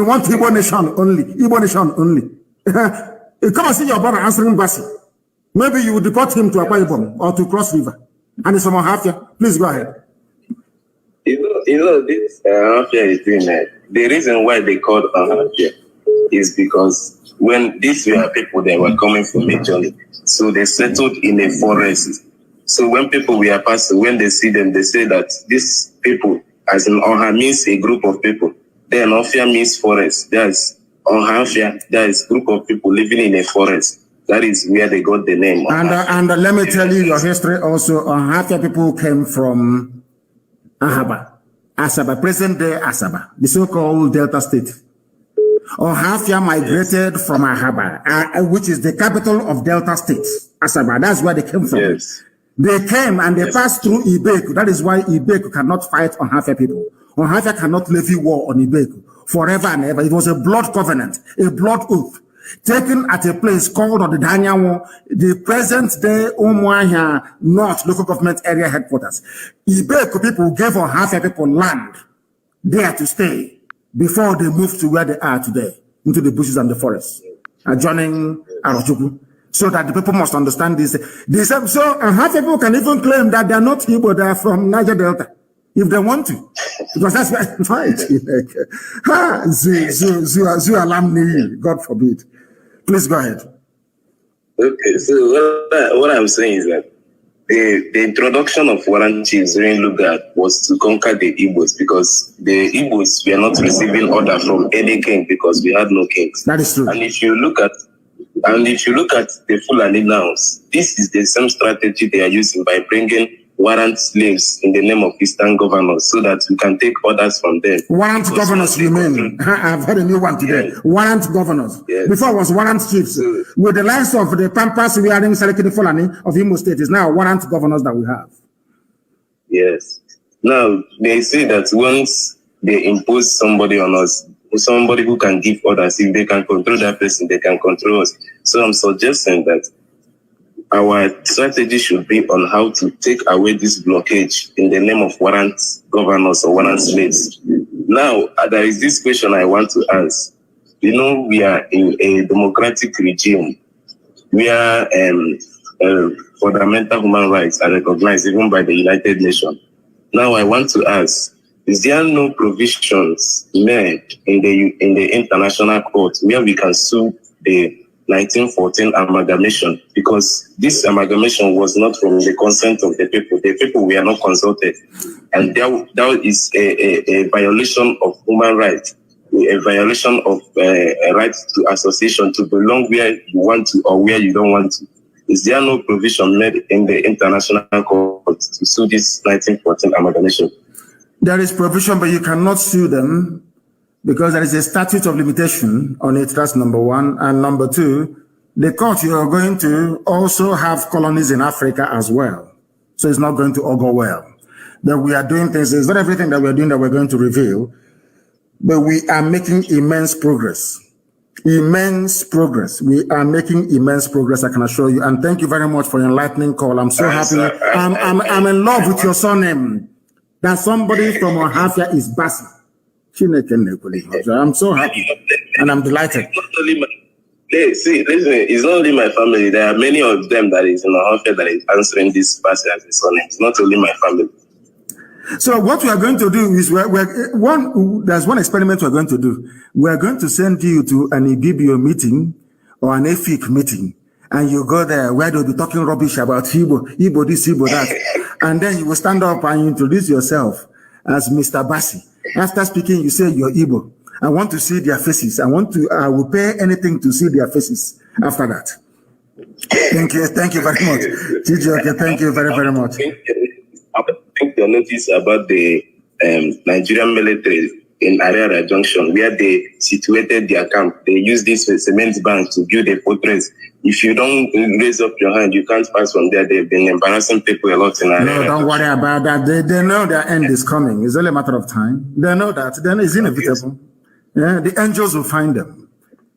want Igbo nation only. Igbo nation only. Come and see your brother answering Basi. Maybe you will deport him to Akwa Ibom or to Cross River. And it's from Ohafia. Please go ahead. You know this Ohafia is doing that. The reason why they called Ohafia is because when these were people that were coming from a journey, so they settled in a forest. So when people were passing, when they see them, they say that these people, as in Oha means a group of people, then Ohafia means forest. That's Ohafia, that is group of people living in a forest. That is where they got the name. And let me tell you your history also. Ohafia people came from Ahaba, Asaba, present day Asaba, the so-called Delta State. Ohafia migrated from Ahaba, which is the capital of Delta State, Asaba. That's where they came from. Yes. They came and they passed through Ibeku. That is why Ibeku cannot fight Ohafia people. Ohafia cannot levy war on Ibeku forever and ever. It was a blood covenant, a blood oath, taken at a place called Odedanyawo, the present-day Umuahia North local government area headquarters. Ibeku people gave Ohafia people land there to stay before they moved to where they are today, into the bushes and the forests, adjoining Arochukwu. So that the people must understand this. So half people can even claim that they're not Igbo, they're from Niger Delta, if they want to. Because that's right. Zu alumni, God forbid. Please go ahead. Okay, so what I'm saying is that the introduction of warrant chiefs during Lugard was to conquer the Igbos, because the Igbos were not receiving order from any king because we had no kings. That is true. And if you look at the Fulani now, this is the same strategy they are using by bringing warrant slaves in the name of Eastern governors so that we can take orders from them. Warrant governors, you mean? I've heard a new one today. Yes. Warrant governors. Yes. Before it was warrant chiefs. With the likes of the Pampas wearing Salekini Fulani of Imo State, is now warrant governors that we have. Yes. Now, they say that once they impose somebody on us, somebody who can give orders, if they can control that person, they can control us. So I'm suggesting that our strategy should be on how to take away this blockage in the name of warrant governors or warrant slaves. Now, there is this question I want to ask. You know, we are in a democratic regime where fundamental human rights are recognized even by the United Nations. Now, I want to ask, is there no provisions made in the international court where we can sue the 1914 amalgamation? Because this amalgamation was not from the consent of the people. The people were not consulted. And that is a violation of human rights, a violation of a right to association, to belong where you want to or where you don't want to. Is there no provision made in the international court to sue this 1914 amalgamation? There is provision, but you cannot sue them because there is a statute of limitation on it. That's number one. And number two, the court, you are going to also have colonies in Africa as well. So it's not going to all go well. That we are doing things, it's not everything that we're doing that we're going to reveal, but we are making immense progress. Immense progress. We are making immense progress, I can assure you. And thank you very much for your enlightening call. I'm so happy. I'm in love with your surname. That somebody from Ohafia is Basi. I'm so happy and I'm delighted. Listen, it's not only my family. There are many of them that is in Ohafia that is answering this Basi as his surname. It's not only my family. So what we are going to do is there's one experiment we're going to do. We're going to send you to an Ibibio meeting or an EFIC meeting, and you go there where they'll be talking rubbish about Igbo this, Igbo that. And then you will stand up and introduce yourself as Mr. Basi. After speaking, you say you're Igbo. I want to see their faces. I will pay anything to see their faces after that. Thank you very much. TJ, thank you very, very much. I think the notice about the Nigerian military in Ariara Junction, where they situated their camp. They use this cement bank to build a fortress. If you don't raise up your hand, you can't pass from there. They've been embarrassing people a lot in Ariara. No, don't worry about that. They know their end is coming. It's only a matter of time. They know that. Then it's inevitable. Yeah, the angels will find them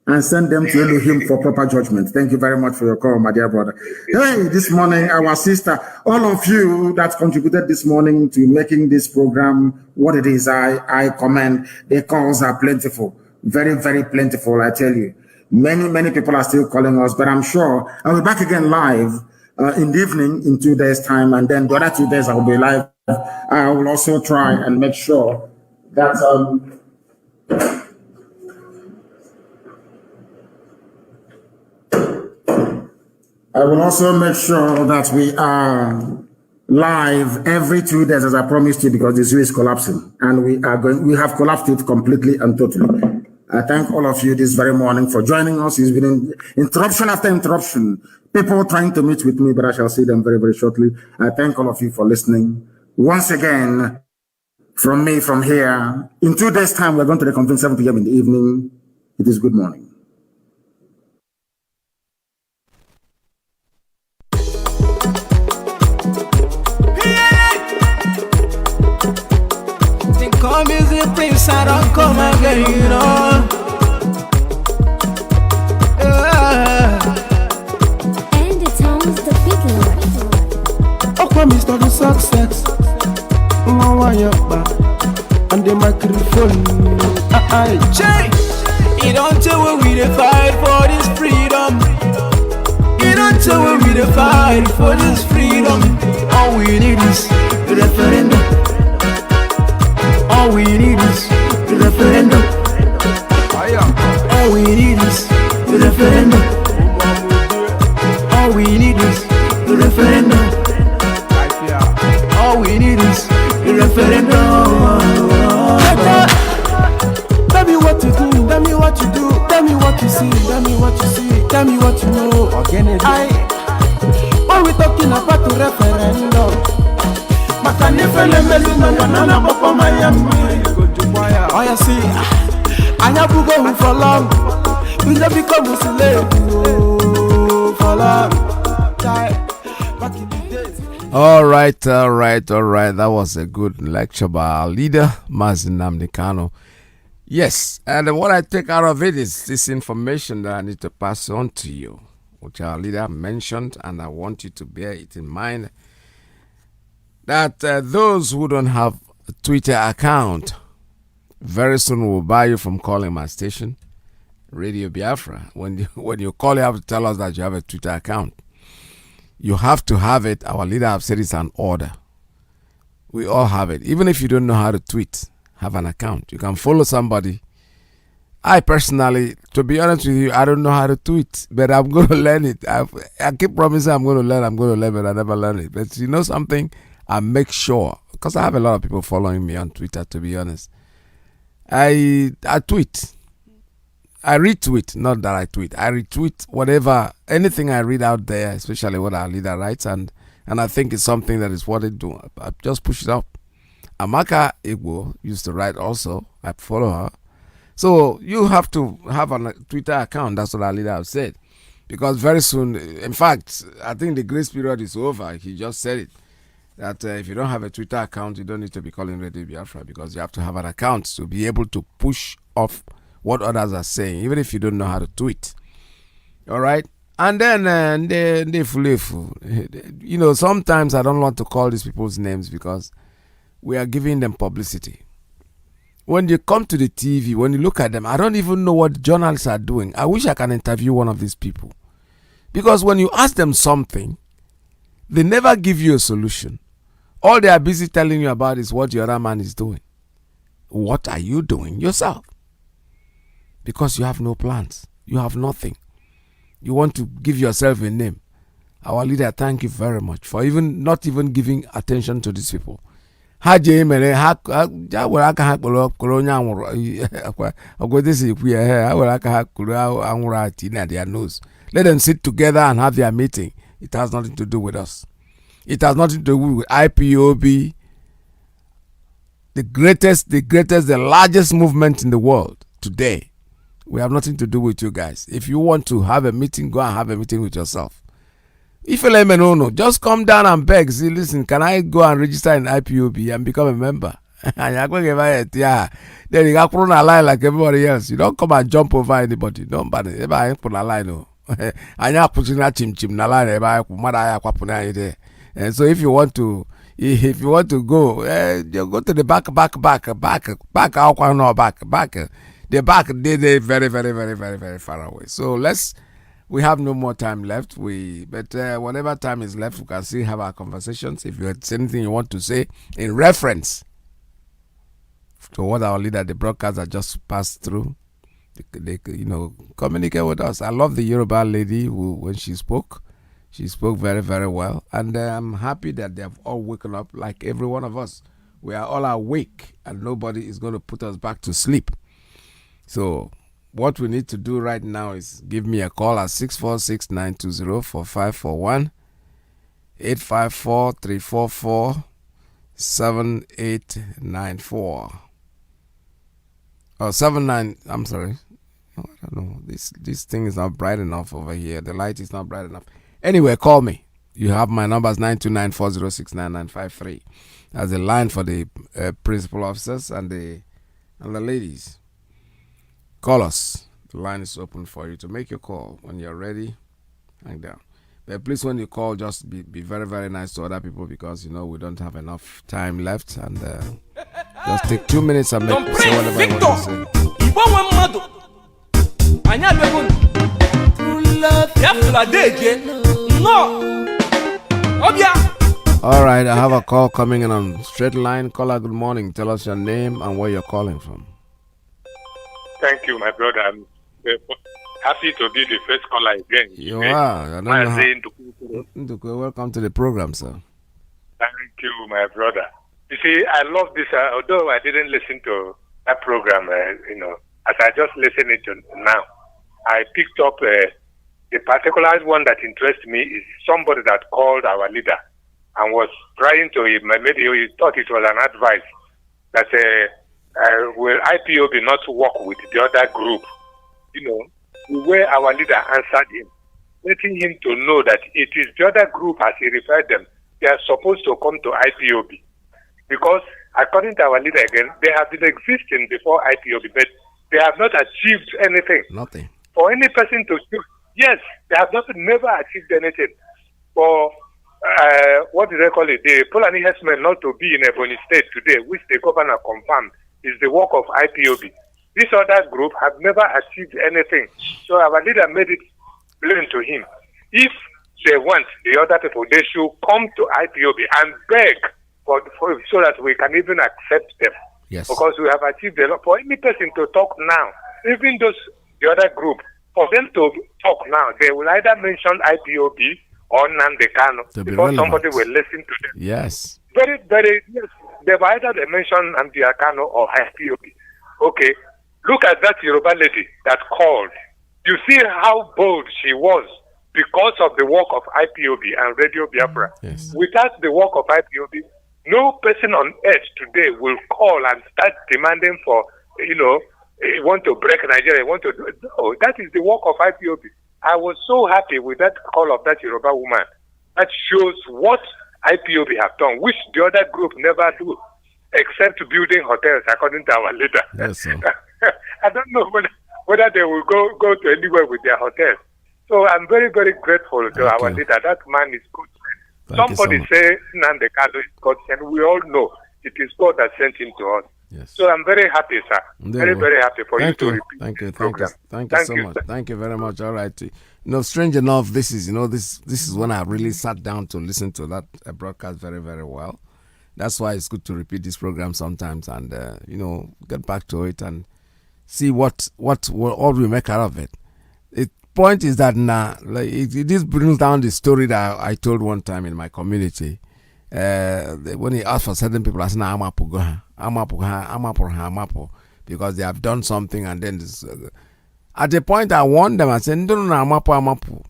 and send them to Elohim for proper judgment. Thank you very much for your call, my dear brother. Hey, this morning, our sister, all of you that contributed this morning to making this program what it is, I commend. The calls are plentiful, very, very plentiful, I tell you. Many people are still calling us, but I'm sure I'll be back again live in the evening in 2 days' time, and then the other 2 days I will be live. I will also try and make sure that I will also make sure that we are live every 2 days, as I promised you, because the zoo is collapsing, and we have collapsed it completely and totally. I thank all of you this very morning for joining us. It's been interruption after interruption. People trying to meet with me, but I shall see them very, very shortly. I thank all of you for listening. Once again, from me, from here, in 2 days' time, we're going to reconvene 7 p.m. in the evening. It is good morning. Come is the prince, I don't come again, you know. And it sounds the big one. Oh, come is the success. No one back. And the microphone. Jay, you don't tell when we fight for this freedom. You don't tell when we fight for this freedom. All we need is the referendum. All we need is the referendum. All we need is the referendum. All we need is the referendum. All we need is the referendum. Tell me what to do, tell me what you do, tell me what you see, tell me what you see, tell me what you know. All we talking about the referendum. Oh, you see, I never go for long. We never become a slave for long. Back in the days. All right. That was a good lecture by our leader, Mazi Iyke. Yes, and what I take out of it is this information that I need to pass on to you, which our leader mentioned, and I want you to bear it in mind. That those who don't have a Twitter account very soon will buy you from calling my station, Radio Biafra. When you call, you have to tell us that you have a Twitter account. You have to have it. Our leader have said it's an order. We all have it. Even if you don't know how to tweet, have an account. You can follow somebody. I personally, to be honest with you, I don't know how to tweet, but I'm going to learn it. I keep promising I'm going to learn, but I never learn it. But you know something? I make sure, because I have a lot of people following me on Twitter, to be honest. I tweet. I retweet, not that I tweet. I retweet whatever, anything I read out there, especially what our leader writes, and I think it's something that is worth it doing. I just push it up. Amaka Igbo used to write also. I follow her. So you have to have a Twitter account. That's what our leader has said. Because very soon, in fact, I think the grace period is over. He just said it. That if you don't have a Twitter account, you don't need to be calling Radio Biafra, because you have to have an account to be able to push off what others are saying, even if you don't know how to tweet. All right? And then they fully, you know, sometimes I don't want to call these people's names because we are giving them publicity. When you come to the TV, when you look at them, I don't even know what journalists are doing. I wish I can interview one of these people. Because when you ask them something, they never give you a solution. All they are busy telling you about is what the other man is doing. What are you doing yourself? Because you have no plans. You have nothing. You want to give yourself a name. Our leader, thank you very much for not even giving attention to these people. Ha je mere ha were aka ha kporo onye anwụrụ ogwedesi ikwu ya ha were aka ha kporo anwụrụ ati na their nose. Let them sit together and have their meeting. It has nothing to do with us. It has nothing to do with IPOB, the largest movement in the world today. We have nothing to do with you guys. If you want to have a meeting, go and have a meeting with yourself. If you let me know, just come down and beg. See, listen, can I go and register in IPOB and become a member? Then you got put on a line like everybody else. You don't come and jump over anybody. Don't bother. Everybody put a line. And so if you want to go, you go to the back. The back, they're very, very, very, very, very far away. So let's we have no more time left. But whatever time is left, we can still have our conversations. If you have anything you want to say in reference to what our leader, the broadcaster, just passed through, they communicate with us. I love the Yoruba lady when she spoke very, very well. And I'm happy that they have all woken up like every one of us. We are all awake and nobody is going to put us back to sleep. So what we need to do right now is give me a call at 646-920-4541, 854-344-7894. Oh, 79, I'm sorry. No, I don't know. This thing is not bright enough over here. The light is not bright enough. Anyway, call me. You have my numbers 929-406-9953. That's the line for the principal officers and the ladies. Call us. The line is open for you to make your call. When you're ready, hang down. But please, when you call, just be very, very nice to other people because, we don't have enough time left. And just take 2 minutes and say whatever you want to say. All right, I have a call coming in on straight line. Caller, good morning. Tell us your name and where you're calling from. Thank you, my brother. I'm happy to be the first caller again. You are. Welcome to the program, sir. Thank you, my brother. You see, I love this. Although I didn't listen to that program, as I just listened it to now, I picked up the particular one that interests me is somebody that called our leader and was trying to, maybe he thought it was an advice that will IPOB not work with the other group? The way our leader answered him, letting him to know that it is the other group, as he referred them, they are supposed to come to IPOB. Because according to our leader again, they have been existing before IPOB, but they have not achieved anything. Nothing. For any person to do, yes, they have never achieved anything. For what do they call it? The Fulani herdsmen not to be in Ebonyi State today, which the governor confirmed, is the work of IPOB. This other group have never achieved anything. So our leader made it plain to him. If they want the other people, they should come to IPOB and beg for so that we can even accept them. Yes. Because we have achieved a lot. For any person to talk now, even the other group, for them to talk now, they will either mention IPOB or NNAMD'i because somebody will listen to them. Yes. Very, very, yes. They've either mentioned NNAMD'i or IPOB. Okay, look at that Yoruba lady that called. You see how bold she was because of the work of IPOB and Radio Biafra. Yes. Without the work of IPOB, no person on earth today will call and start demanding for, want to break Nigeria, want to do it. No, that is the work of IPOB. I was so happy with that call of that Yoruba woman. That shows what IPOB have done, which the other group never do, except building hotels, according to our leader. Yes, sir. I don't know whether they will go to anywhere with their hotels. So I'm very, very grateful to our leader. That man is good. Somebody say NNAMD'i is God sent. We all know it is God that sent him to us. Yes. So I'm very happy, sir. Very, very happy for you to repeat the program. Thank you so much. Thank you very much. All right. Strange enough, this is when I really sat down to listen to that broadcast very, very well. That's why it's good to repeat this program sometimes and get back to it and see what we make out of it. The point is that this brings down the story that I told one time in my community. When he asked for certain people, I said, Amapo, because they have done something, and then at the point I warned them, I said, no, Amapo.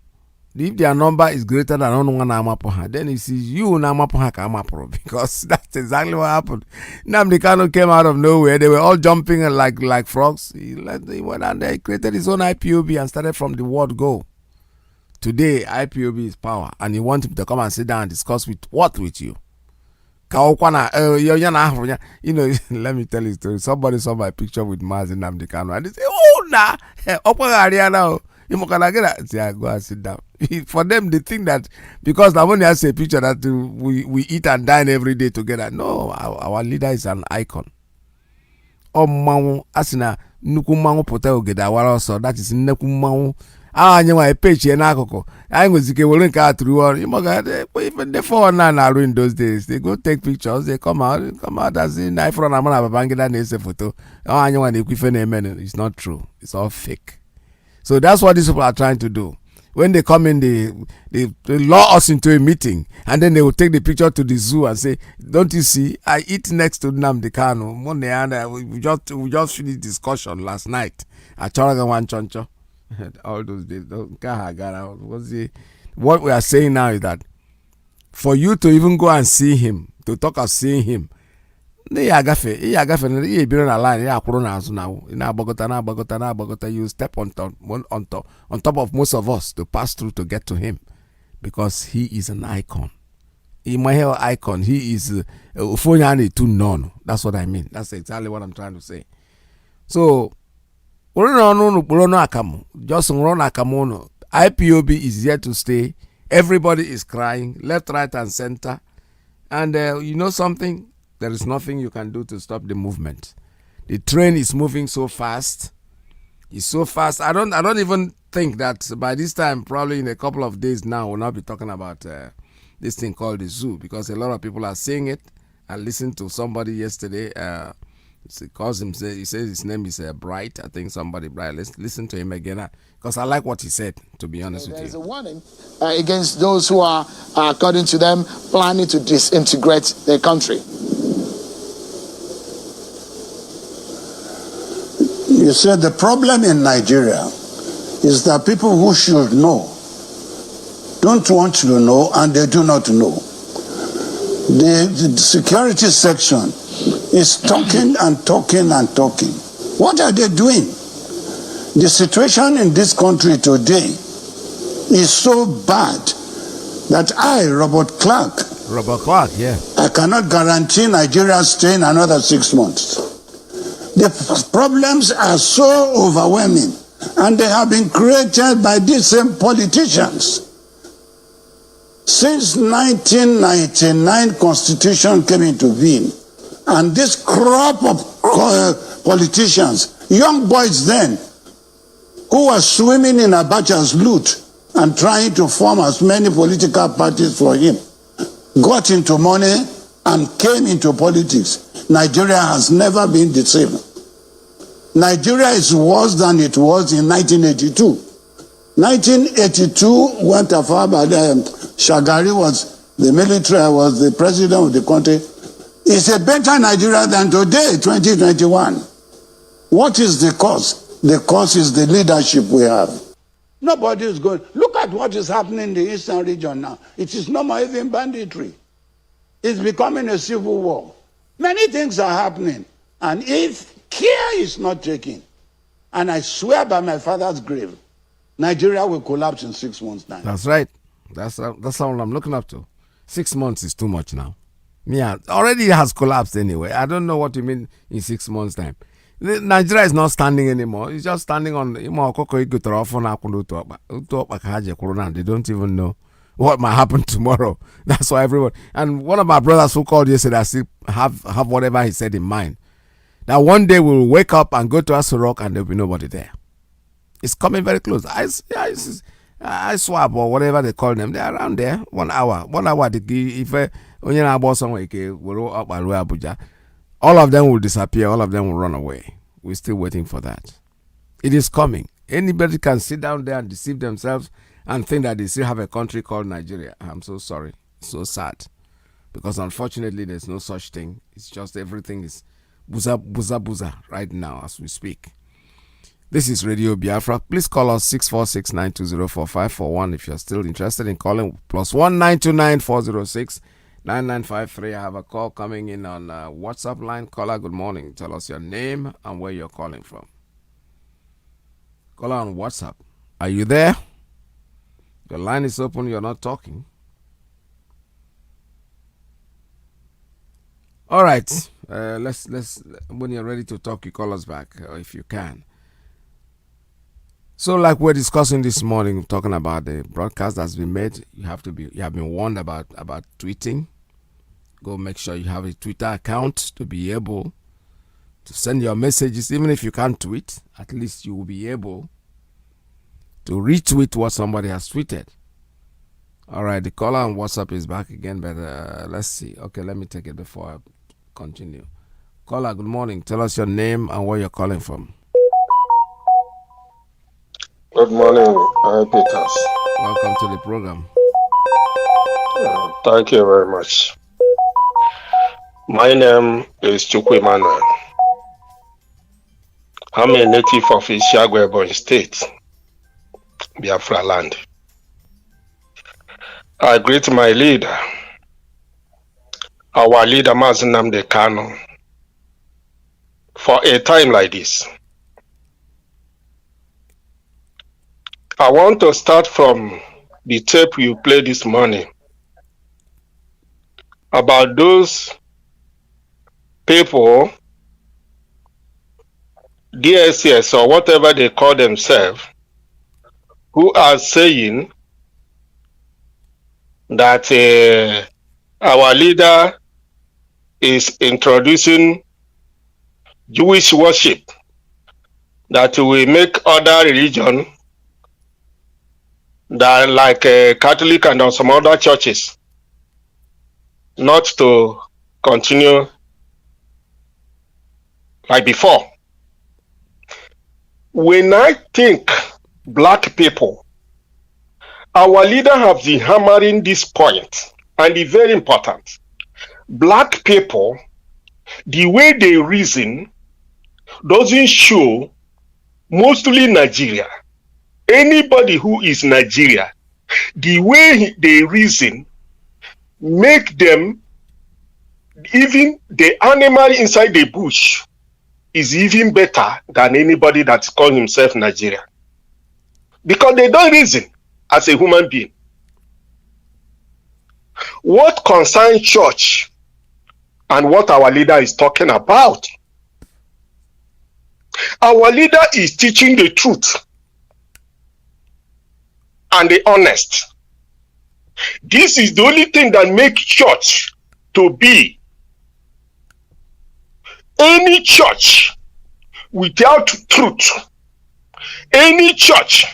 If their number is greater than one Amapo, then it is you Amapo, because that's exactly what happened. NNAMD'i came out of nowhere. They were all jumping like frogs. He went and they created his own IPOB and started from the word go. Today, IPOB is power, and you want him to come and sit down and discuss with you. Let me tell you a story. Somebody saw my picture with Mazi Iyke and they say, oh, nah, I go and sit down. For them, they think that because Lamoni has a picture that we eat and dine every day together. No, our leader is an icon. Oh, Mangu, Asina, Nukumangu Poteo Gedawara, so that is Nekumangu. a page in Akoko. I was the car through even the 419 are in those days. They go take pictures, they come out as in knife from Amana Bangida Nese photo. It's not true. It's all fake. So that's what these people are trying to do. When they come in, they lure us into a meeting, and then they will take the picture to the zoo and say, "Don't you see? I eat next to NNAMDI'S. We just finished discussion last night at Choragawan Choncho." All those days. What we are saying now is that for you to even go and see him, to talk of seeing him, you step on top of most of us to pass through to get to him, because he is an icon. Icon. He is that's what I mean. That's exactly what I'm trying to say. So just IPOB is here to stay. Everybody is crying left, right, and center. And you know something? There is nothing you can do to stop the movement. The train is moving so fast. It's so fast. I don't even think that by this time, probably in a couple of days now, we'll not be talking about this thing called the zoo, because a lot of people are seeing it. I listened to somebody yesterday. He says his name is Bright. I think somebody Bright. Let's listen to him again, because I like what he said, to be honest with you. There's a warning against those who are, according to them, planning to disintegrate their country. You said the problem in Nigeria is that people who should know don't want to know, and they do not know. The security section is talking and talking and talking. What are they doing? The situation in this country today is so bad that Robert Clark, I cannot guarantee Nigeria staying another 6 months. The problems are so overwhelming, and they have been created by these same politicians. Since 1999 Constitution came into being, and this crop of politicians, young boys then, who were swimming in Abacha's loot and trying to form as many political parties for him, got into money and came into politics. Nigeria has never been the same. Nigeria is worse than it was in 1982. 1982, when Shagari was the military, was the president of the country, is a better Nigeria than today, 2021. What is the cause? The cause is the leadership we have. Nobody is going. Look at what is happening in the eastern region now. It is no more even banditry. It's becoming a civil war. Many things are happening. And if care is not taken, and I swear by my father's grave, Nigeria will collapse in 6 months' time. That's right. That's all I'm looking up to. 6 months is too much now. Yeah, already has collapsed anyway. I don't know what you mean in 6 months' time. Nigeria is not standing anymore. It's just standing on. They don't even know what might happen tomorrow. That's why everyone. And one of my brothers who called yesterday, I still have whatever he said in mind. That one day we'll wake up and go to Aso Rock and there'll be nobody there. It's coming very close. I swap or whatever they call them. They're around there. 1 hour. 1 hour. If Abuja, all of them will disappear. All of them will run away. We're still waiting for that. It is coming. Anybody can sit down there and deceive themselves and think that they still have a country called Nigeria. I'm so sorry. It's so sad. Because unfortunately, there's no such thing. It's just everything is buza right now as we speak. This is Radio Biafra. Please call us 646-920-4541 if you're still interested in calling. +1 929-406-9953. I have a call coming in on WhatsApp line. Caller, good morning. Tell us your name and where you're calling from. Caller on WhatsApp. Are you there? Your line is open. You're not talking. All right. Let's when you're ready to talk, you call us back if you can. So, like we're discussing this morning, talking about the broadcast that's been made, you have been warned about tweeting. Go make sure you have a Twitter account to be able to send your messages. Even if you can't tweet, at least you will be able to retweet what somebody has tweeted. All right, the caller on WhatsApp is back again, but let's see. Okay, let me take it before I continue. Caller, good morning. Tell us your name and where you're calling from. Good morning, Peters. Welcome to the program. Thank you very much. My name is Chukwu Emmanuel. I'm a native of Isiagwe, Ebonyi State, Biafra land. I greet my leader, our leader Mazi Iyke, for a time like this. I want to start from the tape you played this morning about those people, DSS or whatever they call themselves, who are saying that our leader is introducing Jewish worship that will make other religion that like Catholic and some other churches not to continue like before. When I think black people, our leader have been hammering this point, and it's very important. Black people, the way they reason doesn't show mostly Nigeria. Anybody who is Nigeria, the way they reason make them, even the animal inside the bush is even better than anybody that's called himself Nigeria. Because they don't reason as a human being. What concerns church and what our leader is talking about? Our leader is teaching the truth and the honest. This is the only thing that makes church to be. Any church without truth, any church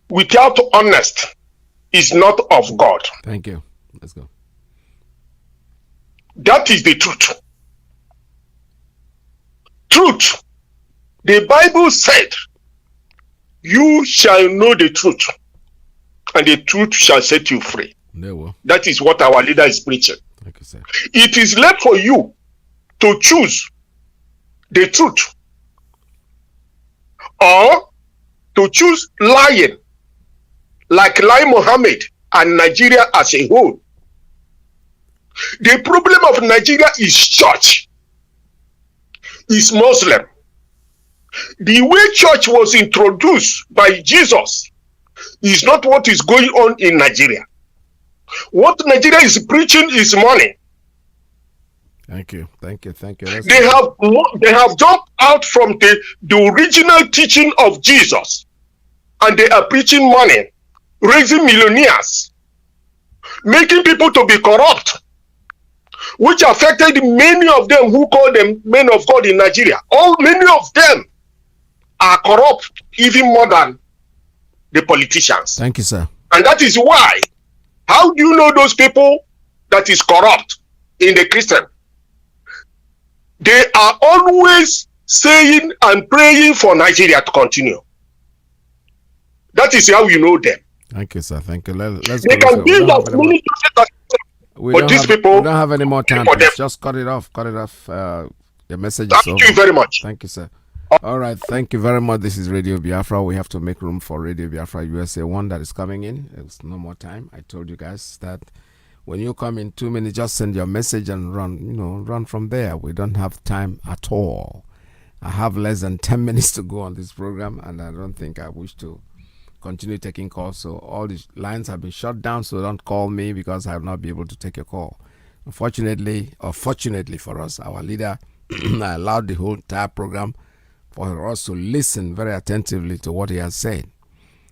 without honest is not of God. Thank you. Let's go. That is the truth. Truth. The Bible said, you shall know the truth, and the truth shall set you free. That is what our leader is preaching. Thank you, sir. It is left for you to choose the truth or to choose lying, like Lai Mohammed and Nigeria as a whole. The problem of Nigeria is church, is Muslim. The way church was introduced by Jesus is not what is going on in Nigeria. What Nigeria is preaching is money. Thank you. Thank you. Thank you. They have jumped out from the original teaching of Jesus, and they are preaching money, raising millionaires, making people to be corrupt, which affected many of them who call them men of God in Nigeria. Many of them are corrupt even more than the politicians. Thank you, sir. And that is why, how do you know those people that is corrupt in the Christian? They are always saying and praying for Nigeria to continue. That is how you know them. Thank you, sir. Thank you. Let's they go. Can build as many but these people, we don't have any more time. Just cut it off. Cut it off. Your message is over. Thank you very much. Thank you, sir. All right. Thank you very much. This is Radio Biafra. We have to make room for Radio Biafra USA 1 that is coming in. There's no more time. I told you guys that when you come in 2 minutes, just send your message and run. Run from there. We don't have time at all. I have less than 10 minutes to go on this program, and I don't think I wish to continue taking calls. So all these lines have been shut down, so don't call me because I will not be able to take your call. Unfortunately, or fortunately for us, our leader allowed the whole entire program for us to listen very attentively to what he has said.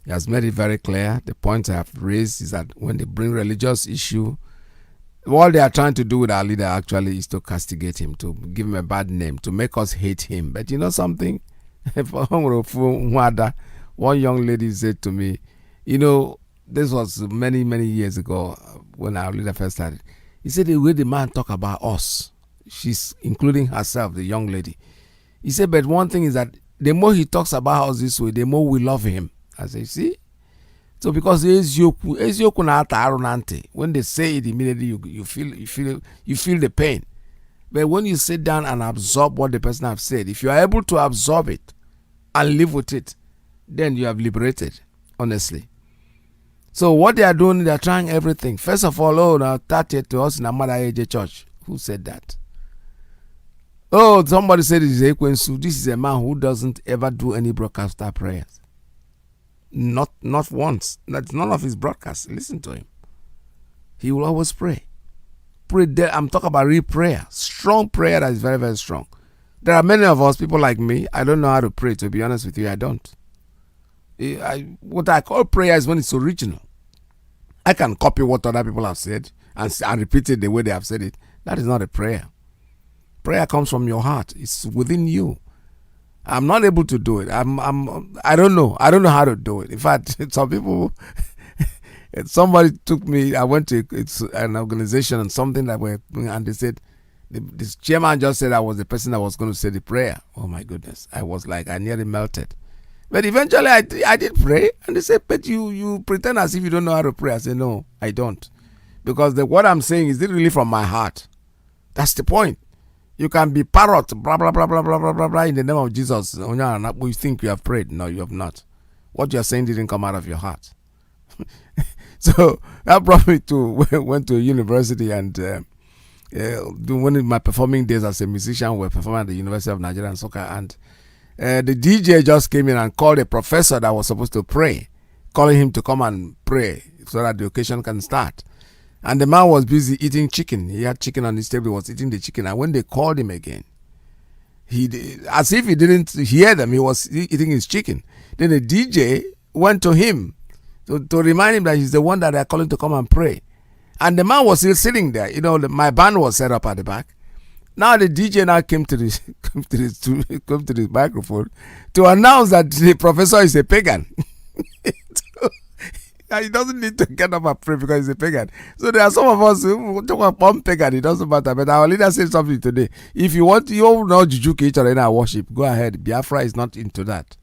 He has made it very clear. The point I have raised is that when they bring religious issue, what they are trying to do with our leader actually is to castigate him, to give him a bad name, to make us hate him. But you know something? One young lady said to me, you know, this was many, many years ago when our leader first started. He said the way the man talk about us, she's including herself, the young lady. He said, but one thing is that the more he talks about us this way, the more we love him. I say, see? So because when they say it immediately, you feel the pain. But when you sit down and absorb what the person has said, if you are able to absorb it and live with it, then you have liberated, honestly. So what they are doing, they are trying everything. First of all, now that to us in Amada AJ Church. Who said that? Oh, somebody said it is Ekwensu. This is a man who doesn't ever do any broadcaster prayers. Not once. That's none of his broadcasts. Listen to him. He will always pray. I'm talking about real prayer. Strong prayer that is very, very strong. There are many of us, people like me, I don't know how to pray, to be honest with you, I don't. What I call prayer is when it's original. I can copy what other people have said and repeat it the way they have said it. That is not a prayer. Prayer comes from your heart. It's within you. I'm not able to do it. I don't know. I don't know how to do it. In fact, some people, somebody took me, I went to an organization and something that were, and they said, this chairman just said I was the person that was going to say the prayer. Oh my goodness. I was like, I nearly melted. But eventually I did pray, and they said, but you pretend as if you don't know how to pray. I said, no, I don't. Because what I'm saying is really from my heart. That's the point. You can be parrot, blah, blah, blah, blah, blah, blah, blah, blah, in the name of Jesus. You think you have prayed. No, you have not. What you're saying didn't come out of your heart. So that brought me went to a university, and one of my performing days as a musician, were performing at the University of Nigeria and Soccer, and the DJ just came in and called a professor that was supposed to pray, calling him to come and pray so that the occasion can start. And the man was busy eating chicken. He had chicken on his table. He was eating the chicken. And when they called him again, as if he didn't hear them, he was eating his chicken. Then the DJ went to him to remind him that he's the one that they're calling to come and pray. And the man was still sitting there. You know, my band was set up at the back. Now the DJ now came to the microphone to announce that the professor is a pagan. He doesn't need to get up and pray because he's a pagan. So there are some of us who talk about one pagan, it doesn't matter. But our leader said something today. If you want, you all know Juju each other in our worship, go ahead. Biafra is not into that.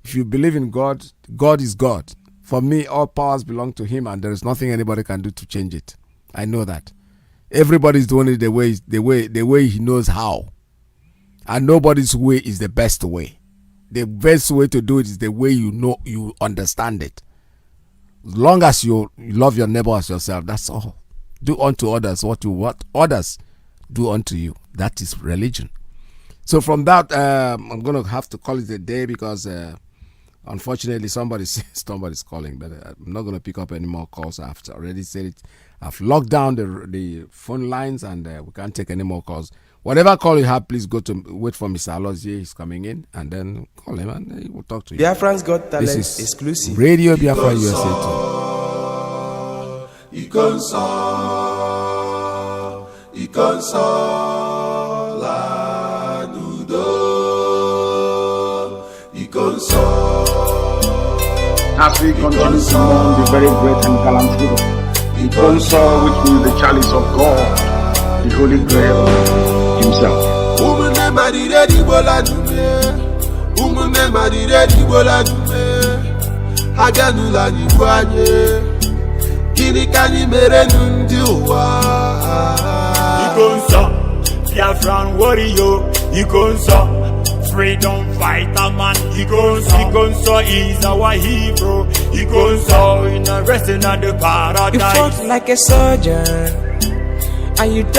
If you believe in God, God is God. For me, all powers belong to him, and there is nothing anybody can do to change it. I know that. Everybody's doing it the way he knows how. And nobody's way is the best way. The best way to do it is the way you understand it. As long as you love your neighbor as yourself, that's all. Do unto others what others do unto you. That is religion. So from that, I'm going to have to call it a day because unfortunately somebody's calling, but I'm not going to pick up any more calls. I've already said it. I've locked down the phone lines, and we can't take any more calls. Whatever call you have, please wait for Mr. Alozie. He's coming in, and then call him and he will talk to you. Biafran's Got Talent this is exclusive. Radio Biafra USA 2. As we continue to mourn the very great and gallant hero, the console, which means the chalice of God, the Holy Grail himself. Biafran warrior, freedom fighter man, Ikonso is our hero. Ikonso in a resting at the paradise. You fought like a soldier, and you died.